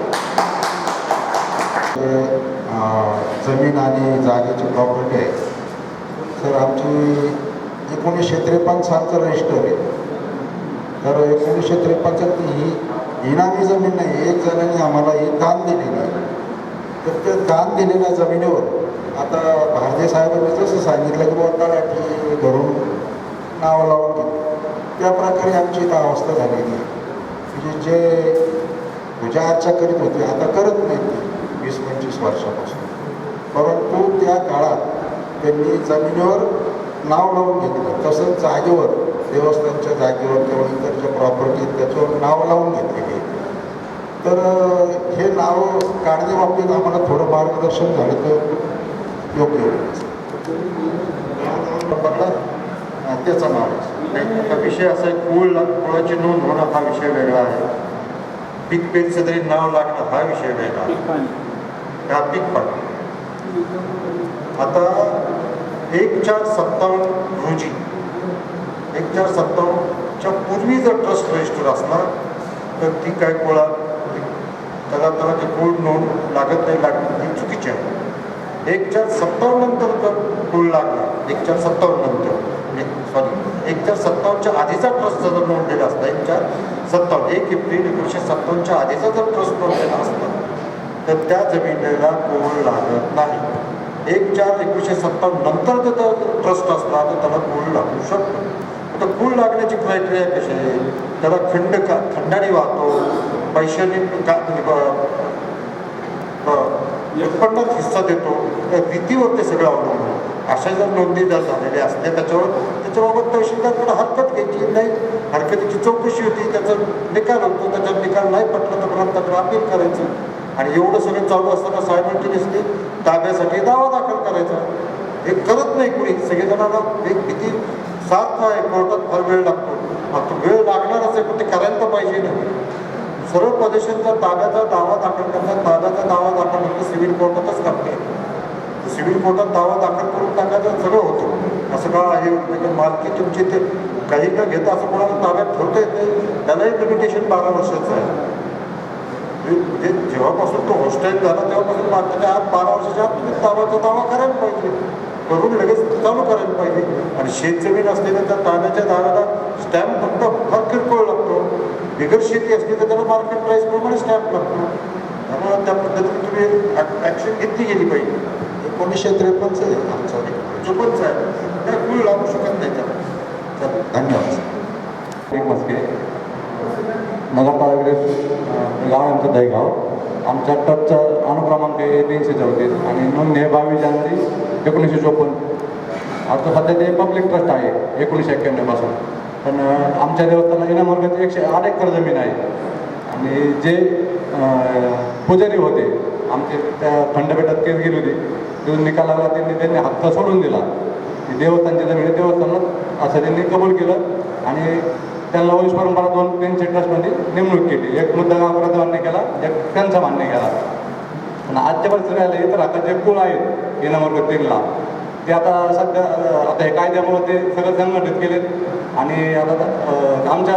जमीन आणि जागेची प्रॉपर्टी आहे. तर आमची 1953 सालचं रजिस्टर आहे. तर 1953 ही इनामी जमीन नाही, एक जणांनी आम्हाला ही दान दिलेली आहे. तर त्या दान दिलेल्या जमिनीवर आता भारतीय साहेबांनी जसं सांगितलं की बाबा तलाठी धरून नावं लावून घेतली, त्या प्रकारे आमची इथं अवस्था झालेली आहे. म्हणजे जे पूजा अर्चा करीत होते आता करत नाहीत 20-25 वर्षापासून. परंतु त्या काळात त्यांनी जमिनीवर नाव लावून घेतलं. तसंच जागेवर देवस्थानच्या जागेवर किंवा इतर ज्या प्रॉपर्टी त्याच्यावर नाव लावून घेतलेली. तर हे नाव काढण्याबाबतीत आम्हाला थोडं मार्गदर्शन झालं तर योग्य होईल. त्याचा नाव आहे. विषय असा आहे, कुळाची नोंद होणं हा विषय वेगळा आहे. पीक पेरचं तरी नाव लागणं हा विषय वेगळा आहे. हा पीक पाणी आता 1/4/57 रोजी 1/4/57च्या पूर्वी जर ट्रस्ट रजिस्टर असला तर ती काय कुळा त्याला ते कुळ नोंद लागत नाही, लागत ती चुकीची आहे. 1/4/57 नंतर जर कुळ लागला 1/4/57 नंतर 1/4/57च्या आधीचा ट्रस्ट जर नोंदलेला असता 1/4/57 1 एप्रिल 1957च्या आधीचा जर ट्रस्ट नोंदलेला असता तर त्या जमिनीला कुळ लागत नाही. 1/4/1957 नंतर जर ट्रस्ट असला तर त्याला कुळ लागू शकतो. आता कुळ लागण्याची क्रायटेरिया कशी आहे, त्याला खंडाने वाहतो, पैशाने उत्पन्नात हिस्सा देतो, त्या रीतीवर ते सगळं अवलंबून. अशा जर नोंदी जर झालेल्या असल्या त्याच्याबाबत तहसीलदारकडे हरकत घ्यायची नाही. हरकतीची चौकशी होती, त्याचा निकाल होतो, त्याचा निकाल नाही पटला तर प्रांताकडे अपील करायचं. आणि एवढं सगळं चालू असताना सायमल्टेनियसली ताब्यासाठी दावा दाखल करायचा. हे करत नाही कुणी. सगळेजणांना एक किती सार्थ आहे, कोर्टात फार वेळ लागतो. आता वेळ लागणारच आहे पण ते करायला तर पाहिजे ना. सर्व प्रदेशांचा ताब्याचा दावा दाखल करतात. ताब्याचा दावा दाखल म्हणजे सिव्हिल कोर्टातच करते. सिव्हिल कोर्टात दावा दाखल करून टाकायचं सगळं होतं. असं का आहे म्हणजे मालकी तुमची ते काही न घेता असं कोणाला ताब्यात ठेवता येत नाही. त्यालाही लिमिटेशन 12 वर्षाचं आहे. म्हणजे जेव्हापासून तो हॉस्टाईल झाला तेव्हापासून मागच्या आत 12 वर्षाच्या आत तुम्ही ताब्याचा दावा करायला पाहिजे, करून लगेच चालू करायला पाहिजे. आणि शेतजमीन असलेल्या त्या ताब्याच्या दाव्याला स्टॅम्प फक्त फार किरकोळ लागतो. बिगर शेती असली तर त्याला मार्केट प्राईसप्रमाणे स्टॅम्प लागतो. त्यामुळे त्या पद्धतीने तुम्ही ॲक्शन घेतली गेली पाहिजे. 1953 आहे आमचा 54 आहे, त्या कुळ लागू शकत नाही त्याला. धन्यवाद. एक मस्के नगर तालुक्यात गाव आमचं दहीगाव. आमच्या टचचा अनुक्रमांक 334 आणि नोंदणी 22 जानेवारी 1954. आता सध्या ते पब्लिक ट्रस्ट आहे 1991 पासून. पण आमच्या देवस्थानाला इनामवर्गात 108 एकर जमीन आहे. आणि जे पुजारी होते आमचे त्या खंडपीठात केस गेली होती, तिथून निकाल लागला त्यांनी हक्क सोडून दिला. देवस्थानची जमीन देवस्थानात असं त्यांनी कबूल केलं आणि त्यांना वंश परंपरा 2 त्यांचे ट्रस्टमध्ये नेमणूक केली. एक मुद्दा गावाचा मान्य केला, एक त्यांचा मान्य केला. आणि आजच्या परिस्थितीत राहिलं इतर हक्काचे कुळ आहेत इनामवर्ग 3ला ते आता सध्या आता हे कायद्यामुळे ते सगळं संघटित केलेत आणि आता आमच्या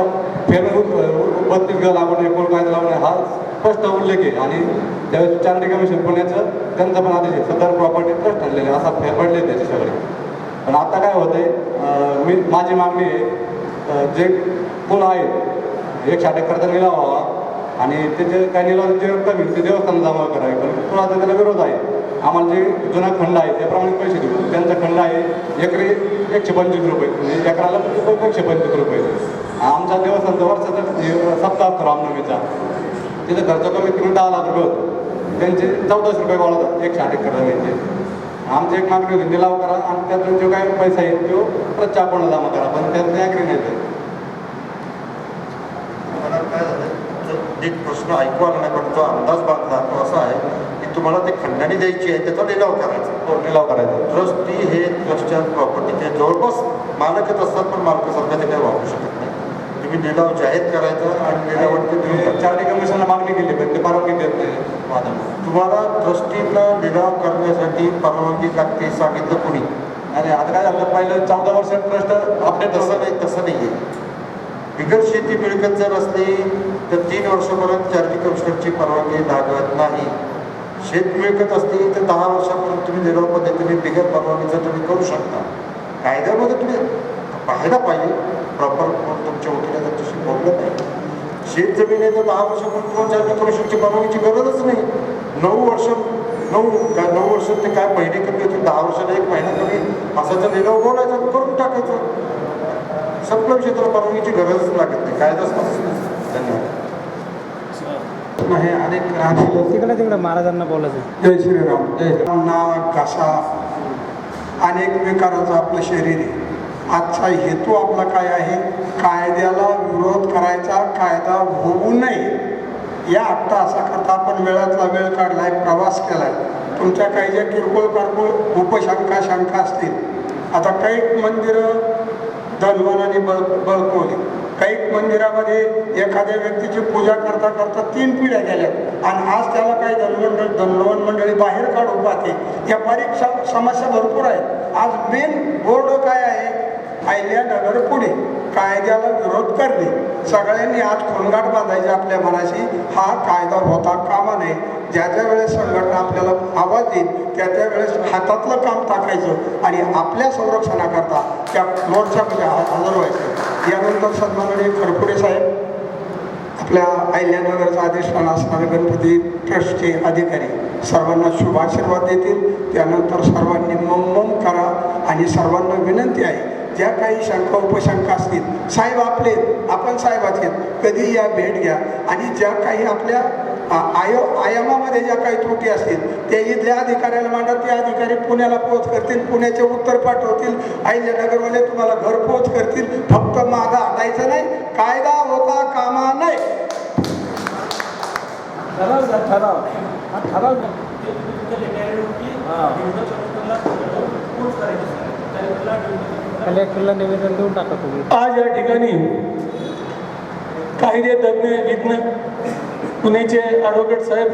बत्तीस ग लागवड एकूण कायदा लावणे हा स्पष्ट उल्लेख आहे आणि त्यावेळेस चार्टर्ड कमिशन पुण्याचं त्यांचं पण आदेश आहे सदर प्रॉपर्टी ट्रस्ट आणलेले असा फेरपडले त्याचे सगळे. पण आता काय होतंय माझी मागणी आहे जे पूल आहेत 100 एकरचा निलाव व्हावा आणि त्याचे काही निलावाची जे रक्कम आहे ते देवस्थान जमा करावी. पण पुराचा त्याला विरोध आहे. आम्हाला जे जुना खंड आहे त्याप्रमाणे पैसे देऊ. त्यांचा खंड आहे एकरी 125 रुपये म्हणजे एकराला 125 रुपये. आमचा देवस्थानचा वर्षाचा सप्ताह असतो रामनवमीचा तिथं खर्च कमीत कमी 10 लाख रुपये होतो. त्यांचे 1400 रुपये वाढवतात 160 एकर जमिनीचे. आमची एक मागणी होती निलाव करा आणि त्यातून जो काय पैसा येईल तो प्रत्येक अकाउंटला जमा करा. पण त्यांचं ॲग्री नाही ते. मला काय झालं एक प्रश्न ऐकू आला नाही पण तो अंदाज बांधला तो असा आहे की तुम्हाला ते खंडाने द्यायची आहे त्याचा लिलाव करायचा. तो निलाव करायचा. ट्रस्टी हे ट्रस्टच्या प्रॉपर्टीचे जवळपास मालकच असतात पण मालकासारखं ते काही वापरू शकत नाही. तुम्ही लिलाव जाहीर करायचा आणि लिलावावरती तुम्ही चार्टर्ड कमिशनला मागणी केली पण ते परवानगी देत नाही. तुम्हाला ट्रस्टीला लिलाव करण्यासाठी परवानगी लागते सांगितलं कुणी? आणि आता काय झालं पहिलं 14 वर्ष ट्रस्ट अपडेट तसं नाही आहे. बिगर शेती मिळकत जर असली तर 3 वर्षापर्यंत चार्टर्ड कमिशनरची परवानगी लागत नाही. शेत मिळकत असली तर 10 वर्षापर्यंत तुम्ही लिलाव पद्धतीने बिगर परवानगीचं तुम्ही करू शकता. कायद्यामध्ये तुम्ही पाहायला पाहिजे प्रॉपर तुमच्या वकिला तशी बोललं नाही. शेत जमीन आहे तर 10 वर्षापर्यंत तुम्हाला चार्टर्ड कमिशनची परवानगीची गरजच नाही. 9 वर्ष ते काय महिने कमी होते 10 वर्षाला 1 महिना कमी असाचा लिलाव बोलायचा करून टाकायचं. संपल्या क्षेत्राला परवानगीची गरजच लागत नाही. कायदाच नसतो. धन्यवाद. हे अनेक राहतील महाराजांना बोलायचं. जय श्रीराम. जय श्रीराम. नाक घासा अनेक विकाराचं आपलं शरीर आहे. आजचा हेतू आपला काय आहे? कायद्याला विरोध करायचा, कायदा होऊ नये या अट्टाहासाकरता आपण वेळातला वेळ काढलाय, प्रवास केलाय. तुमच्या काही ज्या किरकोळ कारकोळ उपशंका शंका असतील. आता काही मंदिरं धनवानाने बळकवली. काही मंदिरामध्ये एखाद्या व्यक्तीची पूजा करता करता 3 पिढ्या गेल्या आणि आज त्याला काही धनवन मंडळी बाहेर काढू पाहते. या बारीक समस्या भरपूर आहेत. आज मेन बोर्ड काय आहे? अहिल्यानगर पुणे कायद्याला विरोध करणे. सगळ्यांनी आज खोलगाट बांधायची आपल्या मनाशी. हा कायदा होता कामा नये. ज्या ज्या वेळेस संघटना आपल्याला आवाज देईल त्या वेळेस हातातलं काम टाकायचं आणि आपल्या संरक्षणाकरता त्या मोर्चामध्ये हजर व्हायचं. यानंतर सन्माननीय खरपुडे साहेब आपल्या अहिल्यानगरचा अधिष्ठान असणारे गणपती ट्रस्टचे अधिकारी सर्वांना शुभाशीर्वाद देतील. त्यानंतर सर्वांनी मम करा आणि सर्वांना विनंती आहे ज्या काही शंका उपशंका असतील साहेब आपले आपण साहेबाचे कधी या भेट घ्या आणि ज्या काही आपल्या आयामामध्ये ज्या काही त्रुटी असतील त्या इथल्या अधिकाऱ्याला मांडा. ते अधिकारी पुण्याला पोच करतील, पुण्याचे उत्तर पाठवतील, अहिल्यानगरवाले तुम्हाला घरपोच करतील. फक्त मागं हटायचं नाही. कायदा होता कामा नये. कलेक्टरला निवेदन देऊन टाका तुम्ही. आज या ठिकाणी कायदे तज्ञ विज्ञ पुण्याचे ॲडव्होकेट साहेब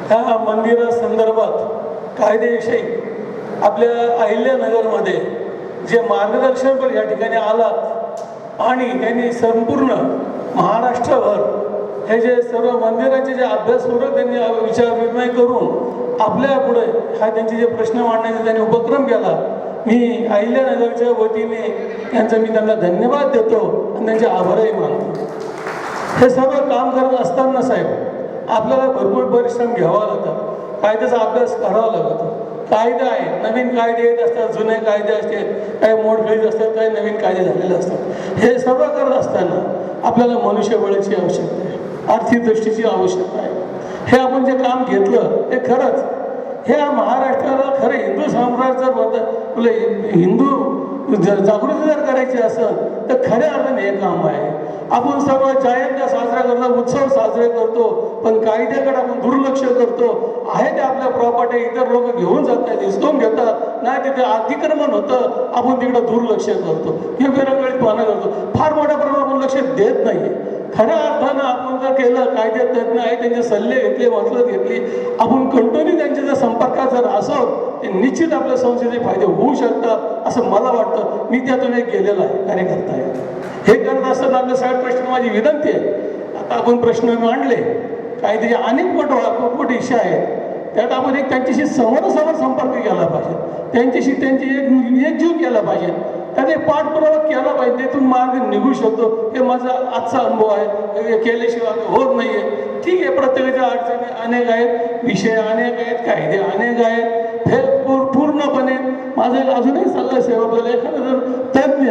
ह्या मंदिरासंदर्भात कायदेविषयी आपल्या अहिल्यानगरमध्ये जे मार्गदर्शन पण या ठिकाणी आलात आणि त्यांनी संपूर्ण महाराष्ट्रभर हे जे सर्व मंदिराचे जे अभ्यासपूर्वक त्यांनी विचार विनिमय करून आपल्या पुढे हा त्यांचे जे प्रश्न मांडण्याचा त्यांनी उपक्रम केला. मी अहिल्यानगरच्या वतीने त्यांना धन्यवाद देतो आणि त्यांचे आभारही मानतो. हे सर्व काम करत असताना साहेब आपल्याला भरपूर परिश्रम घ्यावा लागतात. कायद्याचा अभ्यास करावा लागतो. कायदा आहे, नवीन कायदे येत असतात, जुने कायदे असतात, काही मोडफेड असतात, काही नवीन कायदे झालेले असतात. हे सर्व करत असताना आपल्याला मनुष्यबळाची आवश्यकता आहे, आर्थिक दृष्टीची आवश्यकता आहे. हे आपण जे काम घेतलं ते खरंच ह्या महाराष्ट्राला खरं हिंदू साम्राज्य जर म्हणतात हिंदू जागृती जर करायची असेल तर खऱ्या अर्थाने हे काम आहे. आपण सर्व जयंत्या साजरा करतो, उत्सव साजरे करतो, पण कायद्याकडे आपण दुर्लक्ष करतो. आहे ते आपल्या प्रॉपर्टी इतर लोक घेऊन जातात, हिसकावून घेतात, नाही तिथे अतिक्रमण होतं, आपण तिकडं दुर्लक्ष करतो, हे वेगवेगळीपणा करतो. फार मोठ्या प्रमाणात आपण लक्ष देत नाही. खऱ्या अर्थानं आपण जर केलं, कायदे तज्ज्ञ आहे त्यांचे सल्ले घेतले, मसलत घेतली, आपण कंटिन्यू त्यांच्या जर संपर्कात जर असो, ते निश्चित आपल्या संस्थेचे फायदे होऊ शकतात असं मला वाटतं. मी त्यातून एक गेलेला आहे, कार्यकर्ता आहे. हे करत असताना आपल्या सगळ्या प्रश्न माझी विनंती आहे, आता आपण प्रश्न मांडले, कायद्याचे अनेक मोठे विषय आहेत, त्यात आपण एक त्यांच्याशी समोरासमोर संपर्क केला पाहिजे, त्यांच्याशी त्यांची एकजीव केला पाहिजे, त्याने पाठपुरावा केला पाहिजे, त्यातून मार्ग निघू शकतो. हे माझा आजचा अनुभव आहे. हे केल्याशिवाय होत नाही आहे. ठीक आहे, प्रत्येकाच्या अडचणी अनेक आहेत, विषय अनेक आहेत, कायदे अनेक आहेत. हे पूर्णपणे माझा एक अजूनही सल्ला असेल, आपल्याला एखादा जर तज्ज्ञ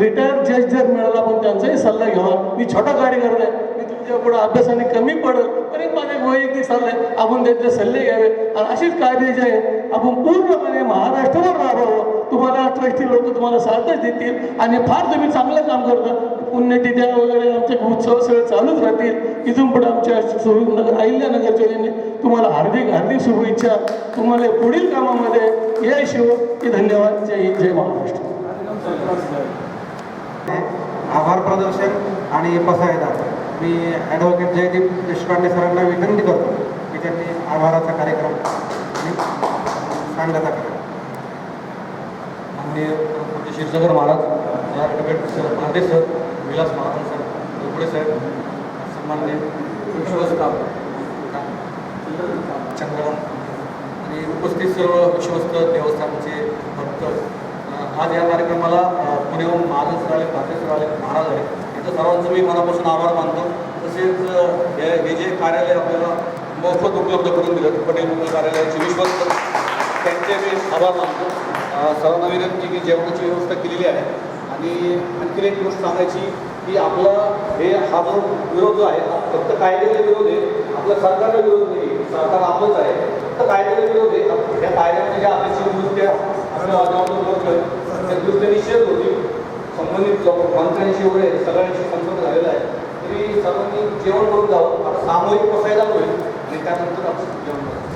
रिटायर्ड जज जर मिळाला, आपण त्यांचाही सल्ला घ्यावा. मी छोटा कार्यकर्ता आहे, मी तुमच्या पुढे अभ्यासाने कमी पडत, पण एक माझा एक वैयक्तिक सल्ला आहे, आपण त्याचे सल्ले घ्यावे. आणि अशीच कार्य जे आहे आपण पूर्णपणे महाराष्ट्रावर राहावं. तुम्हाला ट्रस्टी लोक तुम्हाला साथच देतील आणि फार तुम्ही चांगलं काम करता. पुण्यतिथ्या वगैरे आमचे उत्सव सगळे चालूच राहतील. इथून पुढे आमच्या सुरेंद्रनगर अहिल्यानगरच्या यांनी तुम्हाला हार्दिक हार्दिक शुभेच्छा. तुम्हाला पुढील कामामध्ये यश येवो. की धन्यवाद. जय हिंद, जय महाराष्ट्र. आभार प्रदर्शन आणि पसायदार. मी ॲडव्होकेट जयदीप देशपांडे सरांना विनंती करतो की त्यांनी आभाराचा कार्यक्रम सांगण्याचा करा. माननीय Kshirsagar Maharaj, advocate sir Mahadev sir, Vilas Maharaj sir, पुढे साहेब, सन्माननीय विश्वस्त चंद्रकांत आणि उपस्थित सर्व विश्वस्त देवस्थानचे भक्त, आज या कार्यक्रमाला पुण्याहून महाराज सर आले, महादेव सर आले, महाराज आले, यांचं सर्वांचं मी मनापासून आभार मानतो. तसेच हे जे कार्यालय आपल्याला मोफत उपलब्ध करून दिलं, पटेल मंगल कार्यालयाचे विश्वस्त, त्यांचे मी आभार मानतो. सर्वांना विनंती की जेवणाची व्यवस्था केलेली आहे. आणि आणखी एक गोष्ट सांगायची की आपला हा जो विरोध जो आहे, हा फक्त कायद्याचा विरोध आहे, आपला सरकारचा विरोध नाही. सरकार आपलंच आहे, फक्त कायद्याचा विरोध आहे. या कायद्यामध्ये ज्या अपेक्षितदृष्ट्या आपल्या वातावरण करतोय त्या दृष्ट्या निषेध होती. संबंधित मंत्र्यांशी वगैरे सगळ्यांशी संपर्क झालेला आहे. तरी सर्वांनी जेवण करून जावं. आता सामूहिक पसायदार होईल आणि त्यानंतर आपण जेवण करू.